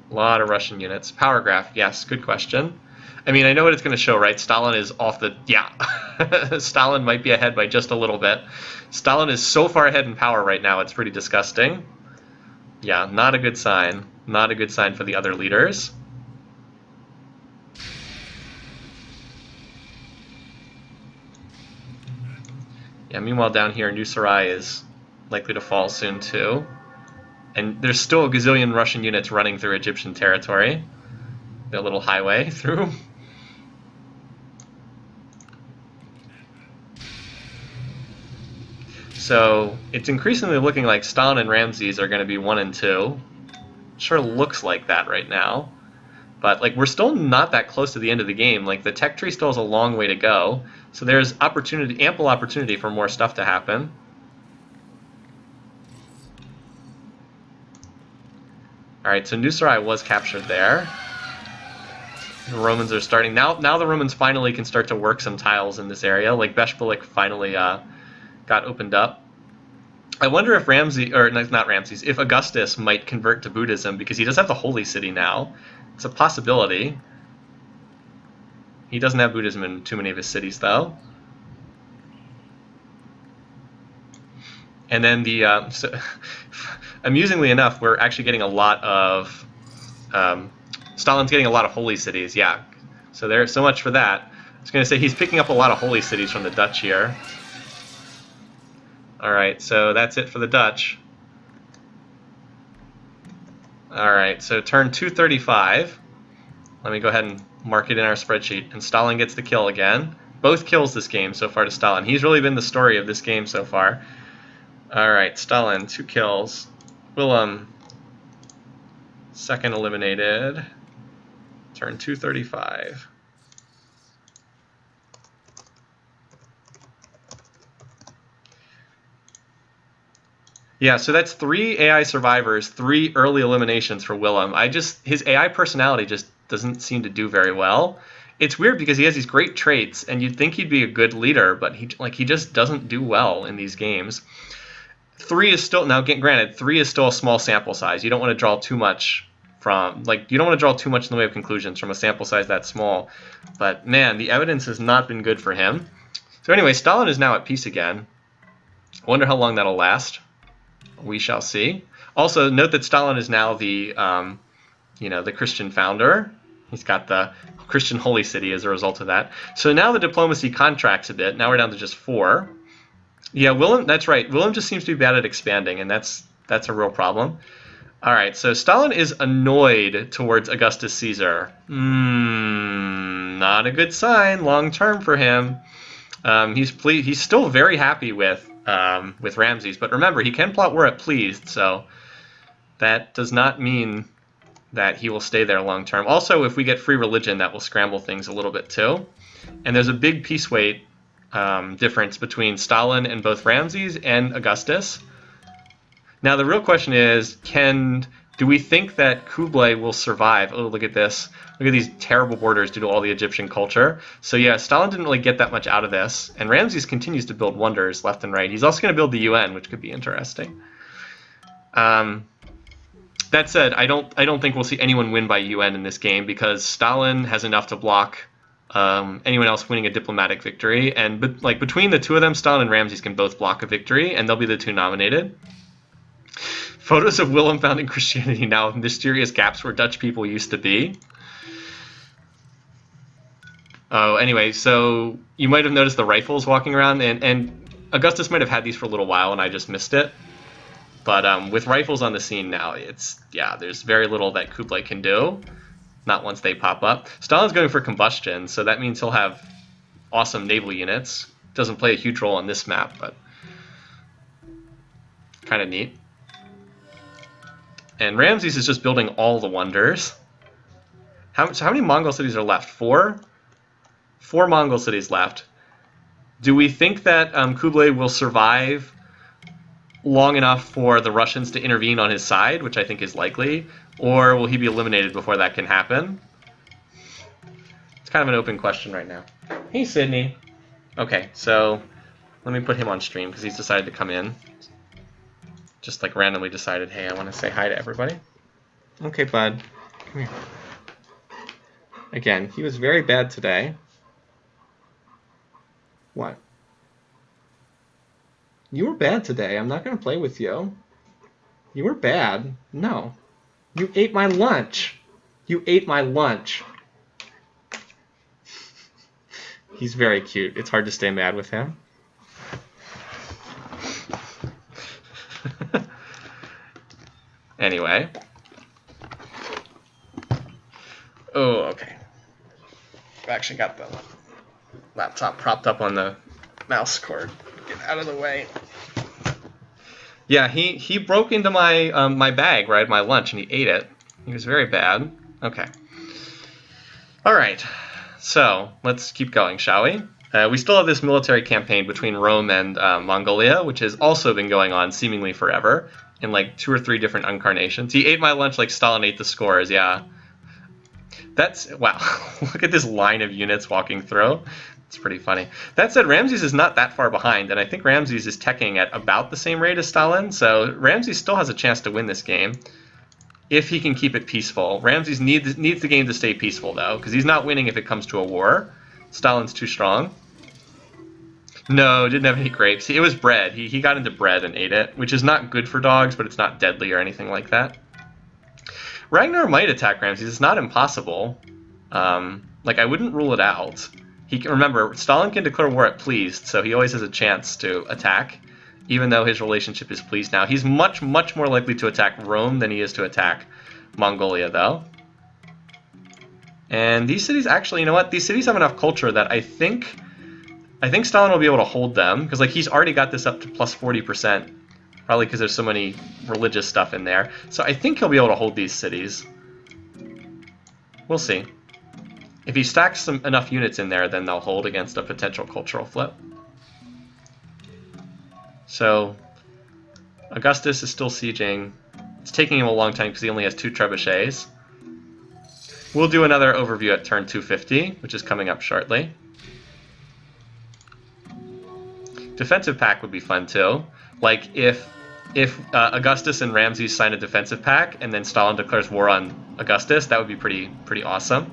A: A lot of Russian units. Power graph, yes, good question. I mean, I know what it's going to show, right? Stalin is off the... Yeah. Stalin might be ahead by just a little bit. Stalin is so far ahead in power right now, it's pretty disgusting. Yeah, not a good sign. Not a good sign for the other leaders. Yeah, meanwhile down here, New Sarai is likely to fall soon too. And there's still a gazillion Russian units running through Egyptian territory. Their little highway through. So it's increasingly looking like Stalin and Ramses are going to be 1 and 2. Sure looks like that right now. But like we're still not that close to the end of the game. Like the tech tree still has a long way to go. So there's opportunity, ample opportunity for more stuff to happen. Alright, so New Sarai was captured there. The Romans are starting... Now the Romans finally can start to work some tiles in this area. Like Beshbalik finally got opened up. I wonder if Ramses, or not Ramses, if Augustus might convert to Buddhism, because he does have the Holy City now. It's a possibility. He doesn't have Buddhism in too many of his cities, though. And then the... amusingly enough, we're actually getting a lot of... Stalin's getting a lot of holy cities, yeah. So there's so much for that. I was going to say he's picking up a lot of holy cities from the Dutch here. Alright, so that's it for the Dutch. Alright, so turn 235. Let me go ahead and mark it in our spreadsheet. And Stalin gets the kill again. Both kills this game so far to Stalin. He's really been the story of this game so far. Alright, Stalin, 2 kills. Willem, second eliminated. Turn 235. Yeah, so that's 3 AI survivors, 3 early eliminations for Willem. His AI personality just doesn't seem to do very well. It's weird because he has these great traits, and you'd think he'd be a good leader, but he just doesn't do well in these games. 3 is still, now granted, 3 is still a small sample size. You don't want to draw too much from, you don't want to draw too much in the way of conclusions from a sample size that small. But man, the evidence has not been good for him. So anyway, Stalin is now at peace again. I wonder how long that'll last. We shall see. Also, note that Stalin is now the, the Christian founder. He's got the Christian holy city as a result of that. So now the diplomacy contracts a bit. Now we're down to just 4. Yeah, Willem, that's right. Willem just seems to be bad at expanding, and that's a real problem. All right, so Stalin is annoyed towards Augustus Caesar. Not a good sign long term for him. He's still very happy with Ramses, but remember, he can plot war at pleased, so that does not mean that he will stay there long term. Also, if we get free religion, that will scramble things a little bit too. And there's a big peace weight difference between Stalin and both Ramses and Augustus. Now the real question is, do we think that Kublai will survive? Oh, look at this. Look at these terrible borders due to all the Egyptian culture. So yeah, Stalin didn't really get that much out of this. And Ramses continues to build wonders left and right. He's also going to build the UN, which could be interesting. That said, I don't think we'll see anyone win by UN in this game because Stalin has enough to block anyone else winning a diplomatic victory. And between the two of them, Stalin and Ramses can both block a victory, and they'll be the 2 nominated. Photos of Willem found in Christianity now with mysterious gaps where Dutch people used to be. Oh, anyway, so you might have noticed the rifles walking around, and Augustus might have had these for a little while and I just missed it. But with rifles on the scene now, there's very little that Kublai can do. Not once they pop up. Stalin's going for combustion, so that means he'll have awesome naval units. Doesn't play a huge role on this map, but kind of neat. And Ramses is just building all the wonders. How many Mongol cities are left? 4? 4 Mongol cities left. Do we think that Kublai will survive long enough for the Russians to intervene on his side, which I think is likely, or will he be eliminated before that can happen? It's kind of an open question right now. Hey, Sydney. Okay, so let me put him on stream because he's decided to come in. Just randomly decided, hey, I want to say hi to everybody. Okay, bud. Come here. Again, he was very bad today. What? You were bad today. I'm not going to play with you. You were bad. No. You ate my lunch. You ate my lunch. He's very cute. It's hard to stay mad with him. Anyway. Oh, okay. I've actually got the laptop propped up on the mouse cord. Get out of the way. Yeah, he broke into my my bag where I had my lunch and he ate it. He was very bad. Okay. All right. So let's keep going, shall we? We still have this military campaign between Rome and Mongolia, which has also been going on seemingly forever in like 2 or 3 different incarnations. He ate my lunch like Stalin ate the scores. Yeah. That's, wow, look at this line of units walking through. It's pretty funny. That said, Ramses is not that far behind, and I think Ramses is teching at about the same rate as Stalin, so Ramses still has a chance to win this game if he can keep it peaceful. Ramses needs the game to stay peaceful, though, because he's not winning if it comes to a war. Stalin's too strong. No, didn't have any grapes. It was bread. He got into bread and ate it, which is not good for dogs, but it's not deadly or anything like that. Ragnar might attack Ramses. It's not impossible. Like, I wouldn't rule it out. Remember, Stalin can declare war at pleased, so he always has a chance to attack, even though his relationship is pleased now. He's much, much more likely to attack Rome than he is to attack Mongolia, though. And these cities, actually, you know what? These cities have enough culture that I think Stalin will be able to hold them, because like he's already got this up to plus 40%. Probably because there's so many religious stuff in there. So I think he'll be able to hold these cities. We'll see. If he stacks enough units in there, then they'll hold against a potential cultural flip. So Augustus is still sieging. It's taking him a long time because he only has 2 trebuchets. We'll do another overview at turn 250, which is coming up shortly. Defensive pact would be fun too. Like if Augustus and Ramses sign a defensive pact and then Stalin declares war on Augustus, that would be pretty awesome.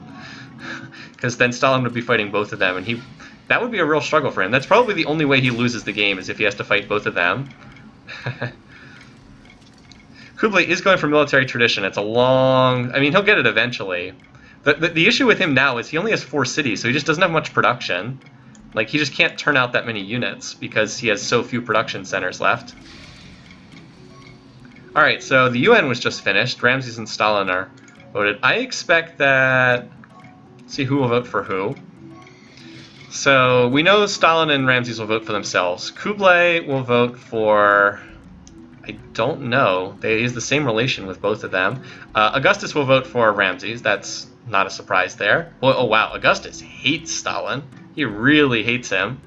A: Because then Stalin would be fighting both of them, and that would be a real struggle for him. That's probably the only way he loses the game, is if he has to fight both of them. Kublai is going for military tradition. It's a long... I mean, he'll get it eventually. The issue with him now is he only has 4 cities, so he just doesn't have much production. Like, he just can't turn out that many units because he has so few production centers left. Alright, so the UN was just finished. Ramses and Stalin are voted. I expect that... Let's see who will vote for who. So, we know Stalin and Ramses will vote for themselves. Kublai will vote for... I don't know. They use the same relation with both of them. Augustus will vote for Ramses. That's not a surprise there. Well, oh wow, Augustus hates Stalin. He really hates him.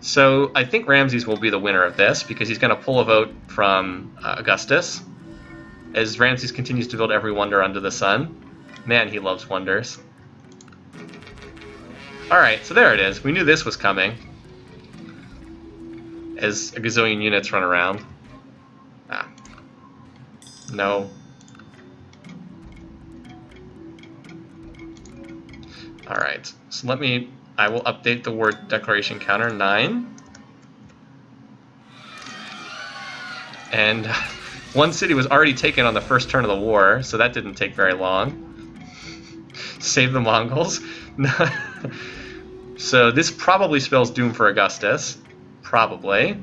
A: So I think Ramses will be the winner of this because he's going to pull a vote from Augustus as Ramses continues to build every wonder under the sun. Man, he loves wonders. Alright, so there it is. We knew this was coming as a gazillion units run around. Ah. No. Alright, so I will update the war declaration counter, 9. And one city was already taken on the first turn of the war, so that didn't take very long. Save the Mongols. So this probably spells doom for Augustus. Probably.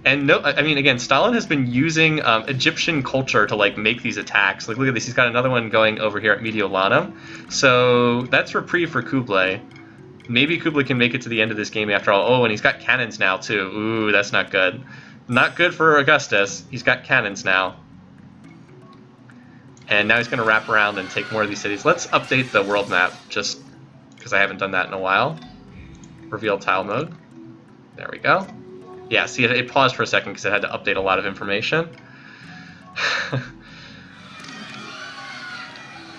A: And no, I mean, again, Stalin has been using Egyptian culture to like make these attacks. Like, look at this. He's got another one going over here at Mediolanum. So that's reprieve for Kublai. Maybe Kublai can make it to the end of this game after all. Oh, and he's got cannons now too. Ooh, that's not good. Not good for Augustus. He's got cannons now. And now he's going to wrap around and take more of these cities. Let's update the world map just because I haven't done that in a while. Reveal tile mode. There we go. Yeah, see, it paused for a second because it had to update a lot of information.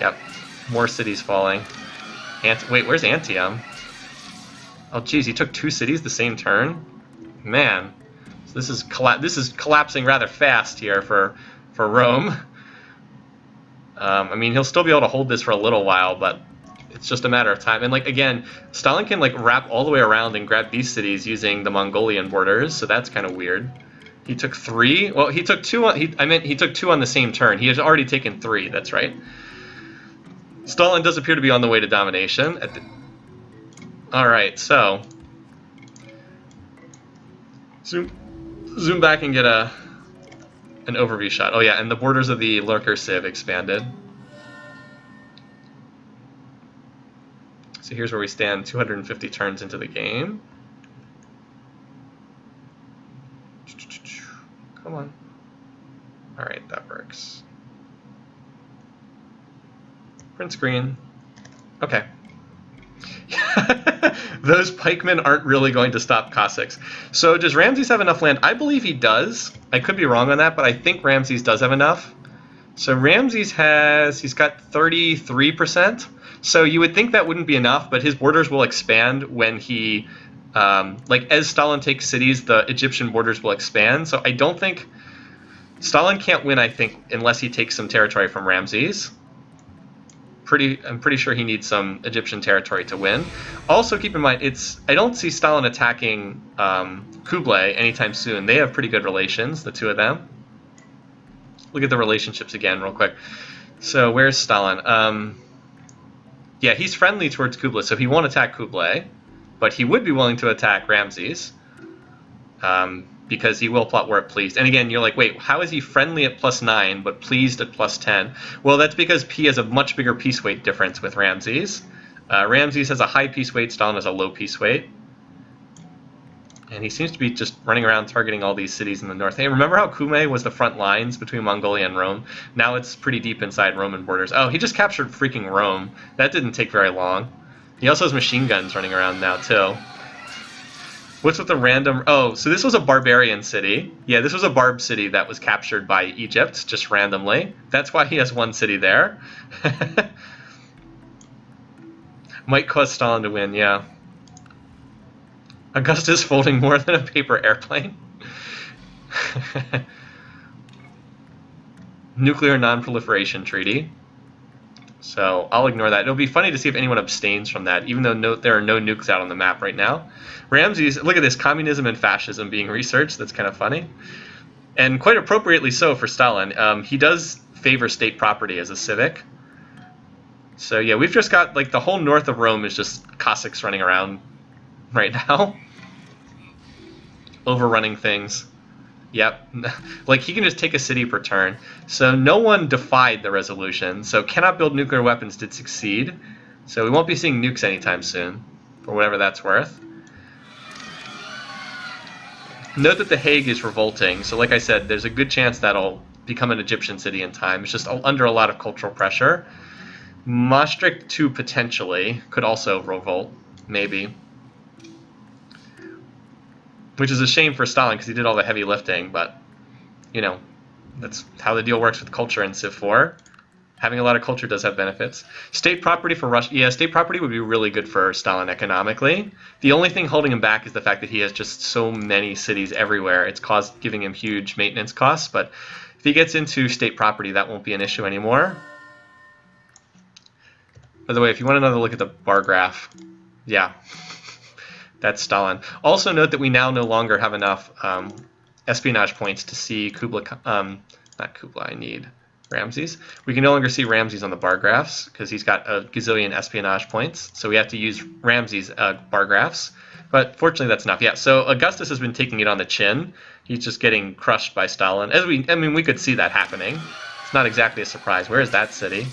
A: Yep, more cities falling. Wait, where's Antium? Oh, geez, he took 2 cities the same turn? Man, so this is collapsing rather fast here for Rome. I mean, he'll still be able to hold this for a little while, but it's just a matter of time. And like again, Stalin can like wrap all the way around and grab these cities using the Mongolian borders, so that's kind of weird. He took 3. Well, he took 2. He took 2 on the same turn. He has already taken 3. That's right. Stalin does appear to be on the way to domination. All right, so zoom back and get an overview shot. Oh yeah, and the borders of the Lurker Civ expanded. So here's where we stand 250 turns into the game. Come on. All right, that works. Print screen. Okay. Those pikemen aren't really going to stop Cossacks. So does Ramses have enough land? I believe he does. I could be wrong on that, but I think Ramses does have enough. So Ramses he's got 33%. So you would think that wouldn't be enough, but his borders will expand when he, like as Stalin takes cities, the Egyptian borders will expand. So I don't think, Stalin can't win, I think, unless he takes some territory from Ramses. I'm pretty sure he needs some Egyptian territory to win. Also keep in mind, I don't see Stalin attacking Kublai anytime soon. They have pretty good relations, the two of them. Look at the relationships again real quick. So where's Stalin? Yeah, he's friendly towards Kublai, so he won't attack Kublai, but he would be willing to attack Ramses because he will plot where it pleased. And again, you're like, wait, how is he friendly at +9 but pleased at +10? Well, that's because P has a much bigger piece weight difference with Ramses. Ramses has a high piece weight, Stalin has a low piece weight. And he seems to be just running around targeting all these cities in the north. Hey, remember how Cumae was the front lines between Mongolia and Rome? Now it's pretty deep inside Roman borders. Oh, he just captured freaking Rome. That didn't take very long. He also has machine guns running around now, too. What's with the random... Oh, so this was a barbarian city. Yeah, this was a barb city that was captured by Egypt, just randomly. That's why he has one city there. Might cause Stalin to win, yeah. Augustus folding more than a paper airplane. Nuclear non-proliferation treaty. So I'll ignore that. It'll be funny to see if anyone abstains from that, even though there are no nukes out on the map right now. Ramses, look at this, communism and fascism being researched. That's kind of funny. And quite appropriately so for Stalin. He does favor state property as a civic. So yeah, we've just got, like, the whole north of Rome is just Cossacks running around right now. Overrunning things. Yep. Like, he can just take a city per turn. So no one defied the resolution. So cannot build nuclear weapons did succeed. So we won't be seeing nukes anytime soon, for whatever that's worth. Note that The Hague is revolting. So like I said, there's a good chance that'll become an Egyptian city in time. It's just under a lot of cultural pressure. Maastricht 2 potentially could also revolt, maybe. Which is a shame for Stalin because he did all the heavy lifting, but, you know, that's how the deal works with culture in Civ4. Having a lot of culture does have benefits. State property for Russia. Yeah, state property would be really good for Stalin economically. The only thing holding him back is the fact that he has just so many cities everywhere. It's giving him huge maintenance costs, but if he gets into state property, that won't be an issue anymore. By the way, if you want another look at the bar graph, yeah. That's Stalin. Also note that we now no longer have enough espionage points to see Kublai, not Kublai, I need Ramses. We can no longer see Ramses on the bar graphs because he's got a gazillion espionage points. So we have to use Ramses bar graphs. But fortunately that's enough. Yeah, so Augustus has been taking it on the chin. He's just getting crushed by Stalin. I mean, we could see that happening. It's not exactly a surprise. Where is that city?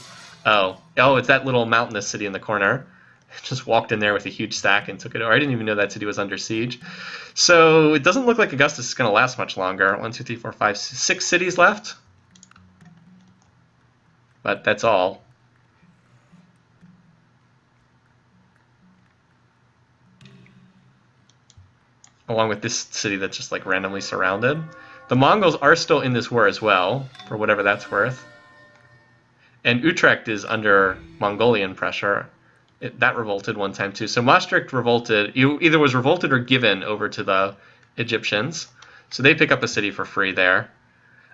A: Oh, it's that little mountainous city in the corner. Just walked in there with a huge stack and took it over. I didn't even know that city was under siege. So it doesn't look like Augustus is going to last much longer. 1, 2, 3, 4, 5, 6 cities left. But that's all. Along with this city that's just like randomly surrounded. The Mongols are still in this war as well, for whatever that's worth. And Utrecht is under Mongolian pressure. That revolted one time too. So Maastricht revolted, either was revolted or given over to the Egyptians. So they pick up a city for free there.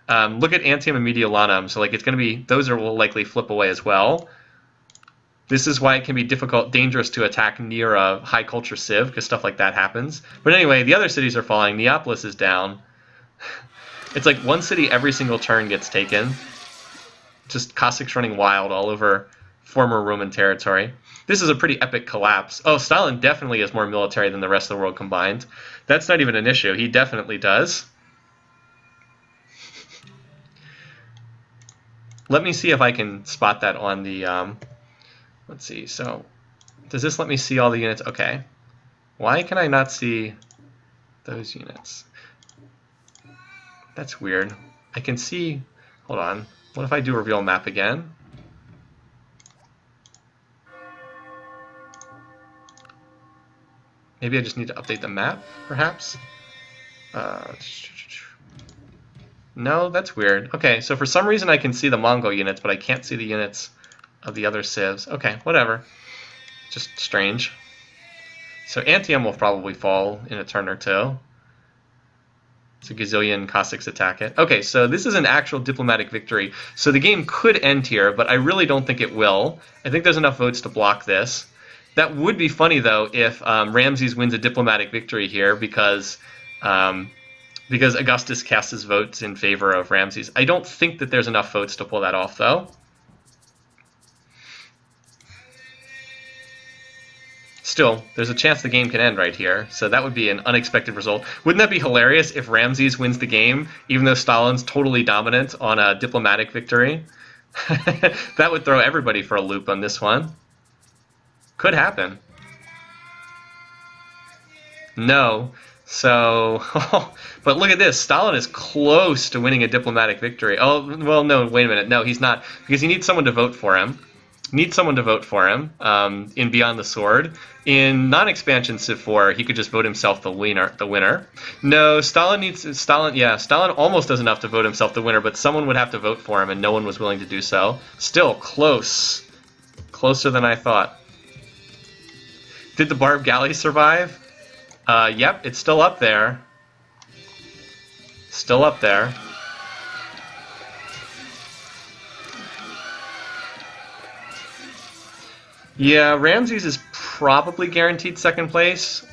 A: Look at Antium and Mediolanum. So like it's going to be, those will likely flip away as well. This is why it can be dangerous to attack near a high culture civ, because stuff like that happens. But anyway, the other cities are falling. Neapolis is down. It's like one city every single turn gets taken. Just Cossacks running wild all over former Roman territory. This is a pretty epic collapse. Oh, Stalin definitely is more military than the rest of the world combined. That's not even an issue. He definitely does. Let me see if I can spot that on the... let's see. So, does this let me see all the units? Okay. Why can I not see those units? That's weird. I can see... Hold on. What if I do reveal map again? Maybe I just need to update the map, perhaps? No, that's weird. Okay, so for some reason I can see the Mongol units, but I can't see the units of the other civs. Okay, whatever. Just strange. So Antium will probably fall in a turn or two. It's a gazillion Cossacks attack it. Okay, so this is an actual diplomatic victory. So the game could end here, but I really don't think it will. I think there's enough votes to block this. That would be funny, though, if Ramses wins a diplomatic victory here because Augustus casts his votes in favor of Ramses. I don't think that there's enough votes to pull that off, though. Still, there's a chance the game can end right here, so that would be an unexpected result. Wouldn't that be hilarious if Ramses wins the game, even though Stalin's totally dominant on a diplomatic victory? That would throw everybody for a loop on this one. Could happen. No. So, but look at this. Stalin is close to winning a diplomatic victory. Oh, well, no, wait a minute. No, he's not, because he needs someone to vote for him. Needs someone to vote for him in Beyond the Sword. In non-expansion Civ4, he could just vote himself the winner. No, Stalin almost does enough to vote himself the winner, but someone would have to vote for him, and no one was willing to do so. Still close. Closer than I thought. Did the Barb Galley survive? Yep, it's still up there. Still up there. Yeah, Ramses is probably guaranteed second place,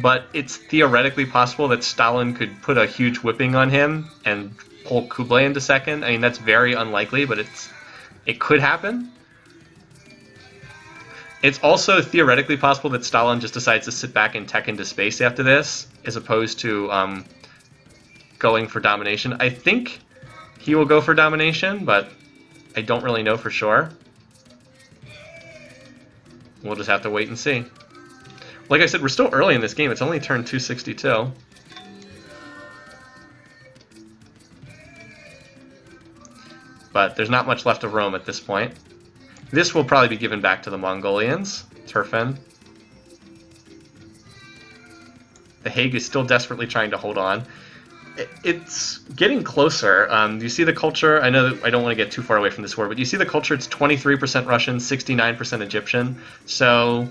A: but it's theoretically possible that Stalin could put a huge whipping on him and pull Kublai into second. I mean, that's very unlikely, but it could happen. It's also theoretically possible that Stalin just decides to sit back and tech into space after this, as opposed to going for domination. I think he will go for domination, but I don't really know for sure. We'll just have to wait and see. Like I said, we're still early in this game. It's only turn 262. But there's not much left of Rome at this point. This will probably be given back to the Mongolians. Turfen. The Hague is still desperately trying to hold on. It's getting closer. You see the culture? I know that I don't want to get too far away from this war, but you see the culture? It's 23% Russian, 69% Egyptian. So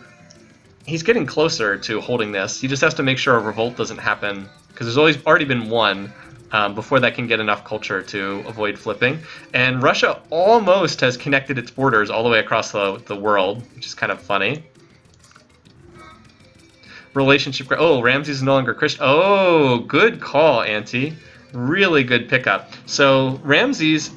A: he's getting closer to holding this. He just has to make sure a revolt doesn't happen, because there's already been one before that can get enough culture to avoid flipping. And Russia almost has connected its borders all the way across the world, which is kind of funny. Relationship. Oh, Ramses is no longer Christian. Oh, good call, Auntie. Really good pickup. So Ramses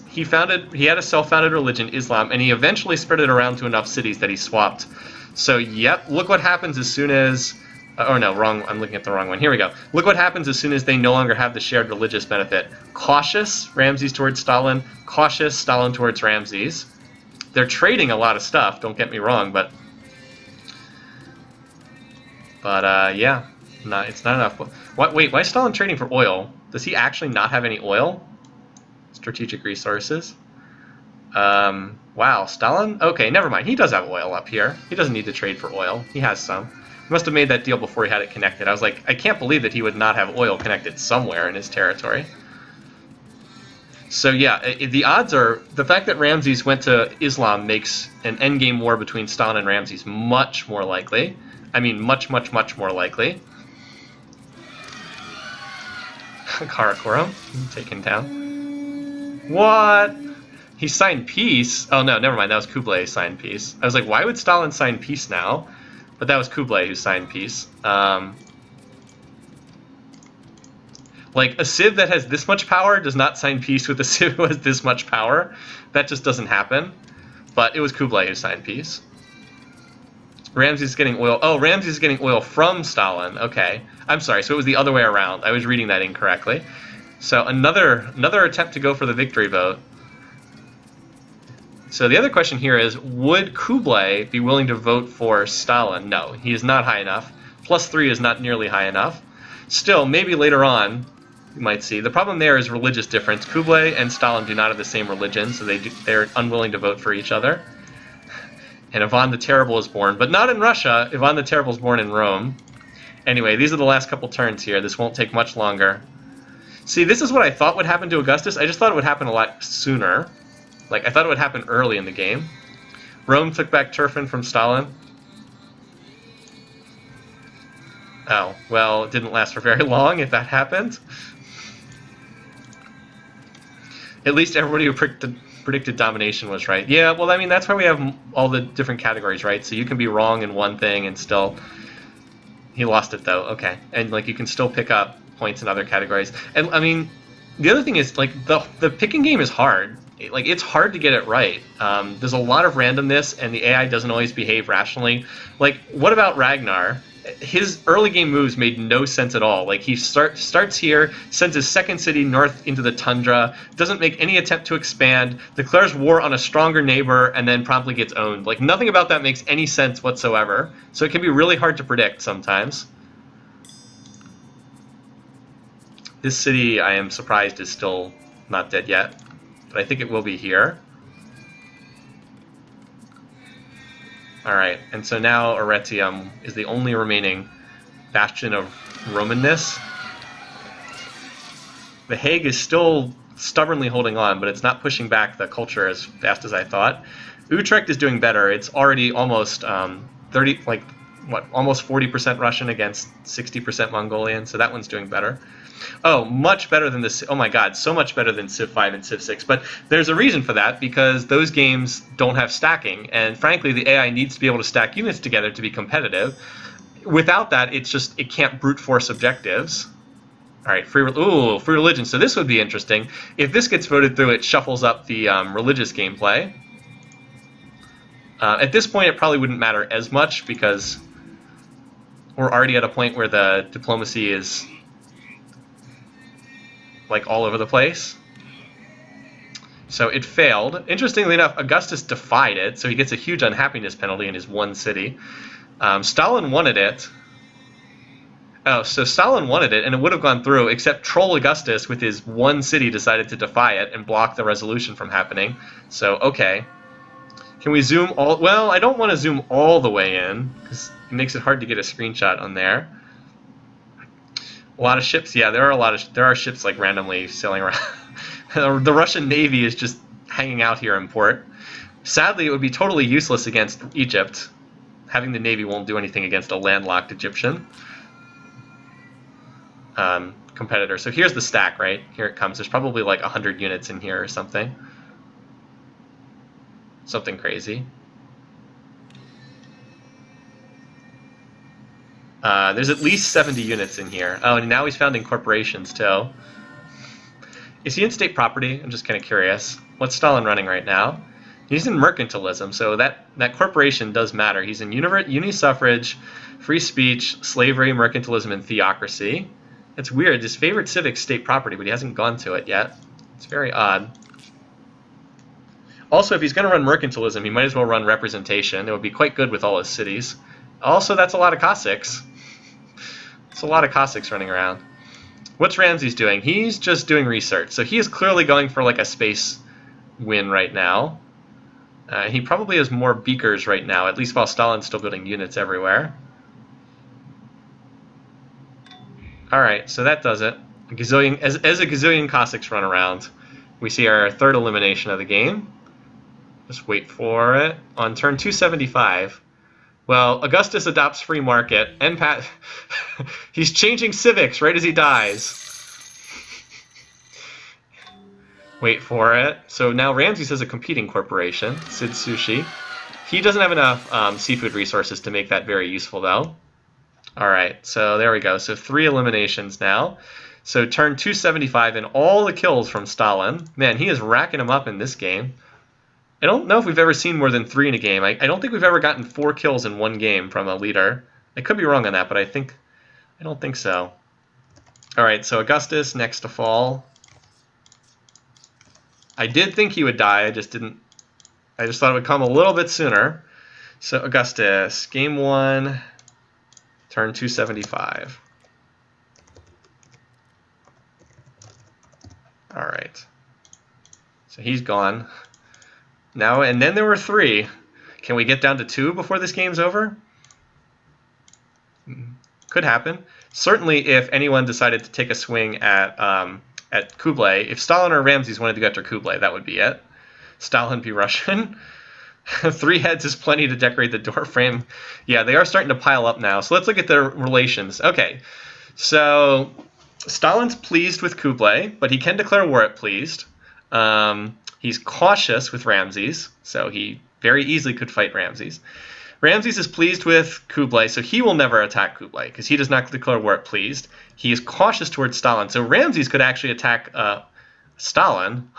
A: he had a self-founded religion, Islam, and he eventually spread it around to enough cities that he swapped. So yep, look what happens as soon as. Oh no, wrong. I'm looking at the wrong one. Here we go. Look what happens as soon as they no longer have the shared religious benefit. Cautious Ramses towards Stalin. Cautious Stalin towards Ramses. They're trading a lot of stuff. Don't get me wrong, but. Yeah, it's not enough. Wait, why is Stalin trading for oil? Does he actually not have any oil? Strategic resources. Wow, Stalin? Okay, never mind. He does have oil up here. He doesn't need to trade for oil. He has some. He must have made that deal before he had it connected. I was like, I can't believe that he would not have oil connected somewhere in his territory. So yeah, the odds are, the fact that Ramses went to Islam makes an endgame war between Stalin and Ramses much more likely. I mean, much, much, much more likely. Karakorum taken down. What? He signed peace? Oh no, never mind. That was Kublai who signed peace. I was like, why would Stalin sign peace now? But that was Kublai who signed peace. Like, a Civ that has this much power does not sign peace with a Civ who has this much power. That just doesn't happen. But it was Kublai who signed peace. Ramses getting oil. Oh, Ramses is getting oil from Stalin. Okay. I'm sorry, so it was the other way around. I was reading that incorrectly. So another attempt to go for the victory vote. So the other question here is, would Kublai be willing to vote for Stalin? No, he is not high enough. +3 is not nearly high enough. Still, maybe later on, you might see. The problem there is religious difference. Kublai and Stalin do not have the same religion, so they're unwilling to vote for each other. And Ivan the Terrible is born, but not in Russia. Ivan the Terrible is born in Rome. Anyway, these are the last couple turns here. This won't take much longer. See, this is what I thought would happen to Augustus. I just thought it would happen a lot sooner. Like, I thought it would happen early in the game. Rome took back Turfan from Stalin. Oh, well, it didn't last for very long if that happened. At least everybody who predicted domination was right. Yeah, well, I mean, that's why we have all the different categories, right? So you can be wrong in one thing and still... He lost it, though. Okay. And, like, you can still pick up points in other categories. And, I mean, the other thing is, like, the picking game is hard. Like, it's hard to get it right. There's a lot of randomness, and the AI doesn't always behave rationally. Like, what about Ragnar? His early game moves made no sense at all. Like, he starts here, sends his second city north into the tundra, doesn't make any attempt to expand, declares war on a stronger neighbor, and then promptly gets owned. Like, nothing about that makes any sense whatsoever. So it can be really hard to predict sometimes. This city, I am surprised, is still not dead yet. But I think it will be here. Alright, and so now Arretium is the only remaining bastion of Romanness. The Hague is still stubbornly holding on, but it's not pushing back the culture as fast as I thought. Utrecht is doing better. It's already almost almost 40% Russian against 60% Mongolian, so that one's doing better. Oh, much better than this. Oh my god, so much better than Civ 5 and Civ 6. But there's a reason for that, because those games don't have stacking. And frankly, the AI needs to be able to stack units together to be competitive. Without that, it can't brute force objectives. All right, free religion. So this would be interesting. If this gets voted through, it shuffles up the religious gameplay. At this point, it probably wouldn't matter as much, because we're already at a point where the diplomacy is... like all over the place. So it failed. Interestingly enough, Augustus defied it, so he gets a huge unhappiness penalty in his one city. Stalin wanted it. Oh, so Stalin wanted it, and it would have gone through, except Troll Augustus with his one city decided to defy it and block the resolution from happening. So, okay. Can we zoom all... Well, I don't want to zoom all the way in, because it makes it hard to get a screenshot on there. A lot of ships, yeah, there are ships like randomly sailing around. The Russian Navy is just hanging out here in port. Sadly, it would be totally useless against Egypt. Having the Navy won't do anything against a landlocked Egyptian competitor. So here's the stack, right? Here it comes. There's probably like 100 units in here or something. Something crazy. There's at least 70 units in here. Oh, and now he's founding corporations, too. Is he in state property? I'm just kind of curious. What's Stalin running right now? He's in mercantilism, so that corporation does matter. He's in uni-suffrage, free speech, slavery, mercantilism, and theocracy. It's weird. His favorite civic's state property, but he hasn't gone to it yet. It's very odd. Also, if he's going to run mercantilism, he might as well run representation. It would be quite good with all his cities. Also, that's a lot of Cossacks. It's a lot of Cossacks running around. What's Ramses doing? He's just doing research. So he is clearly going for like a space win right now. He probably has more beakers right now, at least while Stalin's still building units everywhere. Alright, so that does it. A gazillion, as a gazillion Cossacks run around, we see our third elimination of the game. Just wait for it. On turn 275, well, Augustus adopts free market, and he's changing civics right as he dies. Wait for it. So now Ramses has a competing corporation, Sid Sushi. He doesn't have enough seafood resources to make that very useful, though. All right, so there we go. So 3 eliminations now. So turn 275 and all the kills from Stalin. Man, he is racking them up in this game. I don't know if we've ever seen more than 3 in a game. I don't think we've ever gotten 4 kills in one game from a leader. I could be wrong on that, but I don't think so. All right, so Augustus next to fall. I did think he would die. I just thought it would come a little bit sooner. So Augustus, game 1, turn 275. All right. So he's gone. Now, and then there were 3. Can we get down to 2 before this game's over? Could happen. Certainly if anyone decided to take a swing at Kublai, if Stalin or Ramses wanted to go after Kublai, that would be it. Stalin be Russian. 3 heads is plenty to decorate the door frame. Yeah, they are starting to pile up now. So let's look at their relations. Okay, so Stalin's pleased with Kublai, but he can declare war at pleased. He's cautious with Ramses, so he very easily could fight Ramses. Ramses is pleased with Kublai, so he will never attack Kublai because he does not declare war at pleased. He is cautious towards Stalin, so Ramses could actually attack Stalin.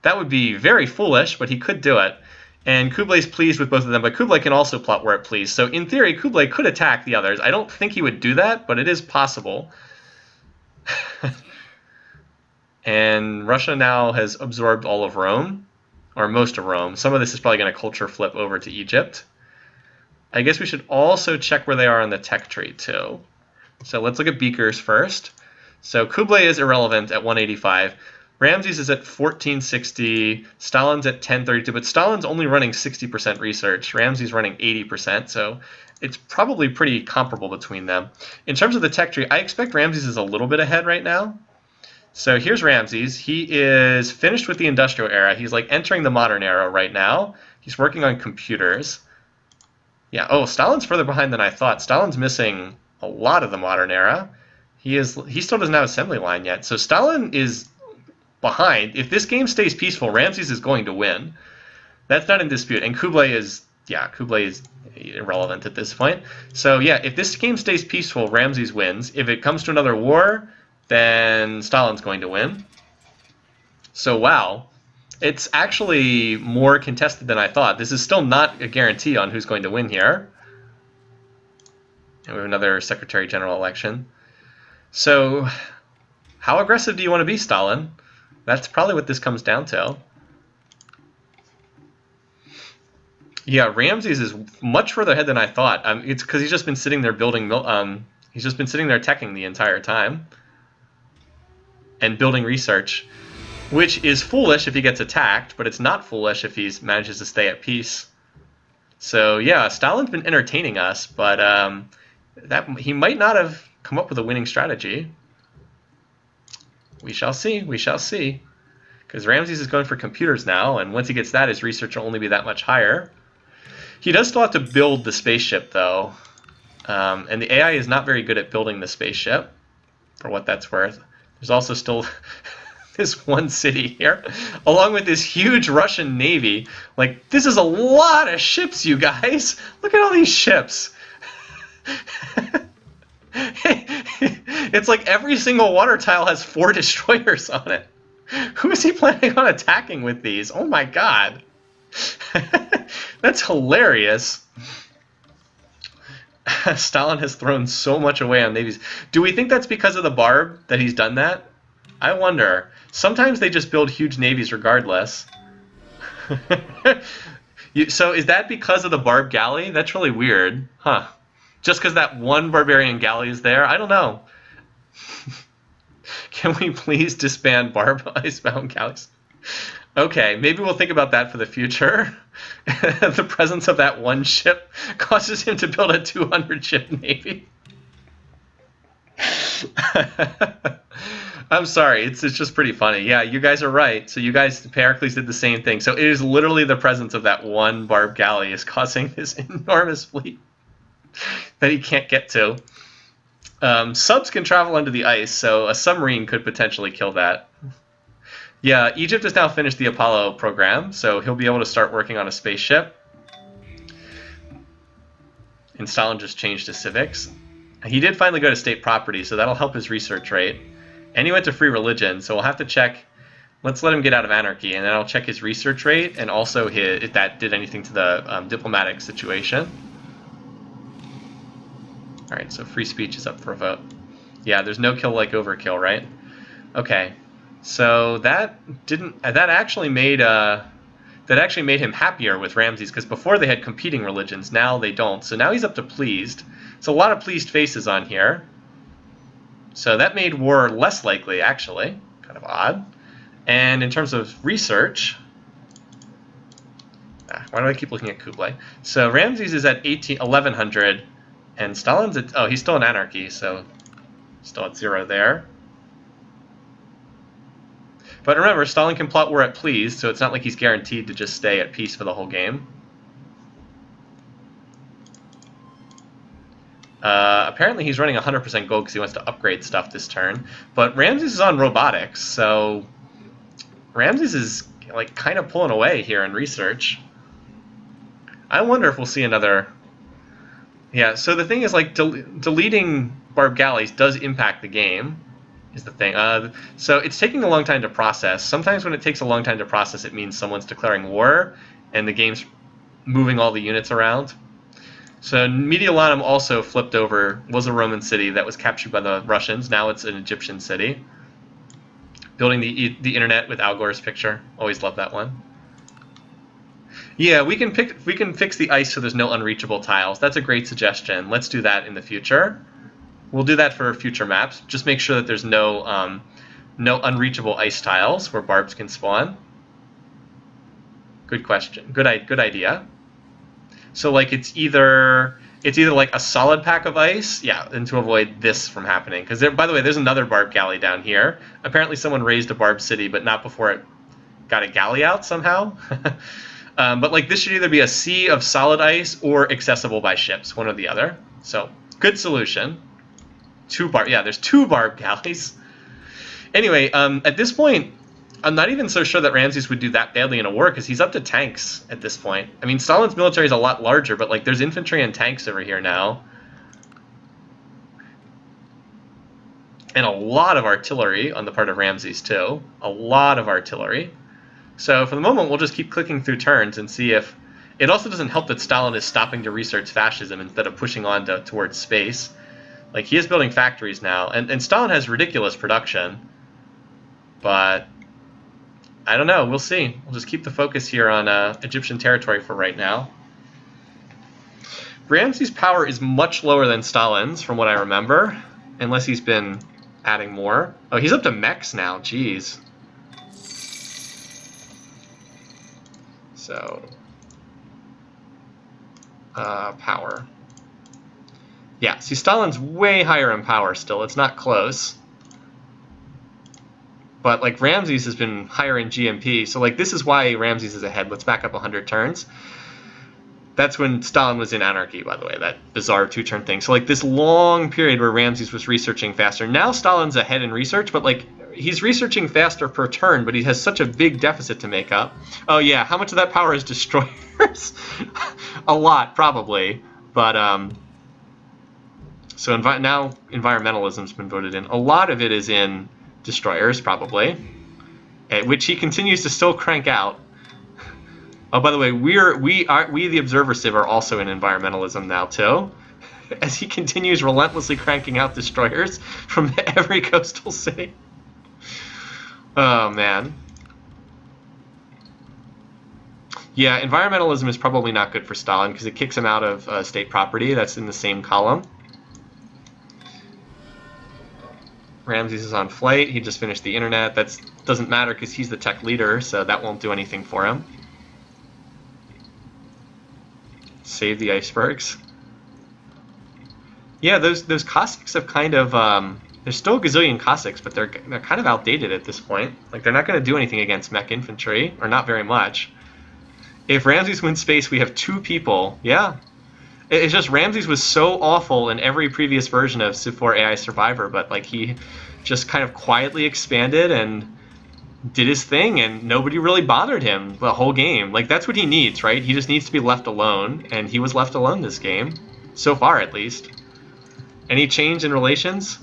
A: That would be very foolish, but he could do it. And Kublai is pleased with both of them, but Kublai can also plot war at pleased. So in theory, Kublai could attack the others. I don't think he would do that, but it is possible. And Russia now has absorbed all of Rome, or most of Rome. Some of this is probably going to culture flip over to Egypt. I guess we should also check where they are on the tech tree too. So let's look at beakers first. So Kublai is irrelevant at 185. Ramses is at 1460. Stalin's at 1032, but Stalin's only running 60% research. Ramses running 80%, so it's probably pretty comparable between them. In terms of the tech tree, I expect Ramses is a little bit ahead right now. So here's Ramses. He is finished with the industrial era. He's like entering the modern era right now. He's working on computers. Yeah, oh, Stalin's further behind than I thought. Stalin's missing a lot of the modern era. He still doesn't have assembly line yet. So Stalin is behind. If this game stays peaceful, Ramses is going to win. That's not in dispute. And Kublai is irrelevant at this point. So yeah, if this game stays peaceful, Ramses wins. If it comes to another war, then Stalin's going to win. So wow, it's actually more contested than I thought. This is still not a guarantee on who's going to win here. And we have another Secretary General election. So how aggressive do you want to be, Stalin? That's probably what this comes down to. Yeah, Ramses is much further ahead than I thought. It's because he's just been sitting there building. He's just been sitting there teching the entire time and building research, which is foolish if he gets attacked, but it's not foolish if he manages to stay at peace. So yeah, Stalin's been entertaining us, but he might not have come up with a winning strategy. We shall see. We shall see. Because Ramses is going for computers now, and once he gets that, his research will only be that much higher. He does still have to build the spaceship, though. And the AI is not very good at building the spaceship, for what that's worth. There's also still this one city here, along with this huge Russian navy. Like, this is a lot of ships, you guys. Look at all these ships. It's like every single water tile has 4 destroyers on it. Who is he planning on attacking with these? Oh my god. That's hilarious. Stalin has thrown so much away on navies. Do we think that's because of the barb that he's done that? I wonder. Sometimes they just build huge navies regardless. So is that because of the barb galley? That's really weird. Huh. Just because that one barbarian galley is there? I don't know. Can we please disband barb icebound galleys? Okay, maybe we'll think about that for the future. The presence of that one ship causes him to build a 200-ship navy. I'm sorry, it's just pretty funny. Yeah, you guys are right. So you guys, Pericles did the same thing. So it is literally the presence of that one barb galley is causing this enormous fleet that he can't get to. Subs can travel under the ice, so a submarine could potentially kill that. Yeah, Egypt has now finished the Apollo program, so he'll be able to start working on a spaceship. And Stalin just changed his civics. He did finally go to state property, so that'll help his research rate. And he went to free religion, so we'll have to check. Let's let him get out of anarchy, and then I'll check his research rate and also if that did anything to the diplomatic situation. All right, so free speech is up for a vote. Yeah, there's no kill like overkill, right? Okay, so that actually made him happier with Ramses, because before they had competing religions, now they don't. So now he's up to pleased. So a lot of pleased faces on here. So that made war less likely, actually. Kind of odd. And in terms of research, why do I keep looking at Kublai? So Ramses is at 1100, and Stalin's at, oh, he's still in anarchy, so still at 0 there. But remember, Stalin can plot war at pleased, so it's not like he's guaranteed to just stay at peace for the whole game. Apparently he's running 100% gold because he wants to upgrade stuff this turn. But Ramses is on robotics, so Ramses is like kind of pulling away here in research. I wonder if we'll see another... Yeah, so the thing is, like, deleting Barb Galleys does impact the game, is the thing. So it's taking a long time to process. Sometimes when it takes a long time to process, it means someone's declaring war, and the game's moving all the units around. So Mediolanum also flipped over, was a Roman city that was captured by the Russians. Now it's an Egyptian city. Building the internet with Al Gore's picture. Always love that one. Yeah, we can fix the ice so there's no unreachable tiles. That's a great suggestion. Let's do that in the future. We'll do that for future maps. Just make sure that there's no unreachable ice tiles where barbs can spawn. Good question. Good idea. So like it's either like a solid pack of ice, yeah, and to avoid this from happening. Because by the way, there's another barb galley down here. Apparently someone raised a barb city, but not before it got a galley out somehow. But like this should either be a sea of solid ice or accessible by ships, one or the other. So good solution. There's 2 barb galleys. Anyway, at this point, I'm not even so sure that Ramses would do that badly in a war, because he's up to tanks at this point. I mean, Stalin's military is a lot larger, but like there's infantry and tanks over here now. And a lot of artillery on the part of Ramses too. A lot of artillery. So for the moment, we'll just keep clicking through turns and see if... It also doesn't help that Stalin is stopping to research fascism instead of pushing on towards space. Like, he is building factories now, and Stalin has ridiculous production. But I don't know. We'll see. We'll just keep the focus here on Egyptian territory for right now. Ramses' power is much lower than Stalin's, from what I remember, unless he's been adding more. Oh, he's up to mechs now. Jeez. So, power. Yeah, see, Stalin's way higher in power still. It's not close. But, like, Ramses has been higher in GMP. So, like, this is why Ramses is ahead. Let's back up 100 turns. That's when Stalin was in anarchy, by the way, that bizarre 2-turn thing. So, like, this long period where Ramses was researching faster. Now Stalin's ahead in research, but, like, he's researching faster per turn, but he has such a big deficit to make up. Oh, yeah, how much of that power is destroyers? A lot, probably. But, so now environmentalism's been voted in. A lot of it is in destroyers, probably, which he continues to still crank out. Oh, by the way, we the Observer Civ are also in environmentalism now too, as he continues relentlessly cranking out destroyers from every coastal city. Oh man. Yeah, environmentalism is probably not good for Stalin because it kicks him out of state property. That's in the same column. Ramses is on flight. He just finished the internet. That doesn't matter because he's the tech leader, so that won't do anything for him. Save the icebergs. Yeah, those Cossacks have kind of... there's still a gazillion Cossacks, but they're kind of outdated at this point. Like, they're not going to do anything against mech infantry, or not very much. If Ramses wins space, we have 2 people. Yeah. It's just Ramses was so awful in every previous version of Civ4 AI Survivor, but like he just kind of quietly expanded and did his thing, and nobody really bothered him the whole game. Like, that's what he needs, right? He just needs to be left alone, and he was left alone this game. So far, at least. Any change in relations?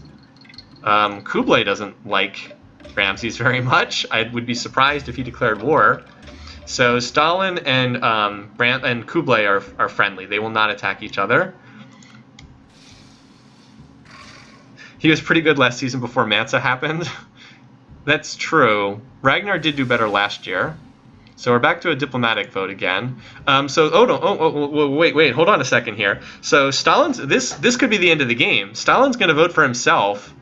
A: Kublai doesn't like Ramses very much. I would be surprised if he declared war. So Stalin and Kublai are friendly. They will not attack each other. He was pretty good last season before Mansa happened. That's true. Ragnar did do better last year. So we're back to a diplomatic vote again. Wait, hold on a second here. So Stalin's this could be the end of the game. Stalin's going to vote for himself,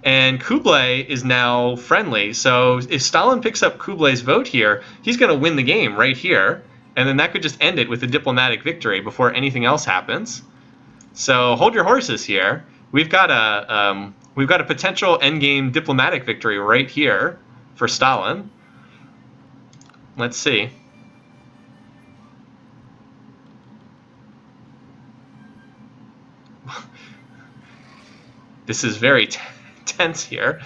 A: and Kublai is now friendly. So if Stalin picks up Kublai's vote here, he's going to win the game right here, and then that could just end it with a diplomatic victory before anything else happens. So hold your horses here. We've got a potential endgame diplomatic victory right here for Stalin. Let's see. This is very tense here.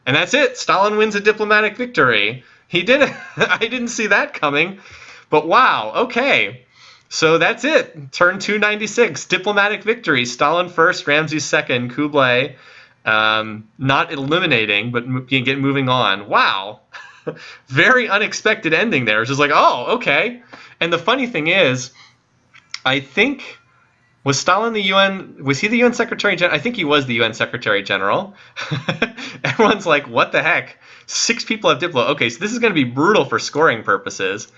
A: And that's it. Stalin wins a diplomatic victory. He did it. I didn't see that coming. But wow, okay. So that's it. Turn 296. Diplomatic victory. Stalin first, Ramses second, Kublai not eliminating, but get moving on. Wow. Very unexpected ending there. It's just like, oh, okay. And the funny thing is, I think, was Stalin the UN, was he the UN Secretary General? I think he was the UN Secretary General. Everyone's like, what the heck? 6 people have Diplo. Okay, so this is going to be brutal for scoring purposes.